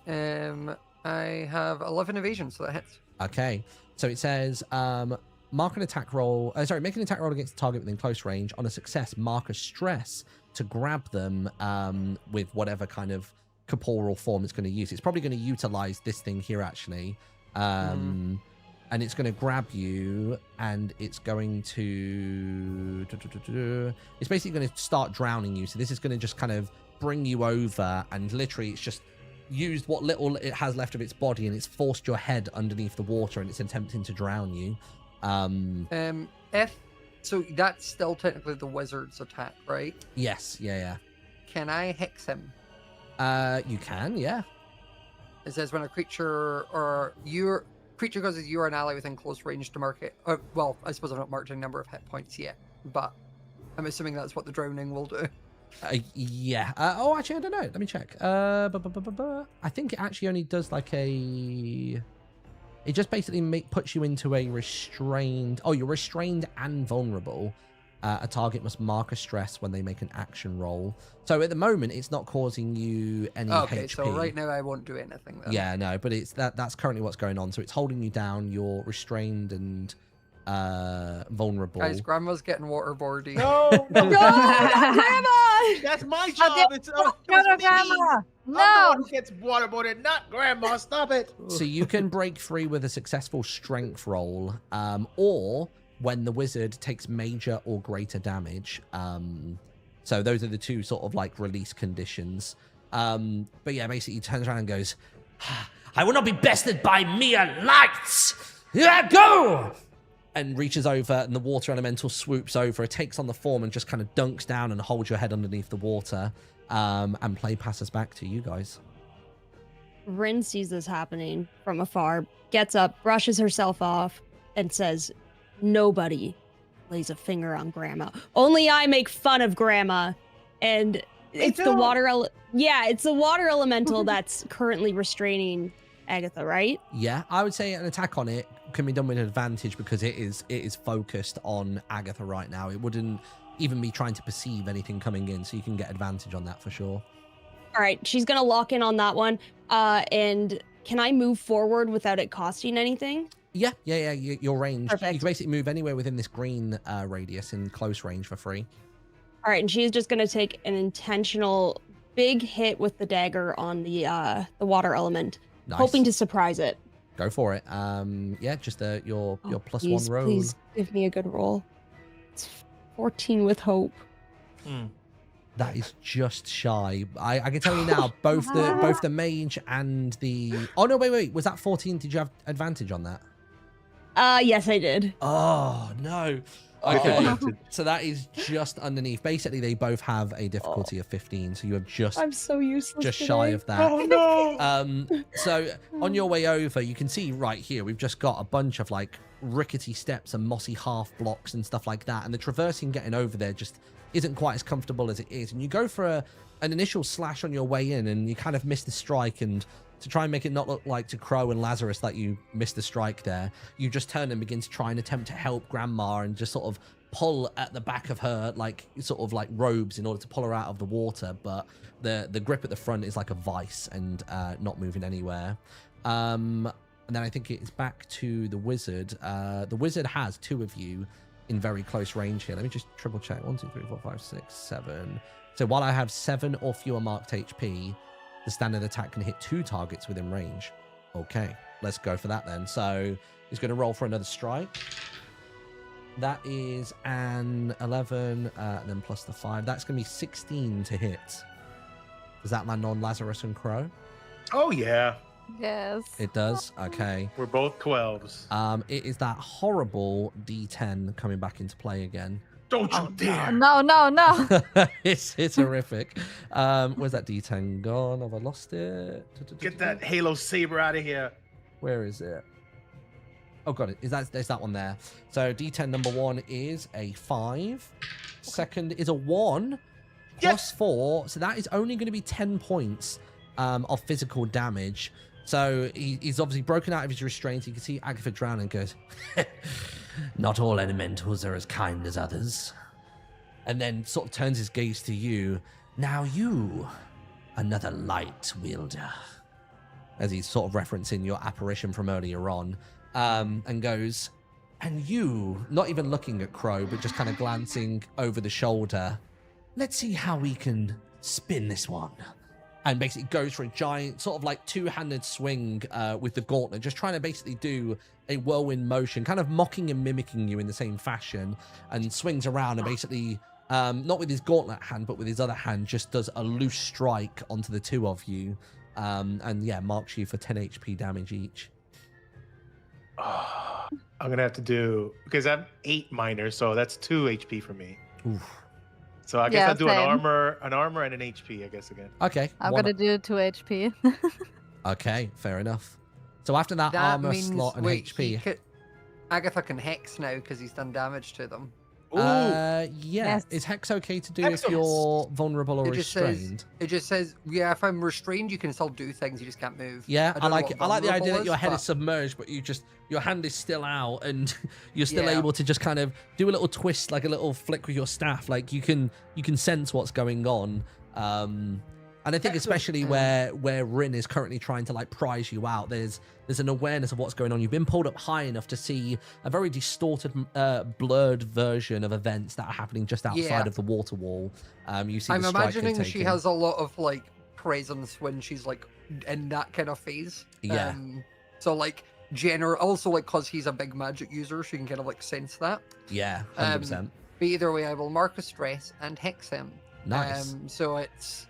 I have 11 evasion, so that hits. Okay. So it says mark an attack roll. Make an attack roll against the target within close range. On a success, mark a stress to grab them with whatever kind of corporeal form it's going to use. It's probably going to utilize this thing here, actually. And it's going to grab you, and it's going to... It's basically going to start drowning you. So this is going to just kind of bring you over, and literally it's just used what little it has left of its body, and it's forced your head underneath the water, and it's attempting to drown you. So that's still technically the wizard's attack, right? Yes, yeah. Can I hex him? You can, yeah. It says when a creature or your creature causes you or an ally within close range to mark it. Well, I suppose I've not marked a number of hit points yet, but I'm assuming that's what the drowning will do. Yeah. Actually, I don't know. Let me check. I think it actually only does like a... It just basically puts you into a restrained... Oh, you're restrained and vulnerable. A target must mark a stress when they make an action roll. So at the moment, it's not causing you any Okay, HP. so right now I won't do anything then. Yeah, no, but it's that's currently what's going on. So it's holding you down. You're restrained and vulnerable. Guys, Grandma's getting waterboardy. No, No, not grandma! that's my job. It's No, me. grandma! I'm the No! one who gets waterboarded, not grandma. Stop it. So you can break free with a successful strength roll, or when the wizard takes major or greater damage. So those are the two sort of like release conditions. But yeah, basically he turns around and goes, I will not be bested by mere lights! Yeah, go! And reaches over, and the water elemental swoops over, it takes on the form and just kind of dunks down and holds your head underneath the water. And play passes back to you guys. Rin sees this happening from afar, gets up, brushes herself off, and says, nobody lays a finger on Grandma. Only I make fun of Grandma. And it's the water it's the water elemental that's currently restraining Agatha, right? Yeah, I would say an attack on it can be done with an advantage because it is focused on Agatha right now. It wouldn't even be trying to perceive anything coming in, so you can get advantage on that for sure. All right, she's gonna lock in on that one. And can I move forward without it costing anything? Yeah, your range. Perfect. You can basically move anywhere within this green radius in close range for free. All right, and she's just gonna take an intentional big hit with the dagger on the water element, Nice. hoping to surprise it. Go for it. Yeah, just your plus Please, one roll. please give me a good roll. It's 14 with hope. That is just shy. I can tell you now, both the mage and the... Oh, no, wait. Was that 14? Did you have advantage on that? Yes, I did. Oh, no. Oh. Okay, so that is just underneath. Basically, they both have a difficulty of 15, so you are just I'm so useless just today. shy of that. Oh no! So on your way over, you can see right here, we've just got a bunch of like rickety steps and mossy half blocks and stuff like that. And the traversing getting over there just isn't quite as comfortable as it is. And you go for an initial slash on your way in and you kind of miss the strike. And to try and make it not look like to Crow and Lazarus that you missed the strike there, you just turn and begin to try and attempt to help Grandma and just sort of pull at the back of her like sort of like robes in order to pull her out of the water, but the grip at the front is like a vice and not moving anywhere. And then I think it's back to the wizard. The wizard has two of you in very close range here. Let me just triple check. 1 2 3 4 5 6 7. So while I have 7 or fewer marked HP, the standard attack can hit 2 targets within range. Okay, let's go for that then. So he's going to roll for another strike. That is an 11, and then plus the 5. That's going to be 16 to hit. Does that land on Lazarus and Crow? Oh yeah, Yes. It does. Okay. we're both 12s. It is that horrible D10 coming back into play again. Don't you dare! No. It's horrific. Where's that D10 gone? Have I lost it? Get that Halo saber out of here. Where is it? Oh, got it. There's that one there. So D10 number 1 is a 5. Second is a 1 plus 4. So that is only going to be 10 points of physical damage. So he's obviously broken out of his restraint. You can see Agatha drown and goes, "Not all elementals are as kind as others." And then sort of turns his gaze to you. "Now you, another light wielder," as he's sort of referencing your apparition from earlier on, and goes, "And you," not even looking at Crow, but just kind of glancing over the shoulder, "let's see how we can spin this one." And basically goes for a giant sort of like two-handed swing with the gauntlet, just trying to basically do a whirlwind motion, kind of mocking and mimicking you in the same fashion, and swings around and basically, not with his gauntlet hand, but with his other hand, just does a loose strike onto the two of you. And yeah, marks you for 10 HP damage each. Oh, I'm gonna have to do, because I have 8 minors, so that's 2 HP for me. Oof. So I guess Yeah, I'll do an same. armor and an HP, I guess, again. Okay. I'm one- gonna do 2 HP. Okay, fair enough. So after that, That armor means, slot and wait, HP. Agatha can hex now because he's done damage to them. Ooh, Yeah. Yes. Is Hex okay to do Hex if you're vulnerable or It just says, restrained? yeah, if I'm restrained, you can still do things, you just can't move. Yeah, I don't know like what it. I like the idea vulnerable that your head but- is submerged, but your hand is still out, and you're still Yeah. able to just kind of do a little twist, like a little flick with your staff. Like you can sense what's going on. And I think especially where Rin is currently trying to like prize you out, there's an awareness of what's going on. You've been pulled up high enough to see a very distorted, blurred version of events that are happening just outside Yeah. of the water wall. You see I'm the strike they've imagining she taken. has a lot of like presence when she's like in that kind of phase. Yeah. So like also like because he's a big magic user, she can kind of like sense that. Yeah, 100%. But either way, I will mark a stress and hex him. Nice. So it's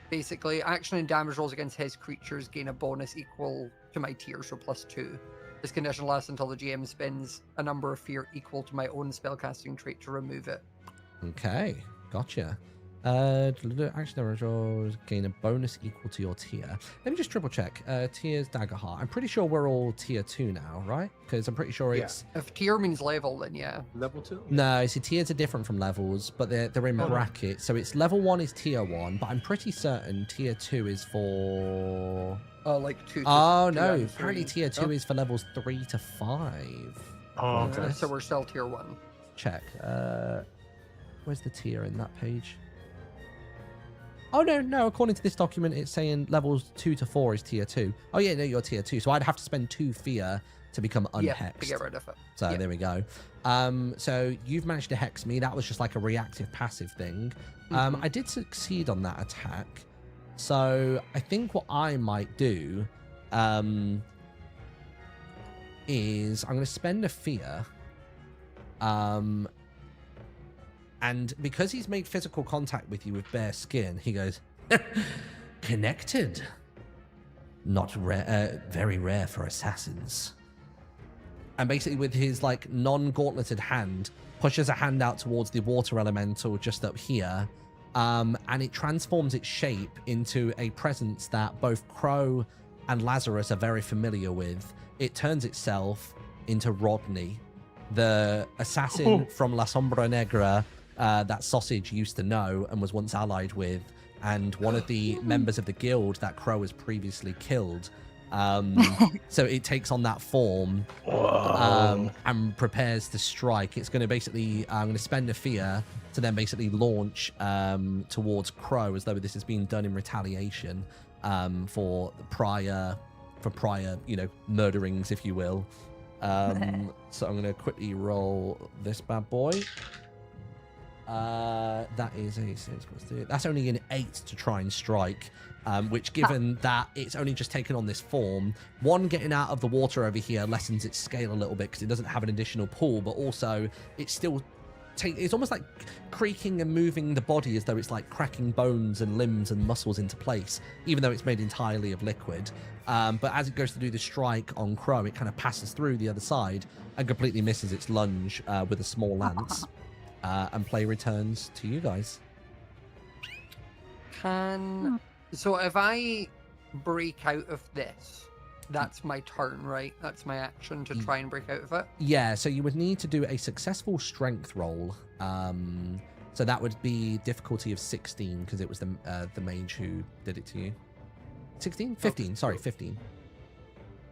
basically action and damage rolls against his creatures gain a bonus equal to my tier, so +2. This condition lasts until the GM spends a number of fear equal to my own spellcasting trait to remove it. Okay, gotcha. Action damage rolls gain a bonus equal to your tier. Let me just triple check. Tier's Daggerheart. I'm pretty sure we're all tier 2 now, right? Because I'm pretty sure Yeah. it's... If tier means level, then yeah. level 2? No, see, tiers are different from levels, but they're in Oh. brackets. So it's level 1 is tier 1, but I'm pretty certain tier 2 is for... Like 2 to Oh, 2 no. and Apparently 3. tier 2 is for levels 3 to 5. Oh, What's okay. this? So we're still tier 1. Check. Where's the tier in that page? Oh, no. According to this document, it's saying levels 2 to 4 is tier 2. Oh, yeah, no, you're tier 2. So I'd have to spend 2 fear to become Yeah, unhexed. to get rid of it. So yeah. there we go. So you've managed to hex me. That was just like a reactive passive thing. Mhm. I did succeed on that attack. So I think what I might do is I'm going to spend a fear. And because he's made physical contact with you with bare skin, he goes, connected. Not rare, very rare for assassins. And basically with his like non-gauntleted hand, pushes a hand out towards the water elemental just up here. And it transforms its shape into a presence that both Crow and Lazarus are very familiar with. It turns itself into Rodney, the assassin from La Sombra Negra that Sausage used to know and was once allied with, and one of the members of the guild that Crow has previously killed. So it takes on that form and prepares to strike. It's going to basically, I'm going to spend a fear to then basically launch towards Crow, as though this is being done in retaliation for prior, you know, murderings, if you will. So I'm going to quickly roll this bad boy. That is a 6 plus 2. That's only an 8 to try and strike, which, given that it's only just taken on this form, one, getting out of the water over here lessens its scale a little bit because it doesn't have an additional pull, but also it's still it's almost like creaking and moving the body as though it's like cracking bones and limbs and muscles into place, even though it's made entirely of liquid. But as it goes to do the strike on Crow, it kind of passes through the other side and completely misses its lunge with a small lance. And play returns to you guys. So if I break out of this, that's my turn, right? That's my action to try and break out of it? Yeah, so you would need to do a successful strength roll. So that would be difficulty of 16, because it was the mage who did it to you. 16? 15, sorry, 15.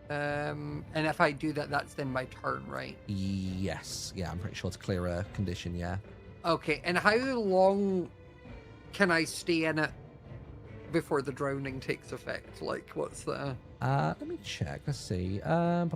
And if I do that, that's then my turn, right? Yes. Yeah, I'm pretty sure to clear a condition, yeah. Okay, and how long can I stay in it before the drowning takes effect? Like, what's the... Let me check. Let's see. To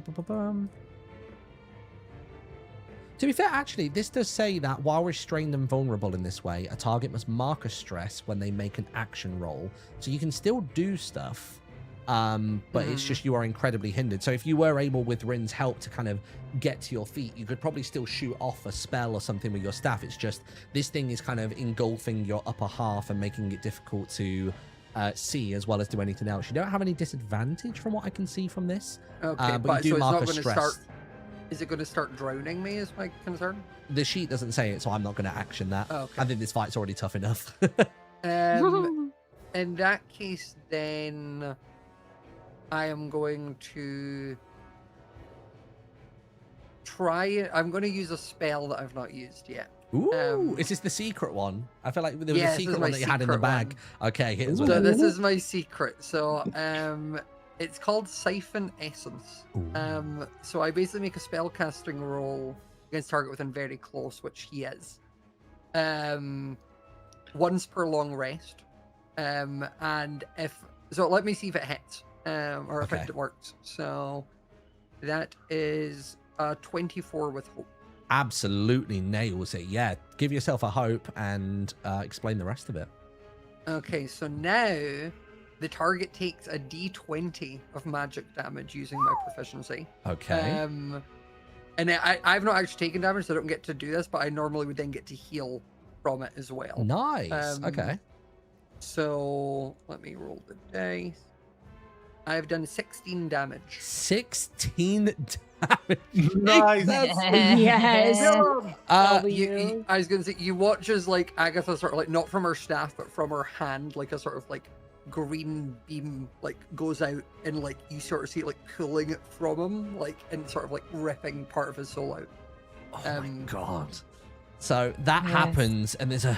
be fair, actually, this does say that while restrained and vulnerable in this way, a target must mark a stress when they make an action roll. So you can still do stuff, but it's just you are incredibly hindered. So if you were able, with Rin's help, to kind of get to your feet, you could probably still shoot off a spell or something with your staff. It's just this thing is kind of engulfing your upper half and making it difficult to see as well as do anything else. You don't have any disadvantage from what I can see from this. Okay, but you do mark a stress. Is it going to start drowning me, is my concern? The sheet doesn't say it, so I'm not going to action that. Okay. I think this fight's already tough enough. In that case, then I am going to try... I'm going to use a spell that I've not used yet. Ooh, is this the secret one? I feel like there was a secret one that you had in the bag. One. Okay, hit us with So it. this is my secret. So it's called Siphon Essence. So I basically make a spell casting roll against target within very close, which he is. Once per long rest. And if... So let me see if it hits. Or if it works. So that is 24 with hope. Absolutely nails it. Yeah, give yourself a hope and explain the rest of it. Okay, so now the target takes a d20 of magic damage using my proficiency. Okay. And I've not actually taken damage, so I don't get to do this, but I normally would then get to heal from it as well. Nice. Okay. So let me roll the dice. I've done 16 damage. 16 damage. Nice. Yes. I was gonna say, you watch as like Agatha sort of like, not from her staff, but from her hand, like a sort of like green beam like goes out, and like you sort of see it like pulling it from him, like, and sort of like ripping part of his soul out. Oh my god. So that happens, and there's an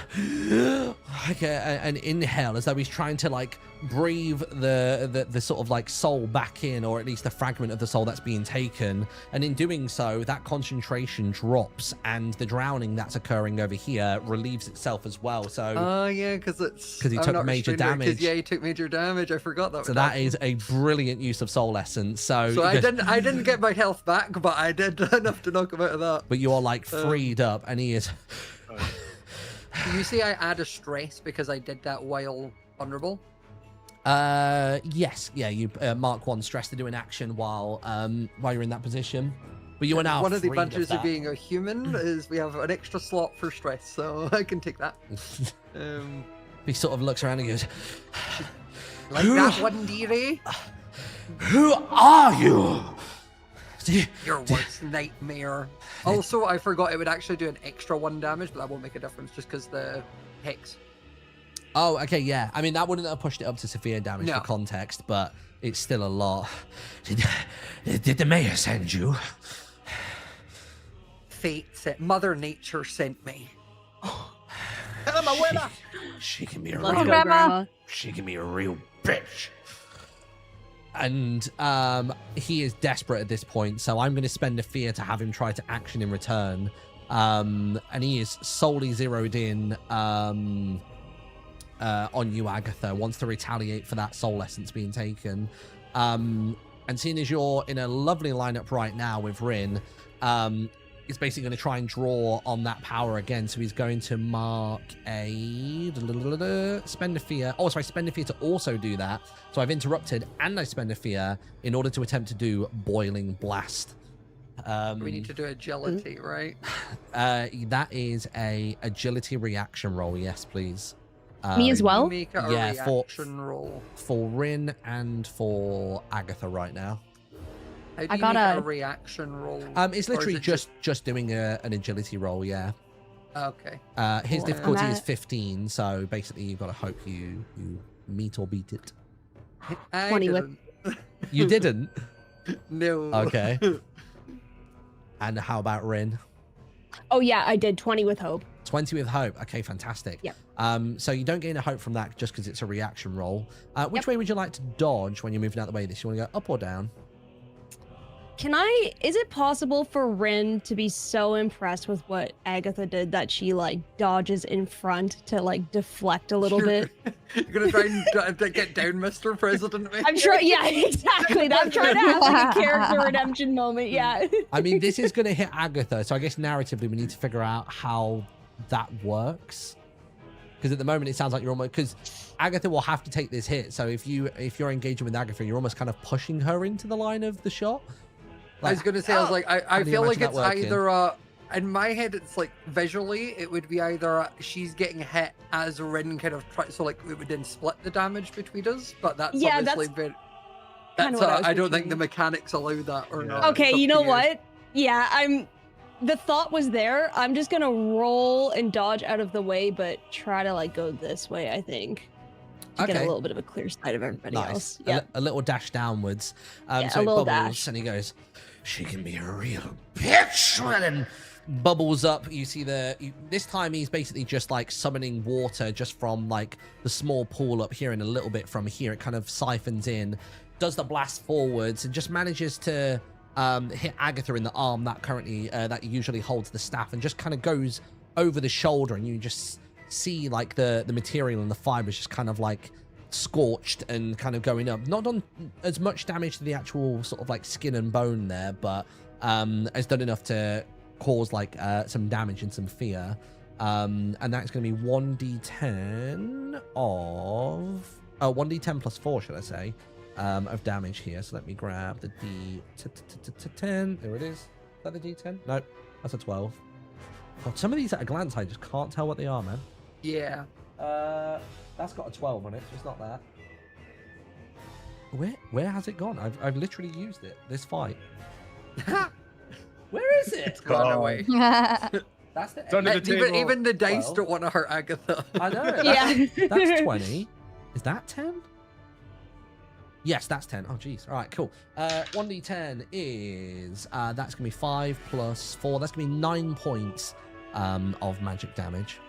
inhale, as though he's trying to like breathe the sort of like soul back in, or at least the fragment of the soul that's being taken. And in doing so, that concentration drops, and the drowning that's occurring over here relieves itself as well. So yeah, because he took major damage. Yeah, he took major damage. I forgot that. So that is a brilliant use of soul essence. So I didn't get my health back, but I did enough to knock him out of that. But you are like freed up, and he is. You say I add a stress because I did that while vulnerable? Yes. Yeah, you mark 1 stress to do an action while you're in that position. But you are now One of the freed advantages of that. being a human is we have an extra slot for stress, so I can take that. He sort of looks around and goes, Like that one, dearie? "Who are you?" Your worst nightmare. Also, I forgot it would actually do an extra 1 damage, but that won't make a difference just because the hex. Oh, okay, yeah. I mean, that wouldn't have pushed it up to severe damage No. for context, but it's still a lot. Did the mayor send you? Fate sent. Mother Nature sent me. Tell him, abuela. She can be a Let's real, go, Grandma. Grandma. she can be a real bitch. And he is desperate at this point, so I'm going to spend a fear to have him try to action in return. And he is solely zeroed in on you, Agatha. Wants to retaliate for that soul essence being taken. And seeing as you're in a lovely lineup right now with Rin, he's basically going to try and draw on that power again. So he's going to mark a spend a fear. Oh, sorry, spend a fear to also do that. So I've interrupted and I spend a fear in order to attempt to do Boiling Blast. We need to do agility, right? That is a agility reaction roll. Yes, please. Me as well? Make it a yeah, reaction roll. For Rin and for Agatha right now. How do I you got make a- a reaction roll? It's Or is literally it just doing an agility roll. Yeah. Okay. His Cool. difficulty I'm is at- 15, so basically you've got to hope you meet or beat it. I 20 with- didn't. You didn't? No. Okay. And how about Rin? Oh yeah, I did 20 with hope. 20 with hope. Okay, fantastic. Yep. So you don't gain a hope from that just because it's a reaction roll. Which Yep. way would you like to dodge when you're moving out the way? This you want to go up or down? Is it possible for Rin to be so impressed with what Agatha did that she like dodges in front to like deflect a little bit? You're gonna try and get down, Mr. President. Man. I'm trying, yeah, exactly. I'm trying to have like a character redemption moment, yeah. I mean, this is going to hit Agatha, so I guess narratively we need to figure out how that works. Because at the moment it sounds like you're almost, because Agatha will have to take this hit. So if you're engaging with Agatha, you're almost kind of pushing her into the line of the shot. I was gonna say, I was like, I do you feel like imagine it's that working? either in my head, it's like visually, it would be either she's getting hit as Rin kind of try, so like it would then split the damage between us. But that's Yeah, obviously that's very. kinda what I was I don't think the picturing. mechanics allow that or Yeah. not. Okay, It's up you to know what? Yeah, the thought was there. I'm just gonna roll and dodge out of the way, but try to like go this way, I think. To get a Okay. little bit of a clear sight of everybody Nice. else. A, Yeah. a little dash downwards. Yeah, So a it little bubbles dash. and he goes, she can be a real bitch. And then bubbles up. You see this time he's basically just like summoning water just from like the small pool up here and a little bit from here. It kind of siphons in, does the blast forwards and just manages to hit Agatha in the arm that currently that usually holds the staff and just kind of goes over the shoulder and you just see like the material and the fibers just kind of like scorched and kind of going up. Not done as much damage to the actual sort of like skin and bone there, but has done enough to cause like some damage and some fear. And that's going to be 1d10 of 1d10 plus 4, should I say, of damage here. So let me grab the d10. There it is. Is that the d10? No, that's a 12. God, some of these at a glance I just can't tell what they are, man. Yeah. That's got a 12 on it, so it's not that. Where has it gone? I've literally used it this fight. Where is it? It's gone Oh. away. That's the It's under the table. Even the dice 12. don't want to hurt Agatha. I know. Yeah. That's 20. Is that 10? Yes, that's 10. Oh, jeez. All right, cool. 1d10 is that's gonna be 5 plus 4. That's gonna be 9 points of magic damage.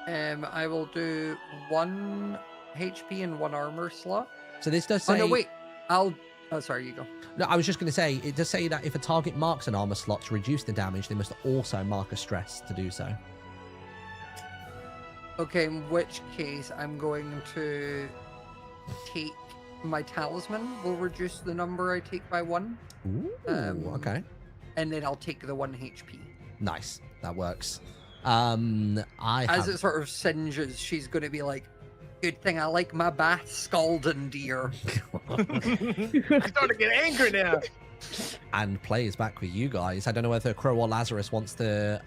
I will do 1 HP and 1 armor slot. So this does Oh say. no, wait. Oh, sorry, you go. No, I was just going to say, it does say that if a target marks an armor slot to reduce the damage, they must also mark a stress to do so. Okay, in which case I'm going to take my talisman. Will reduce the number I take by 1, Ooh, okay. and then I'll take the 1 HP. Nice. That works. As it sort of singes, she's going to be like, "Good thing I like my bath scalding, dear." I'm starting to get angry now. And Play is back with you guys. I don't know whether Crow or Lazarus wants to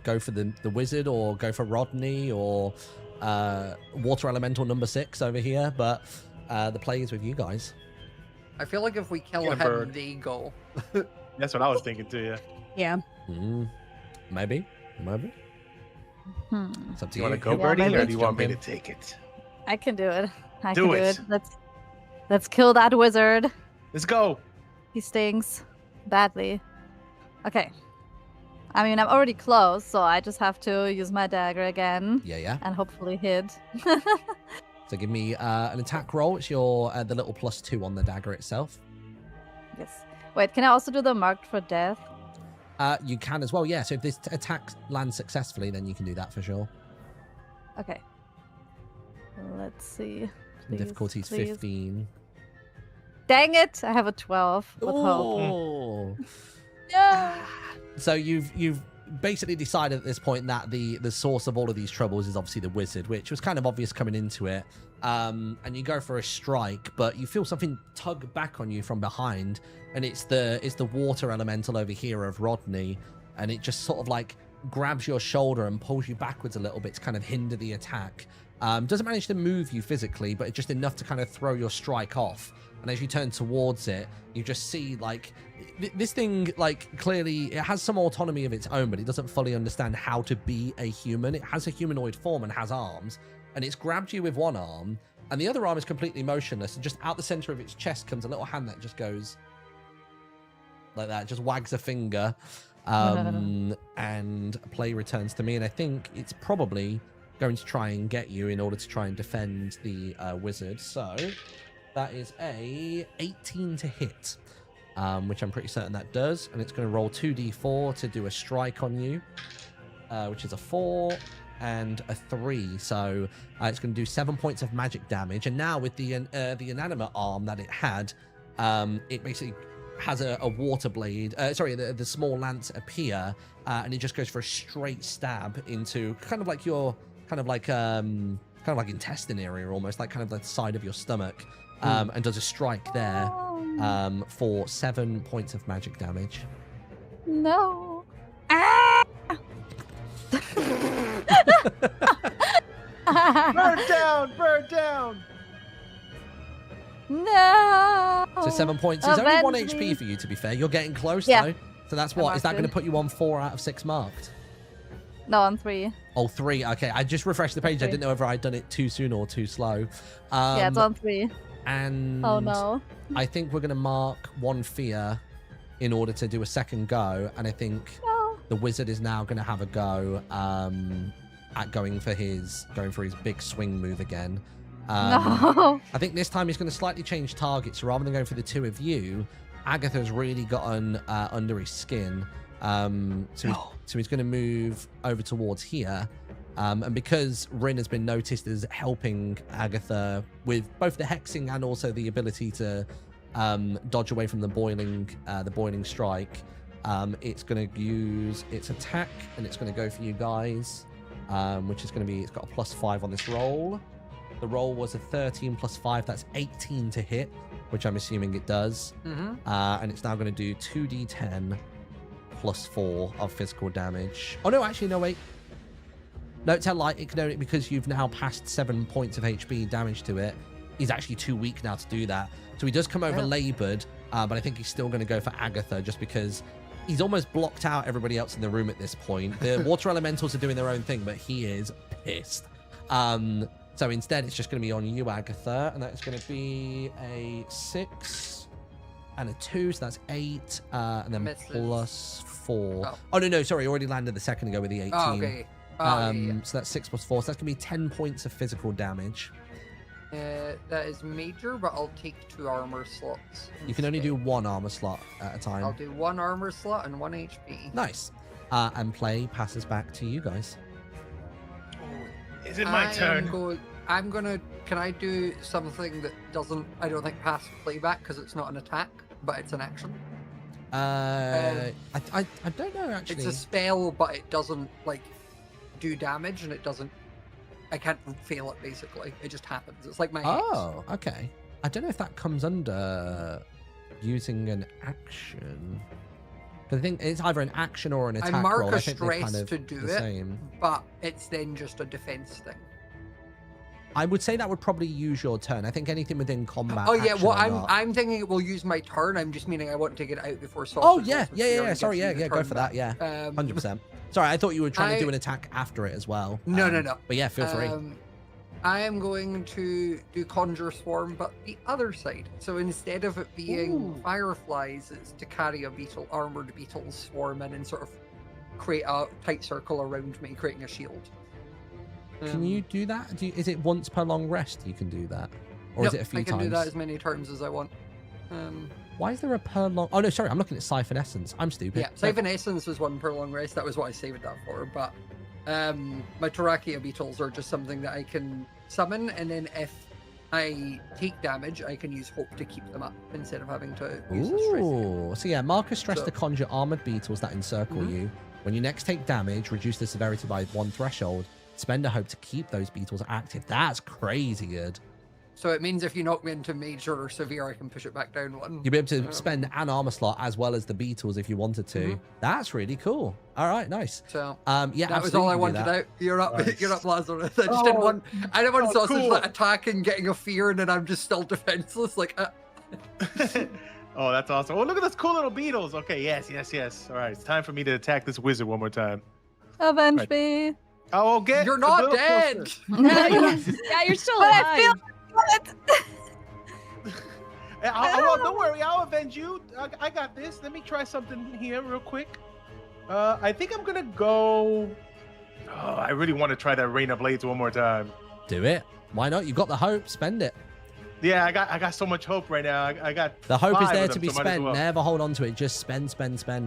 go for the wizard or go for Rodney or water elemental number 6 over here, but the Play is with you guys. I feel like if we kill Get a him, bird. they go. That's what I was thinking too. Yeah. Yeah. Maybe. Hmm. It's up to Do you you. want to go, Who- Birdie, maybe. or do you want me Jump to in. take it? I can do it. I Do can it. do it. Let's kill that wizard. Let's go. He stings badly. Okay. I mean, I'm already close, so I just have to use my dagger again Yeah. and hopefully hit. So give me an attack roll. It's your the little +2 on the dagger itself. Yes. Wait, can I also do the marked for death? You can as well, yeah. So if this attack lands successfully, then you can do that for sure. Okay. Let's see. The difficulty's please. 15. Dang it! I have a 12 with hope. Oh. No! So you've basically decided at this point that the source of all of these troubles is obviously the wizard, which was kind of obvious coming into it. And you go for a strike, but you feel something tug back on you from behind, and it's the water elemental over here of Rodney, and it just sort of like grabs your shoulder and pulls you backwards a little bit to kind of hinder the attack. Doesn't manage to move you physically, but it's just enough to kind of throw your strike off. And as you turn towards it, you just see like this thing, like clearly it has some autonomy of its own, but it doesn't fully understand how to be a human. It has a humanoid form and has arms, and it's grabbed you with one arm, and the other arm is completely motionless. And just out the center of its chest comes a little hand that just goes like that, just wags a finger. And Play returns to me, and I think it's probably going to try and get you in order to try and defend the wizard. So that is a 18 to hit, which I'm pretty certain that does. And it's going to roll 2d4 to do a strike on you, which is a 4 and a 3. So it's going to do 7 points of magic damage. And now with the inanimate arm that it had, it basically has a water blade. The small lance appear, and it just goes for a straight stab into kind of like intestine area, almost like kind of the side of your stomach. And does a strike there for 7 points of magic damage. No. Bird down! Bird down! No. So 7 points is only 1 Avenge HP me. for you, to be fair. You're getting close, Yeah. though. So that's I what? Is that marked going to it. put you on 4 out of 6 marked? No, on 3. Oh, 3. Okay, I just refreshed the page. I 3. didn't know whether I'd done it too soon or too slow. Yeah, it's on 3. And Oh no. I think we're going to mark 1 fear in order to do a second go. And I think No. the wizard is now going to have a go at going for his big swing move again. No. I think this time he's going to slightly change targets. So rather than going for the 2 of you, Agatha's really gotten under his skin. So he's going to move over towards here. And because Rin has been noticed as helping Agatha with both the hexing and also the ability to dodge away from the boiling strike, it's going to use its attack, and it's going to go for you guys, which is going to be, it's got a +5 on this roll. The roll was a 13 + 5. That's 18 to hit, which I'm assuming it does. And it's now going to do 2d10 +4 of physical damage. Oh, no, actually, no, wait. No, tell light. It can only, because you've now passed 7 points of HP damage to it. He's actually too weak now to do that. So he does come over labored, but I think he's still going to go for Agatha just because he's almost blocked out everybody else in the room at this point. The water elementals are doing their own thing, but he is pissed. So instead, it's just going to be on you, Agatha, and that's going to be a 6 and a 2, so that's 8, and then Misses. +4. Oh, no, sorry, already landed the second ago with the 18. Oh, okay. Yeah. So that's 6 + 4, so that's going to be 10 points of physical damage. That is major, but I'll take 2 armor slots. You can only instead. do 1 armor slot at a time. I'll do 1 armor slot and 1 HP. Nice. And play passes back to you guys. Is it my turn? Can I do something that doesn't, I don't think, pass playback because it's not an attack, but it's an action? I don't know, actually. It's a spell, but it doesn't, like, do damage, and it doesn't, I can't fail it, basically. It just happens. It's like my haste. Oh, okay. I don't know if that comes under using an action. I think it's either an action or an attack I mark roll. a I think they're stress kind of to do the it, same. but it's then just a defense thing. I would say that would probably use your turn. I think anything within combat. Oh yeah, action well or not. I'm thinking it will use my turn. I'm just meaning I want to get it out before Sausage. Oh yeah, rolls with yeah, fear yeah. and Sorry, gives yeah, me the yeah. Go turn for that. back. Yeah, 100%. Sorry, I thought you were trying to do an attack after it as well. No. But yeah, feel free. I am going to do Conjure Swarm, but the other side. So instead of it being fireflies, it's to carry a beetle, armored beetles swarm in and sort of create a tight circle around me, creating a shield. Can you do that? Is it once per long rest you can do that? Or is it a few I can times? do that as many turns as I want. Why is there a per long... Oh, no, sorry. I'm looking at Siphon Essence. I'm stupid. Yeah, Siphon Essence was one per long rest. That was what I saved that for. But my Terrakia beetles are just something that I can summon. And then if I take damage, I can use Hope to keep them up instead of having to use the stress. Ooh. So yeah, mark a stress So- to conjure armored beetles that encircle you. When you next take damage, reduce the severity by 1 threshold. Spend a hope to keep those beetles active. That's crazy good. So it means if you knock me into Major or Severe, I can push it back down one. You'll be able to spend an armor slot as well as the beetles if you wanted to. That's really cool. All right, nice. So Yeah, that was all I wanted out. You're up, you're up, Lazarus. I just didn't want. I didn't want Sausage like attacking, getting a fear, and then I'm just still defenseless. Like. Oh, that's awesome. Oh, look at those cool little beetles. Okay, yes. All right, it's time for me to attack this wizard one more time. Avenge me. Oh, get. You're a not little dead. closer. Yeah, you're still But alive. I feel Don't worry, I'll avenge you. I got this. Let me try something here real quick. I think I'm gonna go. Oh, I really want to try that Rain of Blades one more time. Do it. Why not? You've got the hope. Spend it. Yeah, I got so much hope right now. I got The hope is 5 there of to them, be so might as spent. well. Never hold on to it. Just spend.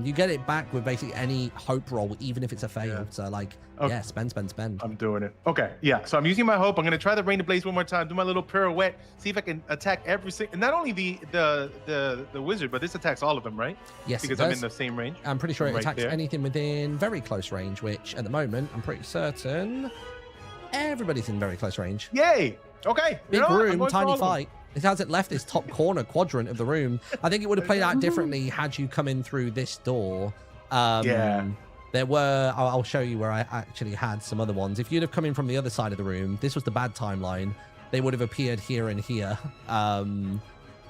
You get it back with basically any hope roll, even if it's a fail. Yeah. So like, Okay. yeah, spend. I'm doing it. Okay, yeah. So I'm using my hope. I'm gonna try the Rain of Blades one more time. Do my little pirouette. See if I can attack every single. Not only the wizard, but this attacks all of them, right? Yes, Because it I'm does. in the same range. I'm pretty sure it right attacks there. anything within very close range, which at the moment, I'm pretty certain everybody's in very close range. Yay! Okay. Big you know what? I'm room, going for all tiny of them. fight. It hasn't left this top corner quadrant of the room. I think it would have played out differently had you come in through this door. Yeah. There were, I'll show you where I actually had some other ones. If you'd have come in from the other side of the room, this was the bad timeline. They would have appeared here and here in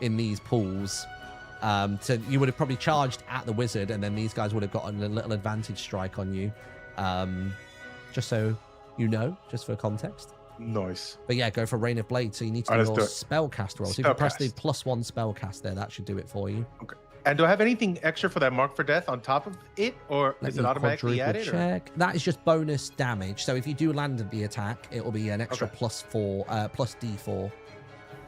these pools. So you would have probably charged at the wizard, and then these guys would have gotten a little advantage strike on you. Just so you know, just for context. Nice. But yeah, go for Rain of Blade. So you need to Alright, do let's your do it. spellcast roll. So if you press the Spellcast. +1 spellcast there, that should do it for you. Okay. And do I have anything extra for that mark for death on top of it, or Let is me it automatically quadruple added? Or? check. That is just bonus damage. So if you do land the attack, it will be an extra Okay. plus D4.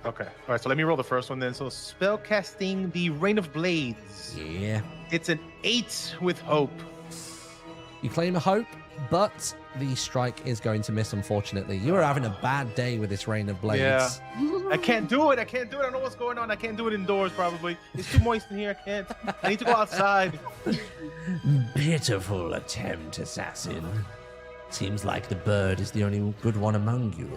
Okay. All right. So let me roll the first one then. So spell casting the Rain of Blades. Yeah. It's an 8 with hope. You claim a hope, but the strike is going to miss, unfortunately. You are having a bad day with this Rain of Blades. Yeah. I can't do it. I don't know what's going on. I can't do it indoors. Probably. It's too moist in here. I can't. I need to go outside. Pitiful attempt, assassin. Seems like the bird is the only good one among you.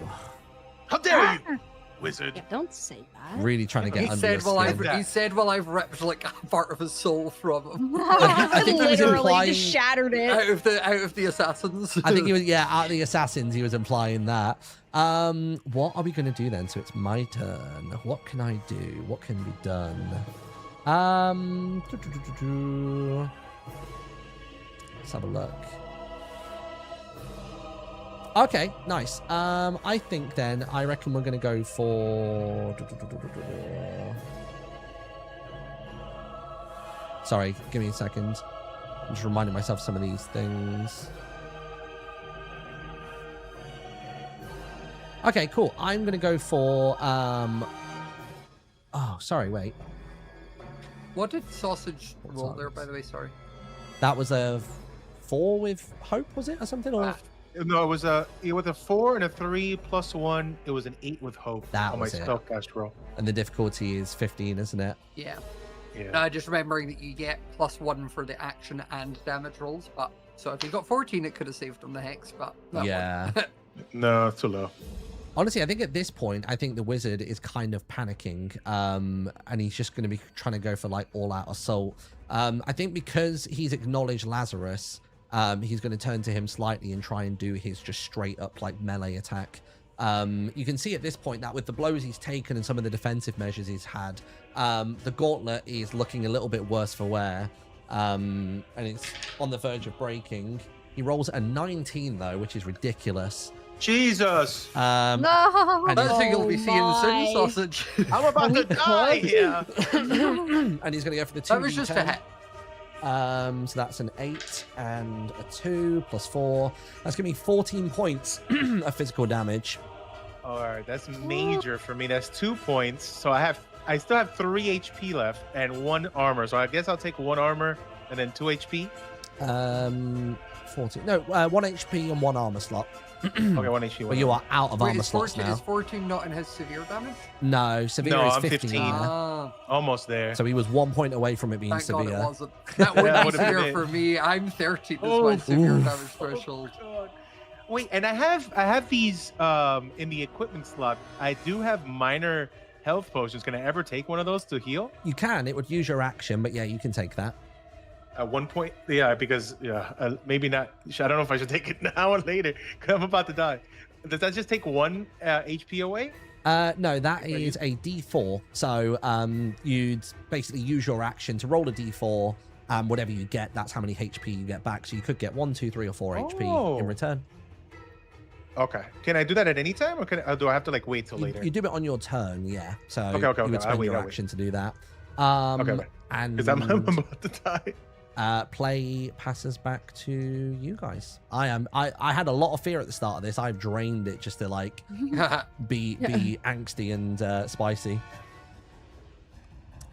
How dare you, wizard? Yeah, don't say that. Really trying to get He under said, your well, skin. he said, well, I've ripped like a part of his soul from him I think he was Literally implying... just shattered it. out of the assassins. I think he was, yeah, out of the assassins, he was implying that. What are we going to do then? So it's my turn. What can I do? What can be done? Let's have a look. Okay, nice. I think then, I reckon we're going to go for... Sorry, give me a second. I'm just reminding myself some of these things. Okay, cool. I'm going to go for... Oh, sorry, wait. What did Sausage What's roll that? there, by the way? Sorry. That was a 4 with hope, was it, or something? Or... No, it was a 4 and a 3 plus 1. It was an 8 with hope That on my was it. spellcast roll. And the difficulty is 15, isn't it? Yeah. Yeah. Just remembering that you get +1 for the action and damage rolls, but so if you got 14, it could have saved on the hex, but that Yeah. one. No, it's too low. Honestly, I think at this point, I think the wizard is kind of panicking, and he's just going to be trying to go for like all-out assault. I think because he's acknowledged Lazarus, he's going to turn to him slightly and try and do his just straight up like melee attack. You can see at this point that with the blows he's taken and some of the defensive measures he's had, the gauntlet is looking a little bit worse for wear, and it's on the verge of breaking. He rolls a 19 though, which is ridiculous. Jesus! No. I don't think you'll be seeing SunnySev. I'm about to die here. And he's going to go for the 2d10. That was just a hit. So that's an 8 and a 2 plus 4. That's going to be 14 points of physical damage. All right, that's major for me. That's 2 points. So I still have 3 HP left and 1 armor. So I guess I'll take 1 armor and then 2 HP. 14. No, 1 HP and 1 armor slot. Okay, 1 HP. But you are out of armor slots now. Is 14 not in his severe damage? No, severe No, is I'm 15. 15. there. Almost there. So he was 1 point away from it being Thank God severe. it wasn't. That would That be would've been severe it. for me. I'm 30. That's Oh, my severe oof. damage threshold. Wait, and I have these in the equipment slot. I do have minor health potions. Can I ever take one of those to heal? You can. It would use your action, but yeah, you can take that. At 1 point, yeah, because maybe not. I don't know if I should take it now or later. Cause I'm about to die. Does that just take 1 HP away? No, that is a D4. So you'd basically use your action to roll a D4. Whatever you get, that's how many HP you get back. So you could get 1, 2, 3, or 4 HP in return. Okay. Can I do that at any time, or do I have to like wait till later? You do it on your turn, yeah. So Okay, you would spend your I'll wait. action to do that. Okay. And Because I'm about to die. play passes back to you guys. I had a lot of fear at the start of this. I've drained it just to like be angsty and spicy.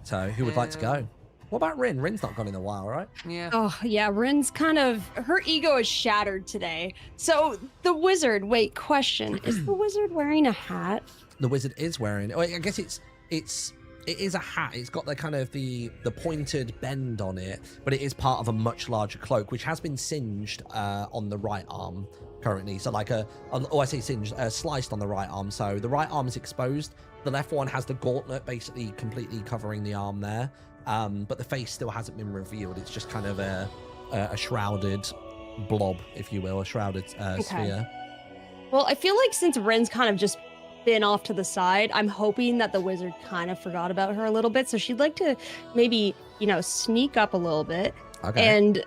So who would like to go? What about Rin? Rin's not gone in a while, right? Yeah. Oh, yeah, Rin's kind of, her ego is shattered today. So the wizard, wait, question. Is the wizard wearing a hat? The wizard is wearing, I guess it is a hat. It's got the kind of the pointed bend on it, but it is part of a much larger cloak, which has been singed on the right arm currently. So like I say singed, sliced on the right arm. So the right arm is exposed. The left one has the gauntlet basically completely covering the arm there. But the face still hasn't been revealed. It's just kind of a shrouded blob, if you will, a shrouded sphere. Well, I feel like since Rin's kind of just been off to the side, I'm hoping that the wizard kind of forgot about her a little bit. So she'd like to maybe, sneak up a little bit. Okay. And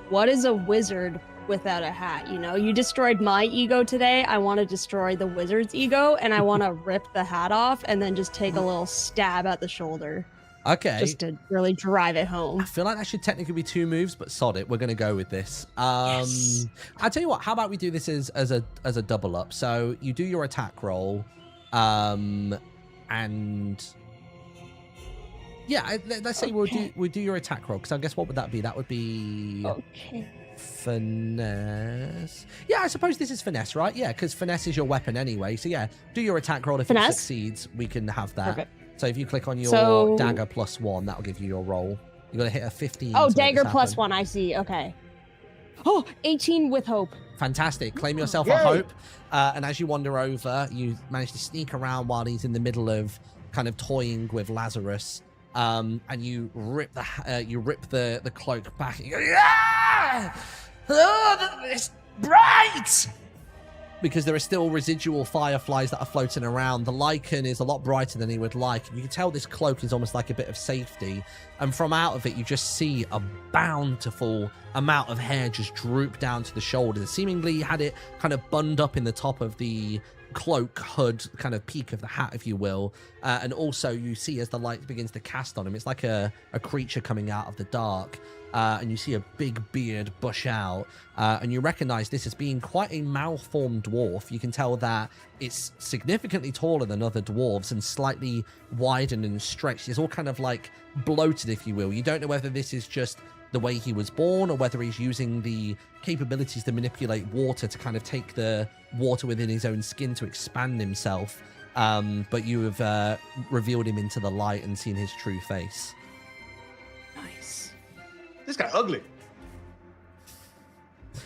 what is a wizard without a hat? You destroyed my ego today. I want to destroy the wizard's ego, and I want to rip the hat off and then just take a little stab at the shoulder. Okay. Just to really drive it home. I feel like that should technically be 2 moves, but sod it. We're going to go with this. Yes. I'll tell you what. How about we do this as a double up? So you do your attack roll, and yeah, let's say we'll do your attack roll, because I guess what would that be? That would be finesse. Yeah, I suppose this is finesse, right? Yeah, because finesse is your weapon anyway. So yeah, do your attack roll. If it succeeds, we can have that. Perfect. So if you click on your dagger +1, that'll give you your roll. You got to hit a 15. Oh, dagger +1. I see. Okay. Oh, 18 with hope. Fantastic. Claim yourself a hope. And as you wander over, you manage to sneak around while he's in the middle of kind of toying with Lazarus. And you rip the cloak back. And you go, yeah! Oh, it's bright! Because there are still residual fireflies that are floating around. The lichen is a lot brighter than he would like. You can tell this cloak is almost like a bit of safety. And from out of it, you just see a bountiful amount of hair just droop down to the shoulders. Seemingly, you had it kind of bunned up in the top of the cloak hood, kind of peak of the hat, if you will. And also, you see as the light begins to cast on him, it's like a creature coming out of the dark. And you see a big beard bush out, and you recognize this as being quite a malformed dwarf. You can tell that it's significantly taller than other dwarves and slightly widened and stretched. It's all kind of like bloated, if you will. You don't know whether this is just the way he was born or whether he's using the capabilities to manipulate water to kind of take the water within his own skin to expand himself. But you have revealed him into the light and seen his true face. This guy ugly.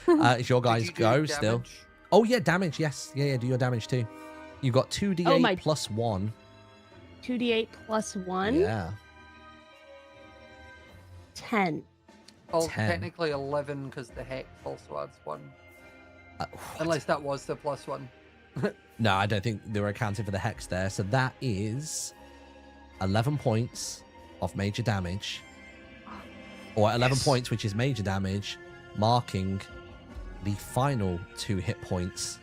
It's your guys Did you do go damage? still. Oh yeah, damage. Yes, yeah. Do your damage too. You got 2d8 plus 1. 2d8 plus 1. Yeah. 10. Well, 10. technically 11 because the hex also adds 1. What? Unless that was the +1. No, I don't think they were accounting for the hex there. So that is 11 points of major damage. Or 11 points, which is major damage, marking the final 2 hit points.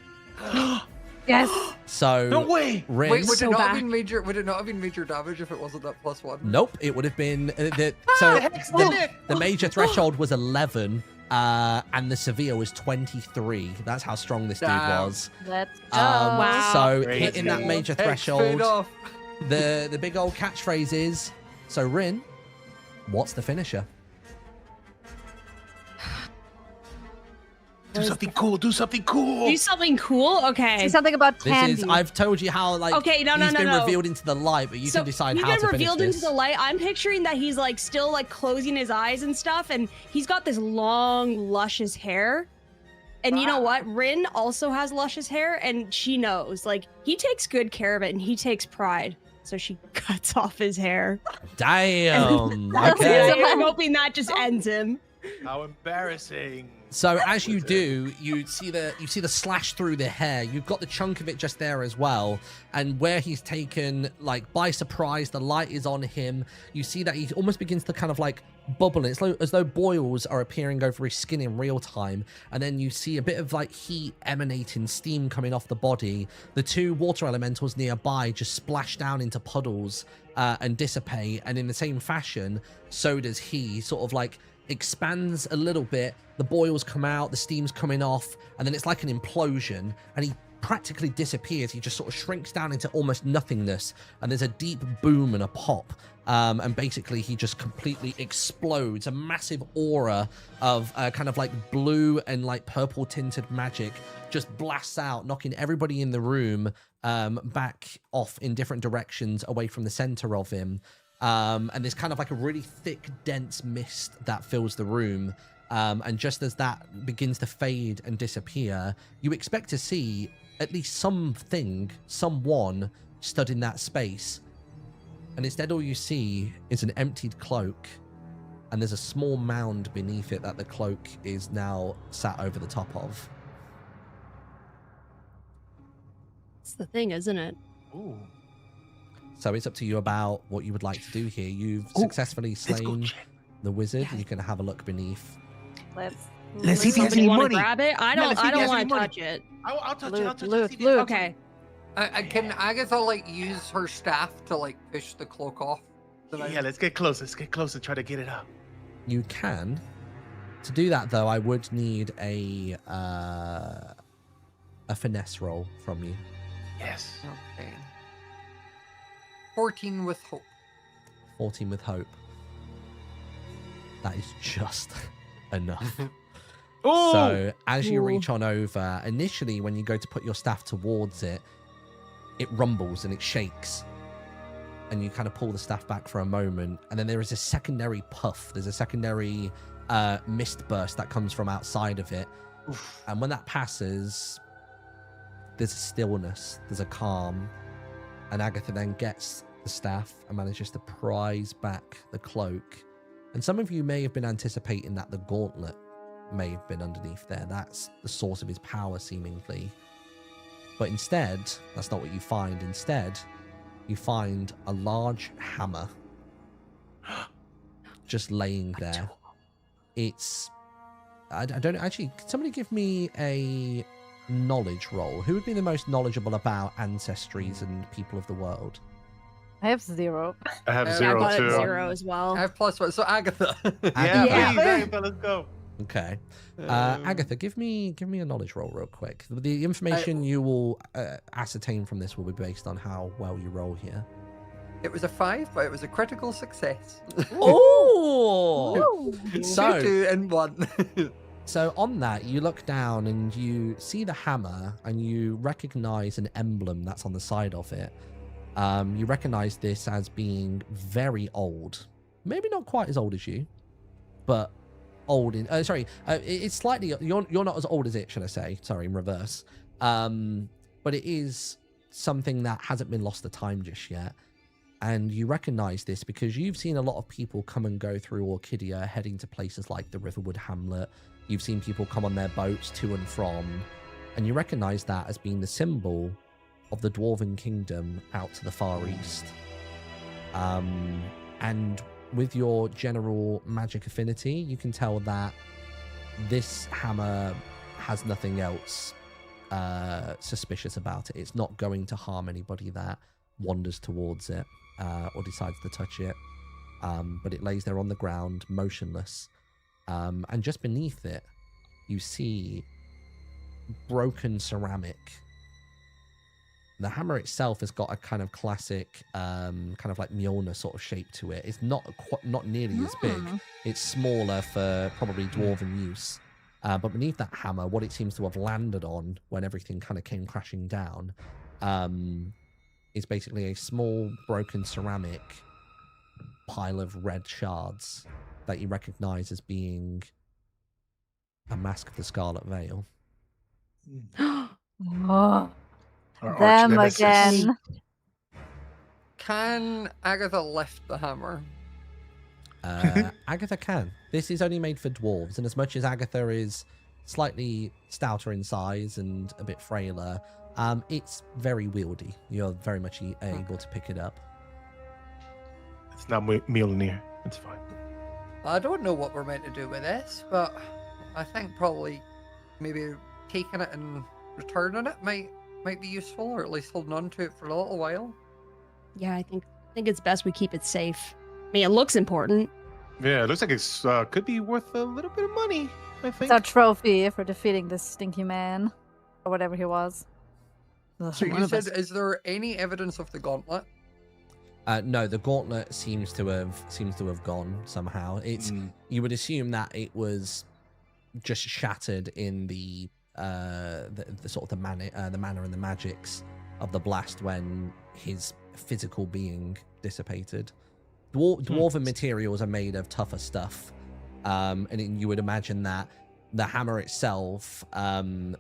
Yes. So No way. Riz, Wait, would So it not back. have been major? Would it not have been major damage if it wasn't that +1? Nope, it would have been the major threshold was 11, and the severe was 23. That's how strong this dude Damn. was. Let's go. Wow. So Crazy. hitting that major Hex paid threshold, off. the big old catchphrase is, so Rin, what's the finisher? Do something cool. Do something cool. Do something cool? Okay. Say something about This candy. is, I've told you how, like, Okay, no, he's been no. revealed into the light, but you can decide he's how to been finish revealed this. into the light. I'm picturing that he's like still like closing his eyes and stuff, and he's got this long, luscious hair. And you know what? Rin also has luscious hair, and she knows. Like, he takes good care of it, and he takes pride. So she cuts off his hair. Damn. That's Okay. it. I'm hoping that just ends him. How embarrassing. So as you do, you see the slash through the hair. You've got the chunk of it just there as well. And where he's taken, like, by surprise, the light is on him. You see that he almost begins to kind of like bubble. It's like, as though boils are appearing over his skin in real time. And then you see a bit of like heat emanating, steam coming off the body. The 2 water elementals nearby just splash down into puddles and dissipate. And in the same fashion, so does he. Sort of like expands a little bit, the boils come out, the steam's coming off, and then it's like an implosion, and he practically disappears. He just sort of shrinks down into almost nothingness, and there's a deep boom and a pop, and basically he just completely explodes. A massive aura of kind of like blue and like purple tinted magic just blasts out, knocking everybody in the room back off in different directions away from the center of him. And there's kind of like a really thick, dense mist that fills the room. And just as that begins to fade and disappear, you expect to see at least someone stood in that space. And instead all you see is an emptied cloak. And there's a small mound beneath it that the cloak is now sat over the top of. It's the thing, isn't it? Ooh. So it's up to you about what you would like to do here. You've successfully Let's go slain check. the wizard. You can have a look beneath. Let's see if he has Somebody any wanna money. grab it? I Yeah, let's see if he don't has want any to money. touch it. I'll touch it. Loot, I'll touch it. loot, See if he loot. has- Okay. Can Agatha like use her staff to like push the cloak off? Yeah, let's get close. Let's get close and try to get it out. You can. To do that, though, I would need a finesse roll from you. Yes. Okay. 14 with hope. 14 with hope. That is just enough. Oh! So as you Ooh. reach on over, initially when you go to put your staff towards it, it rumbles and it shakes. And you kind of pull the staff back for a moment. And then there is a secondary puff. There's a secondary mist burst that comes from outside of it. Oof. And when that passes, there's a stillness, there's a calm. And Agatha then gets the staff and manages to prise back the cloak. And some of you may have been anticipating that the gauntlet may have been underneath there. That's the source of his power, seemingly. But instead, that's not what you find. Instead, you find a large hammer just laying there. It's... I don't... Actually, could somebody give me a knowledge roll? Who would be the most knowledgeable about ancestries and people of the world? I have 0. I have Yeah, Yeah, I 0 got too. it 0 as well. I have +1. So Agatha. Yeah, Yeah. please, Agatha, let's go. Okay. Agatha, give me a knowledge roll real quick. The information you will ascertain from this will be based on how well you roll here. It was a 5, but it was a critical success. Oh! So- 2 and 1. So on that, you look down and you see the hammer and you recognize an emblem that's on the side of it. You recognize this as being very old. Maybe not quite as old as you, but old in it's slightly you're not as old as it, should I say, sorry, in reverse. But it is something that hasn't been lost to time just yet. And you recognize this because you've seen a lot of people come and go through Orchidia, heading to places like the Riverwood Hamlet. You've seen people come on their boats to and from, and you recognize that as being the symbol of the Dwarven Kingdom out to the far east. And with your general magic affinity, you can tell that this hammer has nothing else suspicious about it. It's not going to harm anybody that wanders towards it or decides to touch it. But it lays there on the ground, motionless. And just beneath it, you see broken ceramic. The hammer itself has got a kind of classic, kind of like Mjolnir sort of shape to it. It's not nearly as big. It's smaller for probably dwarven use. But beneath that hammer, what it seems to have landed on when everything kind of came crashing down is basically a small broken ceramic pile of red shards that you recognize as being a mask of the Scarlet Veil. Oh, Our them arch-nemesis. again. Can Agatha lift the hammer? Agatha can. This is only made for dwarves, and as much as Agatha is slightly stouter in size and a bit frailer, it's very wieldy. You're very much able to pick it up. It's not Mjolnir. It's fine. I don't know what we're meant to do with this, but I think probably maybe taking it and returning it might be useful, or at least holding on to it for a little while. Yeah, I think it's best we keep it safe. I mean, it looks important. Yeah, it looks like it's could be worth a little bit of money, I think. It's our trophy for defeating this stinky man, or whatever he was. Ugh, So one you of said, us- is there any evidence of the gauntlet? No, the gauntlet seems to have gone somehow. It's you would assume that it was just shattered in the sort of the manner and the magics of the blast when his physical being dissipated. Dwarven materials are made of tougher stuff, and you would imagine that the hammer itself kind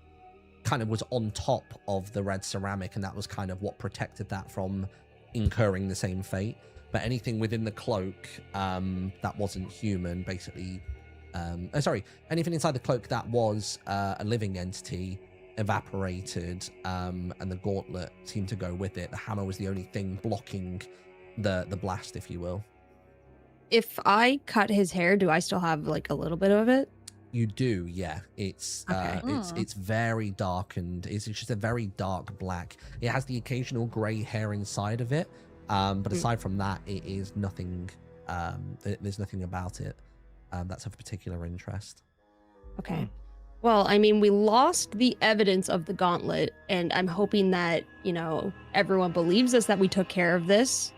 of was on top of the red ceramic, and that was kind of what protected that from incurring the same fate. But anything within the cloak that wasn't human, basically, anything inside the cloak that was a living entity evaporated, and the gauntlet seemed to go with it. The hammer was the only thing blocking the blast, if you will. If I cut his hair, do I still have like a little bit of it? You do, yeah. It's Okay. it's very dark, and it's just a very dark black. It has the occasional grey hair inside of it, but aside from that, it is nothing. There's nothing about it that's of particular interest. Okay. Well, I mean, we lost the evidence of the gauntlet, and I'm hoping that, everyone believes us that we took care of this.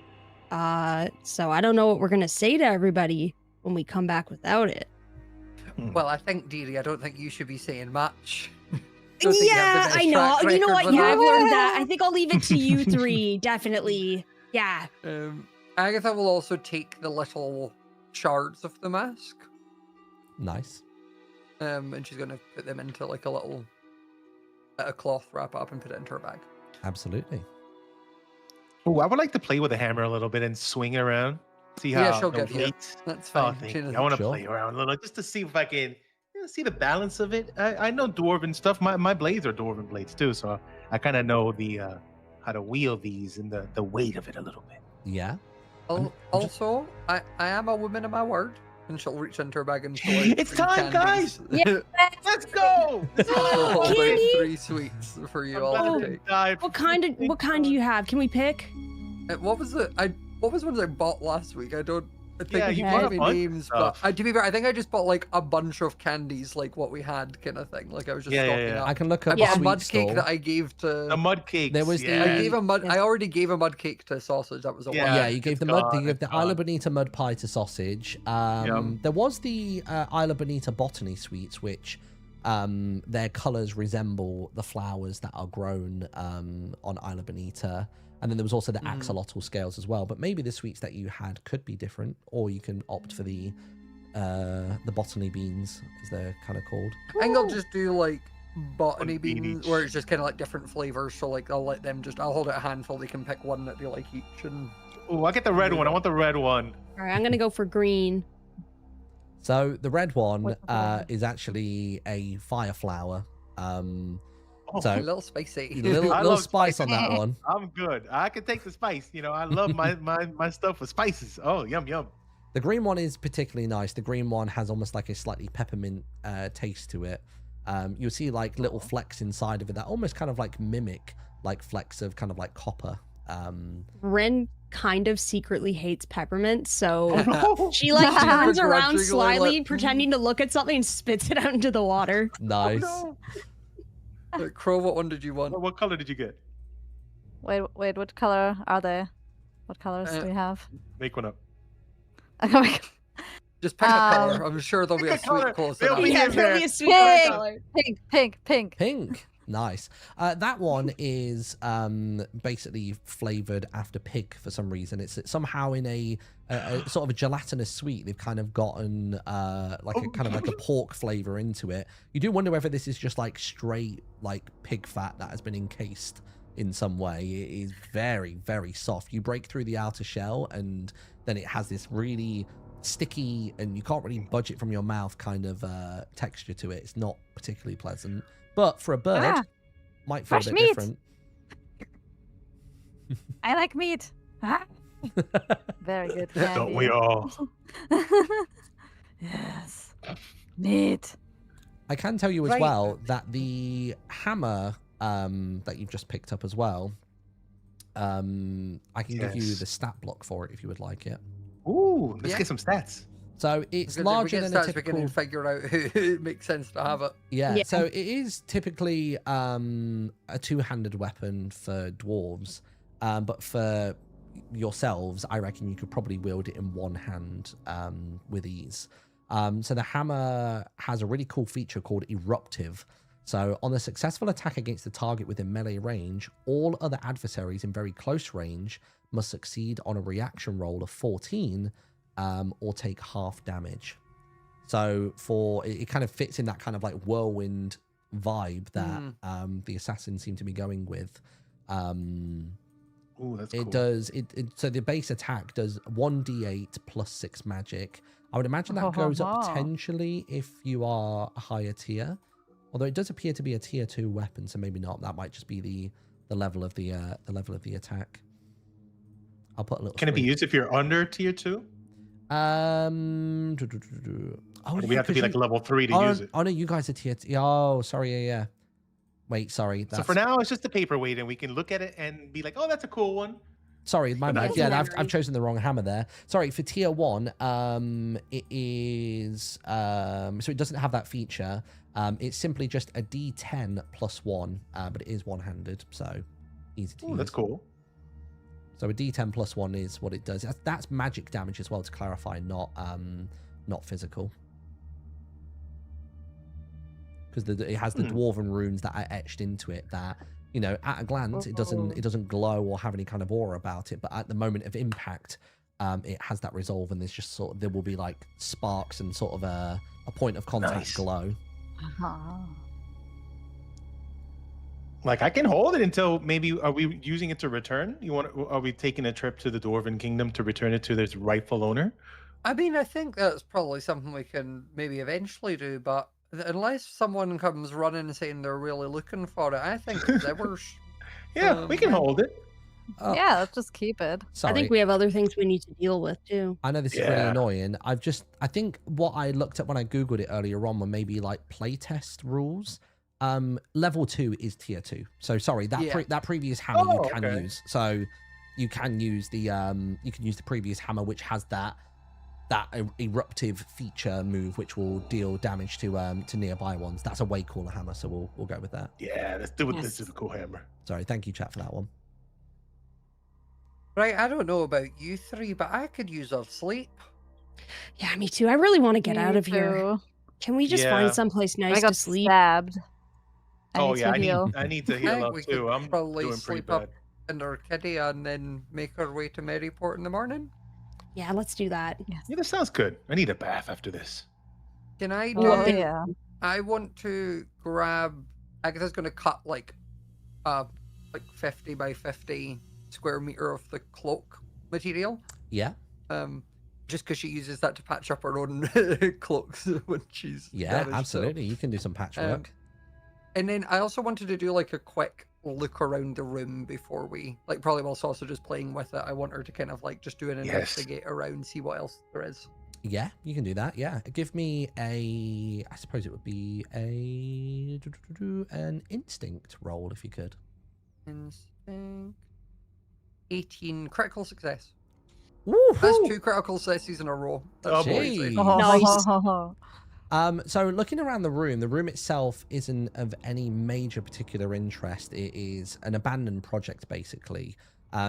So I don't know what we're going to say to everybody when we come back without it. Well, I think, Deary, I don't think you should be saying much. Don't think you have Yeah, the best I know. track You know record what? with Yeah, I've that. learned that. I think I'll leave it to you three. Definitely. Yeah. Agatha will also take the little shards of the mask, Nice. and she's going to put them into like a cloth, wrap up, and put it into her bag. Absolutely. Oh, I would like to play with the hammer a little bit and swing it around. See how Yeah, she'll the give you. weight. That's Oh, fine. thank She you. doesn't- I want to Sure. play around a little just to see if I can see the balance of it. I know dwarven stuff. My blades are dwarven blades too, so I kind of know the how to wield these and the weight of it a little bit. Yeah. Also, I am a woman of my word, and she'll reach into her bag and pull out It's 3 time, candies. Yeah. Let's go! She'll pull out Candy? 3 sweets for you all Oh. to take. What kind do you have? Can we pick? What was ones I bought last week? I think Yeah, you you gave bought a me bunch of names, but stuff. to be fair, I think I just bought like a bunch of candies, like what we had, kind of thing. Like I was just Yeah, yeah, stocking yeah. up. I can look I up bought the a mud sweet cake stall. that I gave to. The mud cakes. There was yeah. I gave a mud. Yeah. I already gave a mud cake to Sausage. That was a Yeah. Yeah, you gave it's the mud. You gone, gave the it's Isla gone. Bonita mud pie to Sausage. There was the Isla Bonita botany sweets, which their colors resemble the flowers that are grown on Isla Bonita. And then there was also the axolotl scales as well. But maybe the sweets that you had could be different, or you can opt for the the botany beans, as they're kind of called. I think I'll just do like botany bean beans, each. where it's just kind of like different flavors. So like I'll let them I'll hold out a handful. They can pick one that they like each. And Oh, I get the red one. I want the red one. All right, I'm gonna go for green. So the red one What's the red? is actually a fire flower. Oh, So a little spicy. little I little love spice on spicy. that one. I'm good. I can take the spice. You know, I love my stuff with spices. Oh, yum yum. The green one is particularly nice. The green one has almost like a slightly peppermint taste to it. You'll see like little flecks inside of it that almost kind of like mimic like flecks of kind of like copper. Ren kind of secretly hates peppermint, so Oh, no. she like turns around Begrudgingly, slyly, like, pretending to look at something, and spits it out into the water. Nice. Oh, Crow, what one did you no. want? What color did you get? Wait, what color are they? What colors do we have? Make one up. Oh my God. Just pick a Um, color. I'm sure there'll be pick a a color. sweet close There'll enough. be Yeah, in there'll there. be a sweet Pink. color. Pink. Pink. Nice. That one is basically flavored after pig for some reason. It's somehow in a sort of a gelatinous sweet. They've kind of gotten like a kind of like a pork flavor into it. You do wonder whether this is just like straight like pig fat that has been encased in some way. It is very, very soft. You break through the outer shell and then it has this really sticky and you can't really budge it from your mouth kind of texture to it. It's not particularly pleasant. But for a bird, Ah, might feel a fresh bit meat. different. I like meat. Ah. Very good. Don't we all? Yes. Meat. I can tell you as Right. well that the hammer that you've just picked up as well, I can give you Yes. the stat block for it if you would like it. Ooh, let's Yeah. get some stats. So it's Because larger if we than get a stats, we typical. can figure out who it makes sense to have it. Yeah, Yeah. so it is typically a two-handed weapon for dwarves, but for yourselves, I reckon you could probably wield it in one hand with ease. So the hammer has a really cool feature called Eruptive. So on a successful attack against the target within melee range, all other adversaries in very close range must succeed on a reaction roll of 14 or take half damage. So it kind of fits in that kind of like whirlwind vibe that the assassins seem to be going with. Ooh, that's It cool. does so the base attack does 1d8 plus 6 magic. I would imagine that goes up potentially if you are a higher tier. Although it does appear to be a tier 2 weapon, so maybe not. That might just be the level of the attack. I'll put a little. Can it be used if you're under tier 2? Oh, We have to be like level 3 to use it. Oh no, you guys are tier. Oh, sorry, yeah. Wait, sorry. So for now, it's just a paperweight, and we can look at it and be like, "Oh, that's a cool one." Sorry, my bad. Nice. Yeah, I've chosen the wrong hammer there. Sorry, for tier 1, it is so it doesn't have that feature. It's simply just a D10 plus 1, but it is one-handed, so easy to Ooh, use. that's cool. So a D10 plus 1 is what it does. That's magic damage as well, to clarify, not physical. Because it has the dwarven runes that are etched into it that, you know, at a glance it doesn't glow or have any kind of aura about it, but at the moment of impact, it has that resolve, and there's just sort of, there will be like sparks and sort of a point of contact Nice. glow. Like I can hold it until maybe. Are we using it to return? Are we taking a trip to the Dwarven Kingdom to return it to its rightful owner? I mean, I think that's probably something we can maybe eventually do, but unless someone comes running saying they're really looking for it, I think it's ours. Yeah, we can hold it. Oh, Yeah, let's just keep it. sorry. I think we have other things we need to deal with too. I know this is really Yeah. annoying. I think what I looked at when I Googled it earlier on were maybe like playtest rules. Level 2 is tier 2. So sorry, that that previous hammer Oh, you can okay. use. So you can use the previous hammer, which has that eruptive feature move, which will deal damage to nearby ones. That's a way cooler hammer, so we'll go with that. Yeah, let's do it. Yes. This is a cool hammer. Sorry, thank you, chat, for that one. Right, I don't know about you three, but I could use a sleep. Yeah, me too. I really want to get out Me of here. too. Can we just Yeah. find someplace nice I got to sleep? stabbed. Oh need yeah, to heal. I need to I heal think up we too. could I'm probably doing pretty sleep up bad. in our kitty and then make our way to Maryport in the morning. Yeah, let's do that. Yes. Yeah, that sounds good. I need a bath after this. Can I do? Oh yeah. I want to grab. Agatha's going to cut like 50 by 50 square meter of the cloak material. Yeah. Just because she uses that to patch up her own cloaks when she's Yeah, damaged, absolutely. You can do some patchwork. And then I also wanted to do like a quick look around the room before we, like, probably while Sausage is playing with it. I want her to kind of like just do an investigate around, see what else there is. Yeah, you can do that. Yeah, give me a. I suppose it would be an instinct roll if you could. Instinct. 18 critical success. Woohoo! That's 2 critical successes in a row. Oh, That's boy. Nice. So looking around the room itself isn't of any major particular interest. It is an abandoned project, basically.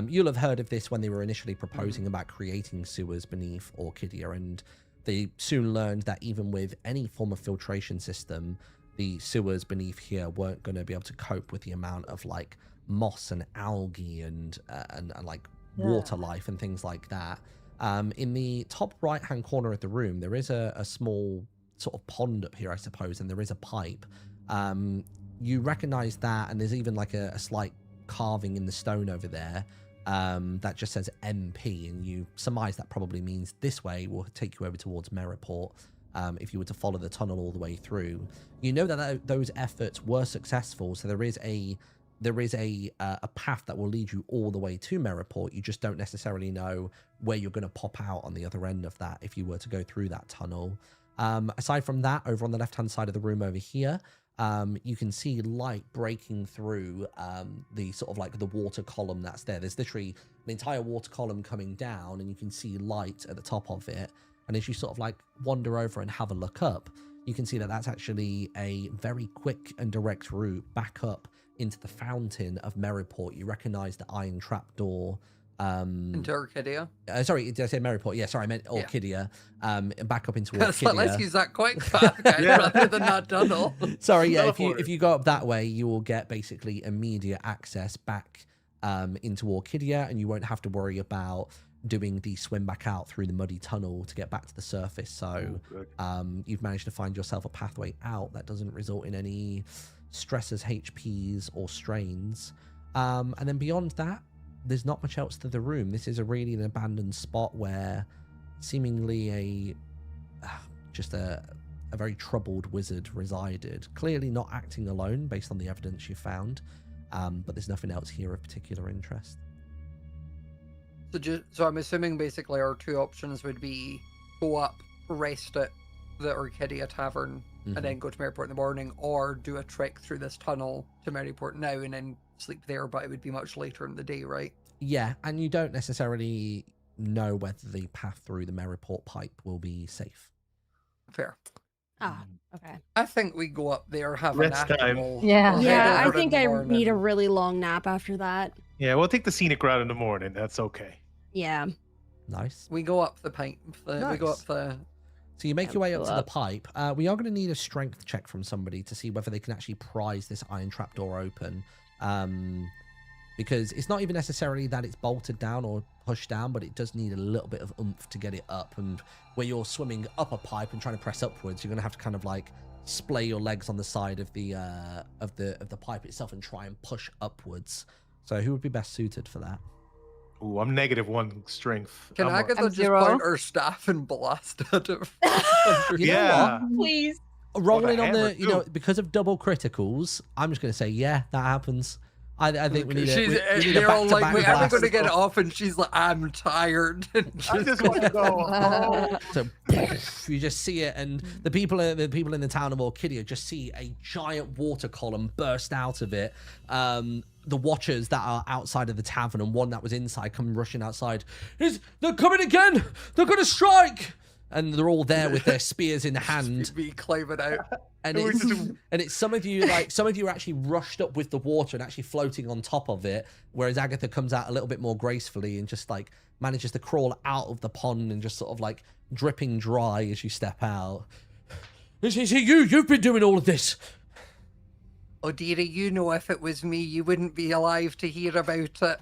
You'll have heard of this when they were initially proposing about creating sewers beneath Orchidia, and they soon learned that even with any form of filtration system, the sewers beneath here weren't going to be able to cope with the amount of like moss and algae and like water life and things like that. In the top right hand corner of the room, there is a small sort of pond up here, I suppose, and there is a pipe. You recognize that, and there's even like a slight carving in the stone over there that just says MP, and you surmise that probably means this way will take you over towards Merriport. If you were to follow the tunnel all the way through, you know that those efforts were successful, so there is a path that will lead you all the way to Merriport. You just don't necessarily know where you're going to pop out on the other end of that if you were to go through that tunnel. Aside from that, over on the left-hand side of the room over here, you can see light breaking through the sort of like the water column that's there. There's literally an entire water column coming down, and you can see light at the top of it. And as you sort of like wander over and have a look up, you can see that that's actually a very quick and direct route back up into the fountain of Merriport. You recognize the iron trapdoor. Into Orchidia. Sorry, did I say Merriport? Yeah, sorry, I meant Orchidia. Back up into Orchidia. Let's use that quick path, guys, rather than that tunnel. Sorry, yeah, if you go up that way, you will get basically immediate access back into Orchidia, and you won't have to worry about doing the swim back out through the muddy tunnel to get back to the surface. So you've managed to find yourself a pathway out that doesn't result in any stresses, HPs, or strains. And then beyond that, there's not much else to the room. This is really an abandoned spot where seemingly just a very troubled wizard resided. Clearly not acting alone based on the evidence you found, but there's nothing else here of particular interest. So I'm assuming basically our 2 options would be go up, rest at the Orchidia Tavern, and then go to Merriport in the morning, or do a trek through this tunnel to Merriport now and then sleep there, but it would be much later in the day, right? Yeah, and you don't necessarily know whether the path through the Merriport pipe will be safe. Fair. Okay. I think we go up there, have a Rest nap. time. We'll Yeah. Yeah, head I over in think the I morning. need a really long nap after that. Yeah, we'll take the scenic route in the morning. That's okay. Yeah. Nice. We go up the pipe. We go up Nice. the. So you make your way up go to the up. pipe. We are going to need a strength check from somebody to see whether they can actually prise this iron trapdoor open. Because it's not even necessarily that it's bolted down or pushed down, but it does need a little bit of oomph to get it up. And where you're swimming up a pipe and trying to press upwards, you're going to have to kind of like splay your legs on the side of the pipe itself and try and push upwards. So who would be best suited for that? Ooh, I'm -1 strength. Can Agatha I'm just 0. point her staff and blast at it? You know Yeah. what? Please. Rolling on hammer, the, you know, because of double criticals, I'm just going to say, yeah, that happens. I think we need She's, we need a they're all like, back-to-back wait, are we blast. going to get it off? And she's like, I'm tired. And I just want to go. So you just see it, and the people in the town of Orchidia just see a giant water column burst out of it. The watchers that are outside of the tavern and one that was inside come rushing outside. They're coming again! They're going to strike! And they're all there with their spears in hand. me climbing out. And it's some of you are actually rushed up with the water and actually floating on top of it, whereas Agatha comes out a little bit more gracefully and just like manages to crawl out of the pond and just sort of like dripping dry as you step out. Is it you've been doing all of this? Oh, dearie, you know if it was me, you wouldn't be alive to hear about it.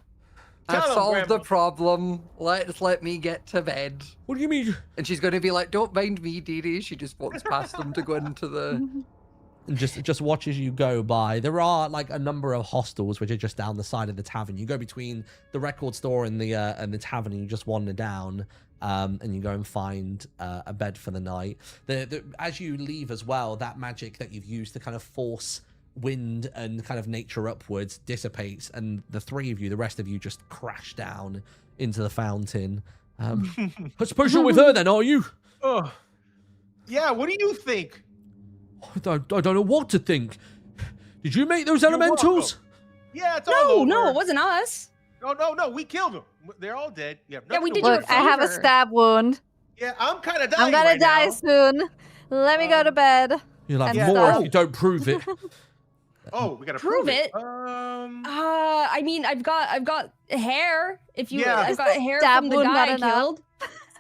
I've Tell 'em, solved the Grandma. problem. Let me get to bed. What do you mean? And she's going to be like, don't mind me, dearie. She just walks past them to go into the... And just watch as you go by. There are like a number of hostels which are just down the side of the tavern. You go between the record store and the tavern, and you just wander down, and you go and find a bed for the night. As you leave as well, that magic that you've used to kind of force wind and kind of nature upwards dissipates, and the three of you, the rest of you, just crash down into the fountain. I suppose you're with her then, are you? Oh, yeah. What do you think? I don't know what to think. Did you make those You're elementals? welcome. Yeah, it's all over. No, it wasn't us. No, we killed them. They're all dead. Yeah, Yeah, we nothing did to you Look, a I have a favor. stab wound. Yeah, I'm kind of dying I'm gonna right die now. soon. Let me go to bed. You'll have And more stuff. if you don't prove it. Oh, we gotta Prove prove it. I mean, I've got hair. If you, Yeah. I've got hair stab from the wound guy not I enough? killed.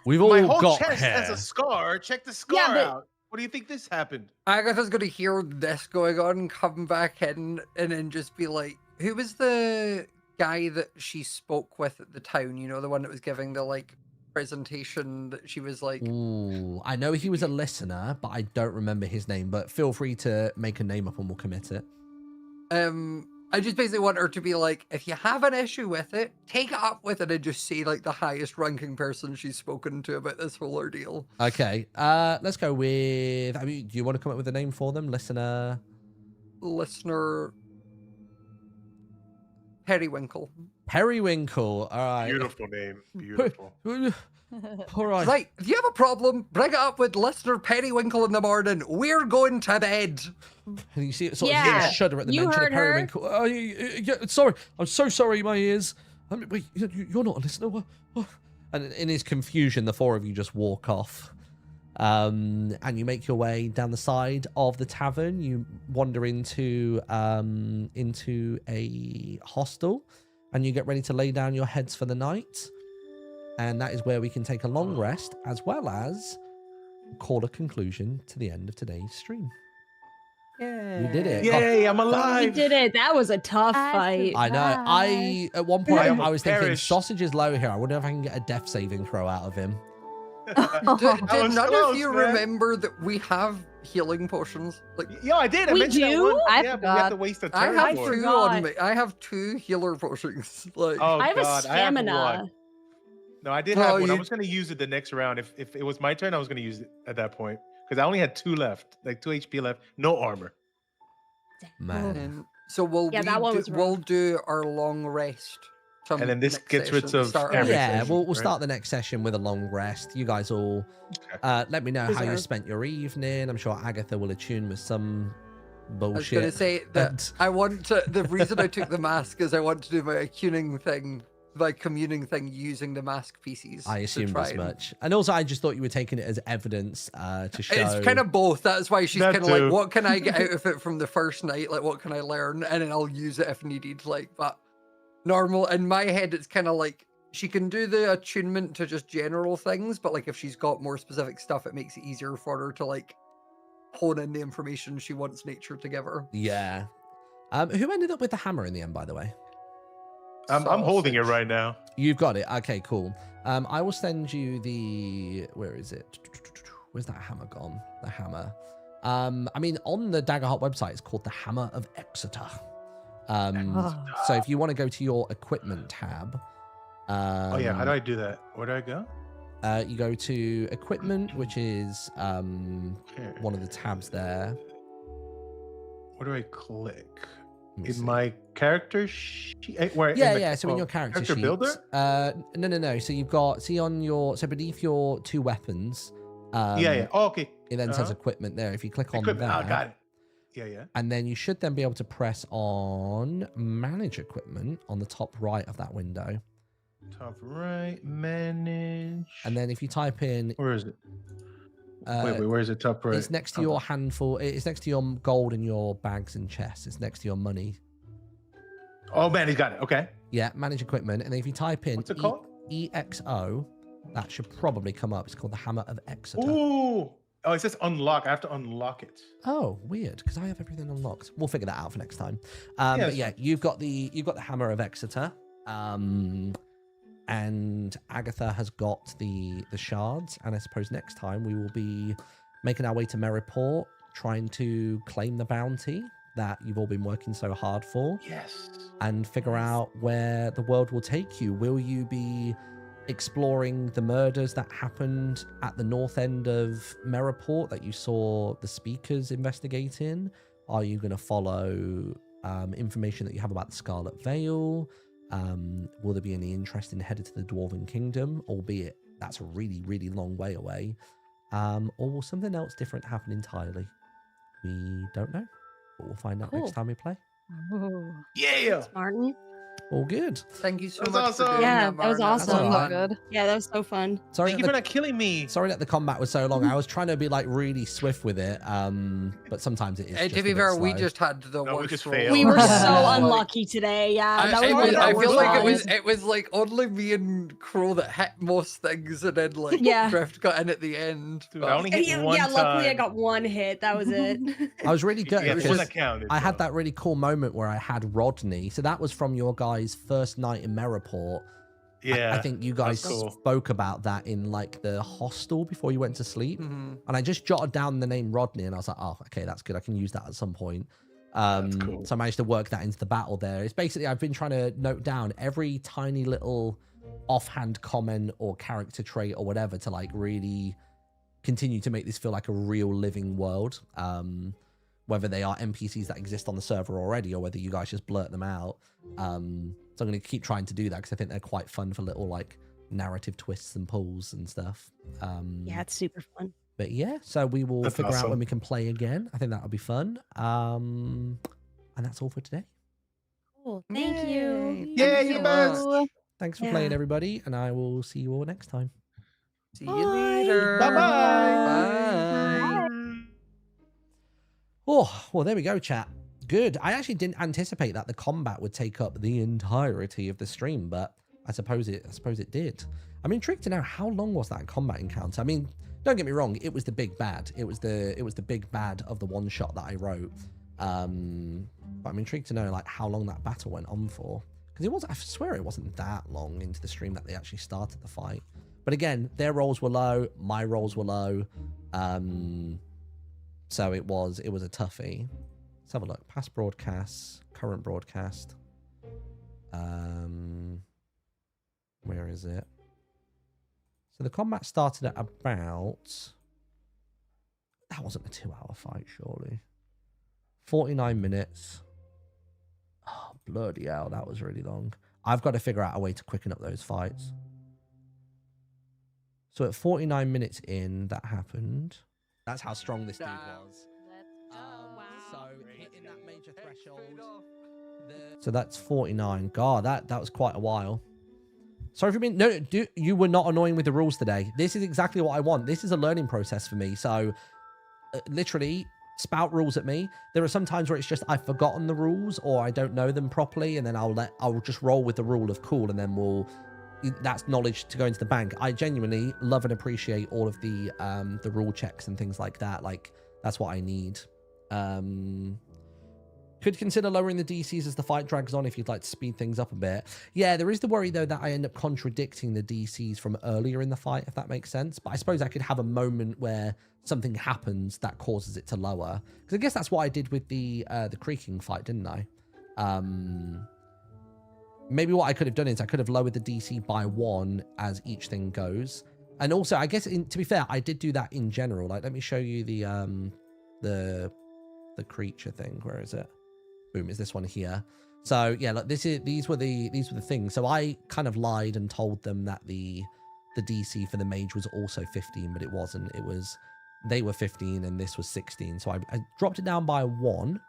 We've my all whole got chest hair. has a scar. Check the scar Yeah, but- out. What do you think this happened? Agatha's going to hear this going on, come back in, and then just be like, who was the guy that she spoke with at the town? You know, the one that was giving the, like, presentation that she was like... Ooh, I know he was a listener, but I don't remember his name. But feel free to make a name up and we'll commit it. I just basically want her to be like, if you have an issue with it, take it up with it and just say, like, the highest ranking person she's spoken to about this whole ordeal. Okay, let's go with... I mean, do you want to come up with a name for them? Listener... Listener... Periwinkle. Periwinkle. All right. Beautiful name. Beautiful. All right. Right, if you have a problem, bring it up with Listener Periwinkle in the morning. We're going to bed. And you see it sort of Yeah, shudder at the you mention of heard her. Periwinkle. Oh, yeah, sorry. I'm so sorry, my ears. I mean, wait, you're not a listener. What? And in his confusion, the four of you just walk off. And you make your way down the side of the tavern. You wander into a hostel, and you get ready to lay down your heads for the night. And that is where we can take a long rest, as well as call a conclusion to the end of today's stream. Yeah. You did it. Yay, I'm We alive. did it. That was a tough fight. I know. At one point, I almost I was thinking, perished. Sausage is low here. I wonder if I can get a death saving throw out of him. Did I was none close, of you man. remember that we have healing potions? Like, Yeah, I did. I We mentioned that do? one. I Yeah, but we have forgot. to waste a I turn have for it. two on me. I have 2 healer potions. Like, Oh, I have a God, I have stamina. one. No, I did Well, have one. I you- was going to use it the next round. If it was my turn, I was going to use it at that point. Because I only had 2 left. Like 2 HP left. No armor. Man. and so we'll Yeah, that one was we'll rough. do our long rest. And then this next gets rid session, of start our every next Yeah, session, we'll right? start the next session with a long rest. You guys all let me know how you Deserve. spent your evening. I'm sure Agatha will attune with some I was bullshit. going to say that And- I want to. The reason I took the mask is I want to do my attuning thing, my communing thing using the mask pieces. I to assumed try as and- much. And also, I just thought you were taking it as evidence to show. It's kind of both. That's why she's That kind of like, too. what can I get out of it from the first night? Like, what can I learn? And then I'll use it if needed. Like, but normal in my head, it's kind of like she can do the attunement to just general things, but like if she's got more specific stuff, it makes it easier for her to like hone in the information she wants nature to give her. Yeah. Who ended up with the hammer in the end, by the way? I'm holding it Sausage. right now. You've got it. Okay, cool. I will send you the... Where is it? Where's that hammer gone? The hammer. I mean, on the Daggerheart website, it's called the Hammer of Exeter. So if you want to go to your equipment tab... Oh, yeah. How do I do that? Where do I go? You go to equipment, which is Here. one of the tabs there. Where do I click? Let me In see. my character sheet? Where, Yeah, in the- yeah. So in oh, your character builder? sheets, no. So you've got on your beneath your 2 weapons. Yeah. Oh, okay. It then says Uh-huh. equipment there. If you click on Equipment. that, Oh, got it. Yeah. and then you should then be able to press on manage equipment on the top right of that window. Top right, manage. And then if you type in, Where is it? uh, Wait, where is it? Top right. it's next to your handful. It's next to your gold in your bags and chests. It's next to your money. Oh, man, he's got it. Okay. Yeah, manage equipment. And then if you type in What's it called? EXO, that should probably come up. It's called the Hammer of Exeter. Ooh. Oh, it says unlock. I have to unlock it. Oh, weird, because I have everything unlocked. We'll figure that out for next time. Yeah, But it's yeah, you've got the Hammer of Exeter. And Agatha has got the shards, and I suppose next time we will be making our way to Merriport, trying to claim the bounty that you've all been working so hard for. Yes. And figure out where the world will take you. Will you be exploring the murders that happened at the north end of Merriport that you saw the speakers investigating? Are you going to follow information that you have about the Scarlet Veil? Will there be any interest in headed to the Dwarven Kingdom, albeit that's a really, really long way away? Or will something else different happen entirely? We don't know, but we'll find out next time we play. Ooh. Yeah. Thanks, Martin. All good. Thank you so That was much for awesome. doing Yeah, that, that was Martin. awesome. all right. Good. Yeah, that was so fun. Sorry Thank you that for not killing me. sorry that the combat was so long. I was trying to be like really swift with it, but sometimes it is. Just To a be bit fair, we slow. just had the No, we worst just roll. failed. We were Yeah. so Like- unlucky today. Yeah, that was one of I the feel like worst it was like only me and Crow that hit most things, and then like Yeah. Drift got in at the end. Dude, but- I only hit Yeah, one luckily I time. got one hit. That was it. I was really good Yeah, the one because that counted. I had so. that really cool moment where I had Rodney. So that was from your guys' first night in Merriport. Yeah. I think you guys that's cool. spoke about that in like the hostel before you went to sleep. Mhm. And I just jotted down the name Rodney, and I was like, oh, okay, that's good. I can use that at some point. That's cool. So I managed to work that into the battle there. It's basically, I've been trying to note down every tiny little offhand comment or character trait or whatever to like really continue to make this feel like a real living world. Whether they are NPCs that exist on the server already or whether you guys just blurt them out. So I'm going to keep trying to do that because I think they're quite fun for little like narrative twists and pulls and stuff. Yeah, it's super fun. But yeah, so we will That's figure out when awesome. we can play again. I think that'll be fun. And that's all for today. Cool. Thank you. Yeah, Thank you're you the so best. much. Thanks for Yeah. playing, everybody, and I will see you all next time. See you Bye. later. Bye-bye. Bye. Oh, well, there we go, chat. Good. I actually didn't anticipate that the combat would take up the entirety of the stream, but I suppose it did. I'm intrigued to know how long was that combat encounter. I mean, don't get me wrong, it was the big bad. It was the big bad of the one shot that I wrote. But I'm intrigued to know like how long that battle went on for. Because I swear it wasn't that long into the stream that they actually started the fight. But again, their rolls were low, my rolls were low. So it was a toughie. Let's have a look. Past broadcasts, current broadcast. Where is it? So the combat started at about... That wasn't a 2-hour fight, surely. 49 minutes. Oh, bloody hell, that was really long. I've got to figure out a way to quicken up those fights. So at 49 minutes in, that happened. That's how strong this dude was. So hitting that major threshold. So that's 49. God, that was quite a while. Sorry for being... No, you were not annoying with the rules today. This is exactly what I want. This is a learning process for me. So literally spout rules at me. There are some times where it's just I've forgotten the rules or I don't know them properly, and then I'll just roll with the rule of cool, and then that's knowledge to go into the bank. I genuinely love and appreciate all of the rule checks and things like that. Like that's what I need. Could consider lowering the DCs as the fight drags on if you'd like to speed things up a bit. Yeah, there is the worry though that I end up contradicting the DCs from earlier in the fight, if that makes sense. But I suppose I could have a moment where something happens that causes it to lower. Because I guess that's what I did with the creaking fight, didn't I? Maybe what I could have done is I could have lowered the DC by 1 as each thing goes. And also, I guess, to be fair, I did do that in general. Like, let me show you the creature thing. Where is it? Boom, is this one here. So yeah, look, these were the things. So I kind of lied and told them that the DC for the mage was also 15, but it wasn't. They were 15 and this was 16. So I dropped it down by 1.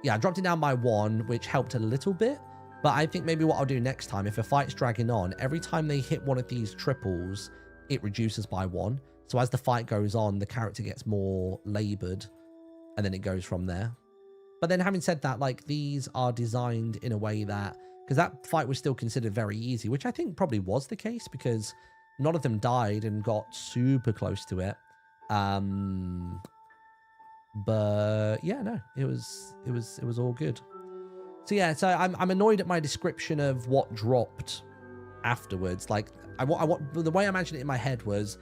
Yeah, I dropped it down by 1, which helped a little bit. But I think maybe what I'll do next time, if a fight's dragging on, every time they hit one of these triples, it reduces by 1. So as the fight goes on, the character gets more labored, and then it goes from there. But then having said that, like, these are designed in a way that, because that fight was still considered very easy, which I think probably was the case because none of them died and got super close to it. But yeah, no, it was all good. So yeah, so I'm annoyed at my description of what dropped afterwards. Like I want the way I imagined it in my head was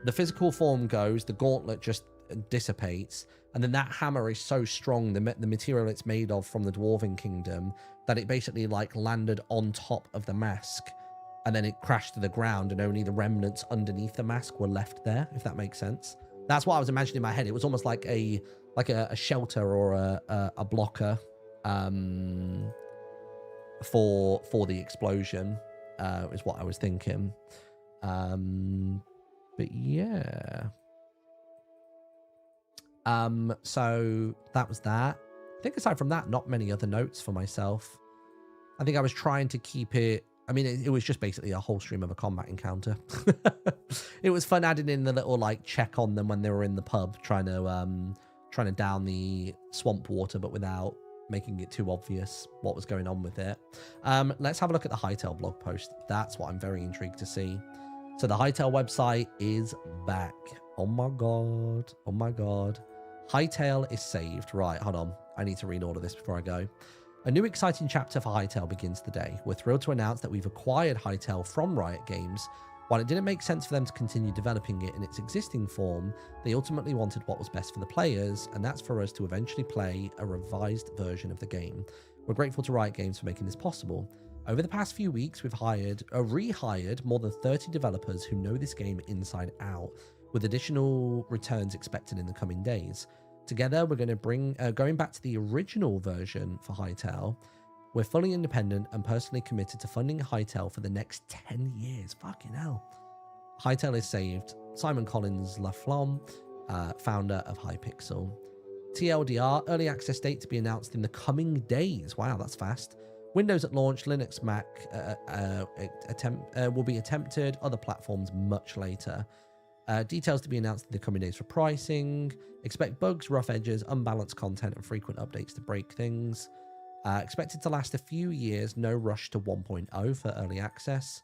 the physical form goes, the gauntlet just dissipates, and then that hammer is so strong, the material it's made of from the Dwarven Kingdom, that it basically like landed on top of the mask, and then it crashed to the ground, and only the remnants underneath the mask were left there. If that makes sense. That's what I was imagining in my head. It was almost like a shelter or a blocker for the explosion, is what I was thinking. But yeah. So that was that. I think aside from that, not many other notes for myself. I think I was trying to keep it. I mean, it was just basically a whole stream of a combat encounter. It was fun adding in the little like check on them when they were in the pub, trying to down the swamp water, but without making it too obvious what was going on with it. Let's have a look at the Hightail blog post. That's what I'm very intrigued to see. So the Hightail website is back. Oh my god. Oh my god. Hightail is saved. Right, hold on. I need to read all of this before I go. A new exciting chapter for Hightail begins today. We're thrilled to announce that we've acquired Hightail from Riot Games. While it didn't make sense for them to continue developing it in its existing form, they ultimately wanted what was best for the players, and that's for us to eventually play a revised version of the game. We're grateful to Riot Games for making this possible. Over the past few weeks, we've rehired more than 30 developers who know this game inside out, with additional returns expected in the coming days. Together, we're going to bring, going back to the original version for Hightail, we're fully independent and personally committed to funding Hightail for the next 10 years. Fucking hell. Hightail is saved. Simon Collins Laflamme, founder of Hypixel. TLDR, early access date to be announced in the coming days. Wow, that's fast. Windows at launch, Linux, Mac will be attempted, other platforms much later. Details to be announced in the coming days for pricing. Expect bugs, rough edges, unbalanced content, and frequent updates to break things. Expected to last a few years, no rush to 1.0 for early access.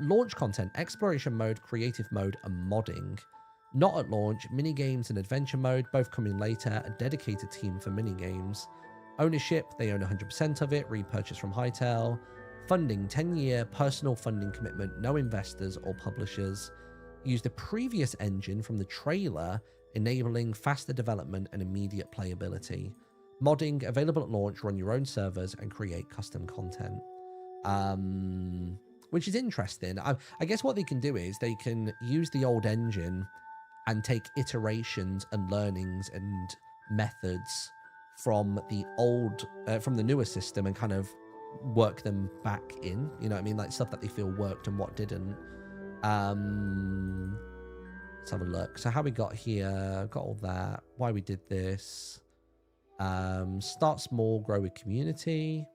Launch content, exploration mode, creative mode, and modding. Not at launch, minigames and adventure mode, both coming later, a dedicated team for minigames. Ownership, they own 100% of it, repurchase from Hightail. Funding, 10-year personal funding commitment, no investors or publishers. Use the previous engine from the trailer, enabling faster development and immediate playability. Modding, available at launch, run your own servers and create custom content. Which is interesting. I guess what they can do is they can use the old engine and take iterations and learnings and methods from the old, from the newer system and kind of work them back in. You know what I mean? Like stuff that they feel worked and what didn't. Let's have a look. So how we got here, got all that, why we did this. Start small, grow with community.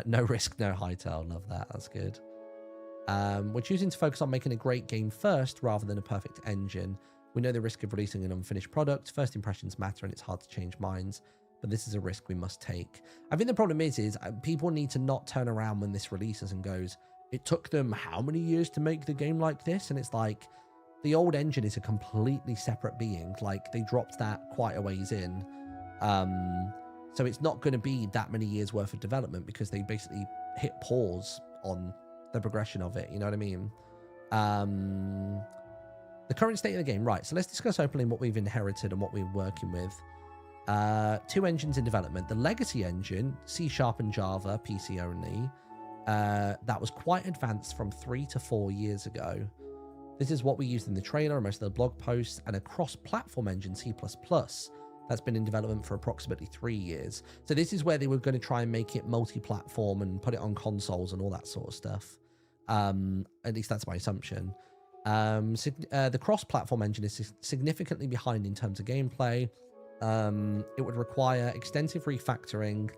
No risk, no Hightail. Love that. That's good. We're choosing to focus on making a great game first rather than a perfect engine. We know the risk of releasing an unfinished product. First impressions matter and it's hard to change minds, but this is a risk we must take. I think the problem is people need to not turn around when this releases and goes, it took them how many years to make the game like this? And it's like, the old engine is a completely separate being. Like, they dropped that quite a ways in. So it's not going to be that many years worth of development because they basically hit pause on the progression of it. You know what I mean? The current state of the game. Right, so let's discuss openly what we've inherited and what we're working with. 2 engines in development. The legacy engine, C# and Java, PC only. That was quite advanced from 3 to 4 years ago. This is what we used in the trailer and most of the blog posts, and a cross-platform engine, C++, that's been in development for approximately 3 years. So this is where they were going to try and make it multi-platform and put it on consoles and all that sort of stuff. At least that's my assumption. The cross-platform engine is significantly behind in terms of gameplay. It would require extensive refactoring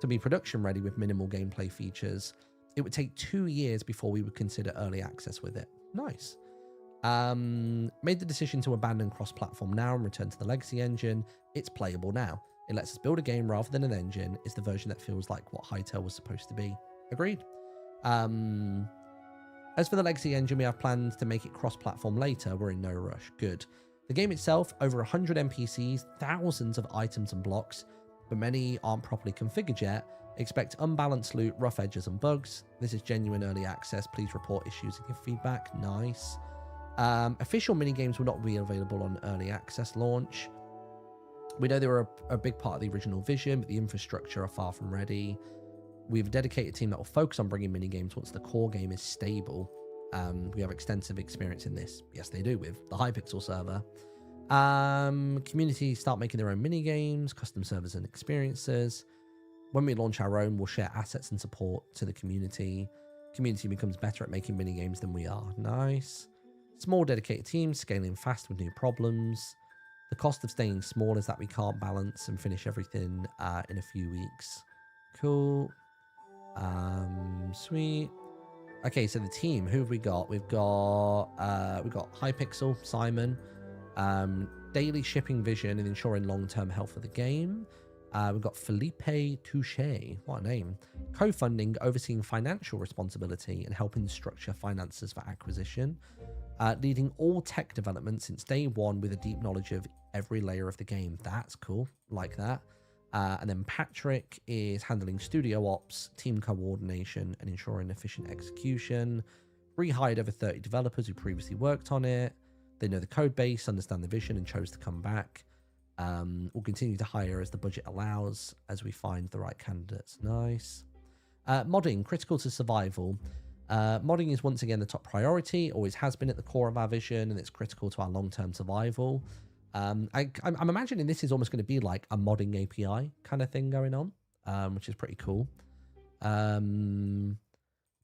to be production ready with minimal gameplay features. It would take 2 years before we would consider early access with it. Nice. Made the decision to abandon cross-platform now and return to the legacy engine. It's playable now. It lets us build a game rather than an engine. It's the version that feels like what Hightail was supposed to be. Agreed. As for the legacy engine, we have plans to make it cross-platform later. We're in no rush. Good. The game itself, over 100 NPCs, thousands of items and blocks. but many aren't properly configured yet. Expect unbalanced loot, rough edges, and bugs. This is genuine early access. Please report issues and give feedback. Nice. Official minigames will not be available on early access launch. We know they were a big part of the original vision, but the infrastructure are far from ready. We have a dedicated team that will focus on bringing minigames once the core game is stable. We have extensive experience in this. Yes, they do, with the Hypixel server. Community start making their own minigames, custom servers and experiences. When we launch our own, we'll share assets and support to the community. Community becomes better at making minigames than we are. Nice. Small dedicated teams scaling fast with new problems. The cost of staying small is that we can't balance and finish everything in a few weeks. Cool. Sweet. Okay, so the team, who have we got? We've got Hypixel, Simon, daily shipping vision and ensuring long-term health of the game. We've got Felipe Touche, what a name. Co-funding, overseeing financial responsibility and helping structure finances for acquisition. Leading all tech development since day one with a deep knowledge of every layer of the game. That's cool, like that. And then Patrick is handling studio ops, team coordination, and ensuring efficient execution. Rehired over 30 developers who previously worked on it. They know the code base, understand the vision, and chose to come back. We'll continue to hire as the budget allows, as we find the right candidates. Nice. Modding, critical to survival. Modding is once again the top priority, always has been at the core of our vision, and it's critical to our long-term survival. I'm imagining this is almost going to be like a modding API kind of thing going on, which is pretty cool.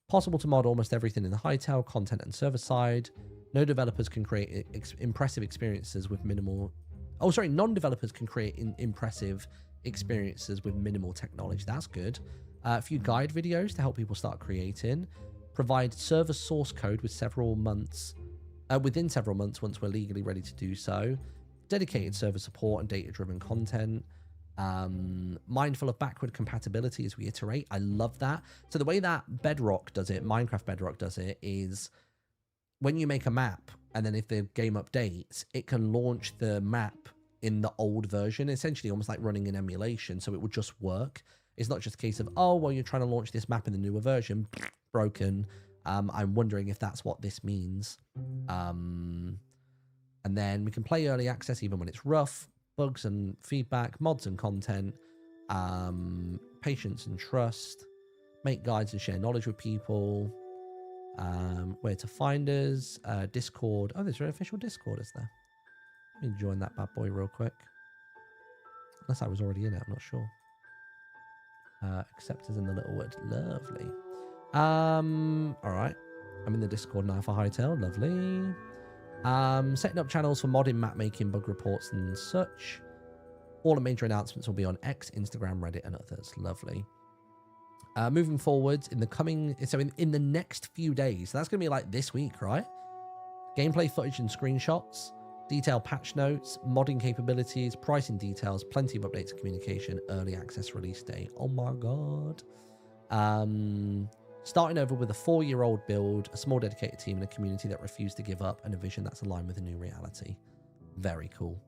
Possible to mod almost everything in the Hightail, content and server side. No developers can create impressive experiences with minimal... Oh, sorry, non-developers can create impressive experiences with minimal technology. That's good. A few guide videos to help people start creating. Provide server source code with within several months once we're legally ready to do so. Dedicated server support and data-driven content. Mindful of backward compatibility as we iterate. I love that. So the way that Bedrock does it, Minecraft Bedrock does it, is when you make a map and then if the game updates, it can launch the map in the old version, essentially almost like running an emulation, so it would just work. It's not just a case of, oh, well, you're trying to launch this map in the newer version, broken. I'm wondering if that's what this means. And then we can play early access even when it's rough, bugs and feedback, mods and content, patience and trust, make guides and share knowledge with people, where to find us, Discord. Oh, there's an official Discord, is there? Let me join that bad boy real quick. Unless I was already in it, I'm not sure. Accept as in the little word. Lovely. All right. I'm in the Discord now for Hightail. Lovely. Setting up channels for modding, map making, bug reports, and such. All the major announcements will be on X, Instagram, Reddit, and others. Lovely. Moving forward in the next few days, so that's going to be like this week, right? Gameplay footage and screenshots, detailed patch notes, modding capabilities, pricing details, plenty of updates and communication, early access release date. Oh my god. Starting over with a 4-year-old build, a small dedicated team, and a community that refused to give up, and a vision that's aligned with a new reality. Very cool.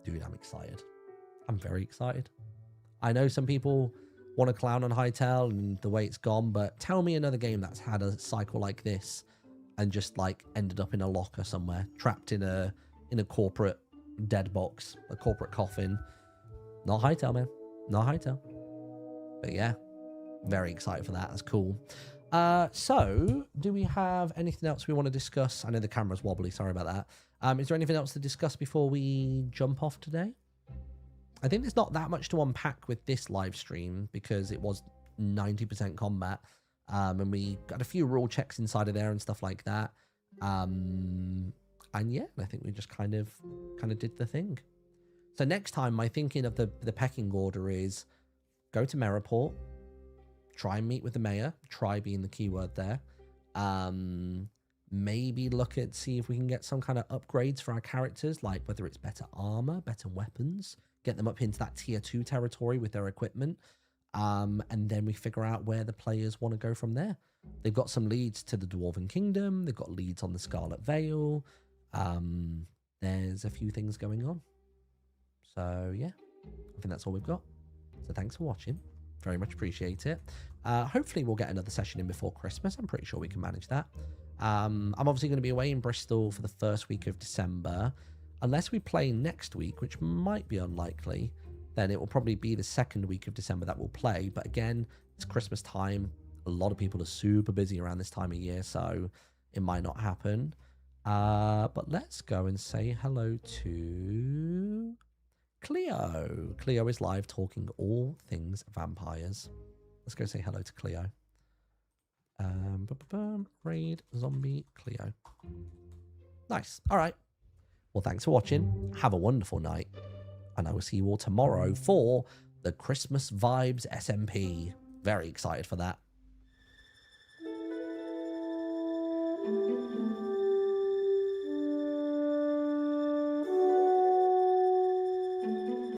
Dude, I'm excited. I'm very excited. I know some people want to clown on Hightail and the way it's gone, but tell me another game that's had a cycle like this and just like ended up in a locker somewhere, trapped in a corporate dead box, a corporate coffin. Not Hightail, man. Not Hightail. But yeah, very excited for that. That's cool. So do we have anything else we want to discuss? I know the camera's wobbly. Sorry about that. Is there anything else to discuss before we jump off today? I think there's not that much to unpack with this live stream because it was 90% combat. And we got a few rule checks inside of there and stuff like that. And yeah, I think we just kind of did the thing. So next time, my thinking of the pecking order is go to Merreport, try and meet with the mayor, try being the keyword there. Maybe see if we can get some kind of upgrades for our characters, like whether it's better armor, better weapons, get them up into that tier 2 territory with their equipment. And then we figure out where the players want to go from there. They've got some leads to the Dwarven Kingdom. They've got leads on the Scarlet Vale. There's a few things going on. So yeah, I think that's all we've got. So thanks for watching. Very much appreciate it. Hopefully we'll get another session in before Christmas. I'm pretty sure we can manage that. I'm obviously going to be away in Bristol for the first week of December. Unless we play next week, which might be unlikely, then it will probably be the second week of December that we'll play. But again, it's Christmas time. A lot of people are super busy around this time of year, so it might not happen. But let's go and say hello to Cleo. Cleo is live talking all things vampires. Let's go say hello to Cleo. Raid zombie Cleo. Nice. All right. Well, thanks for watching. Have a wonderful night. And I will see you all tomorrow for the Christmas Vibes SMP. Very excited for that.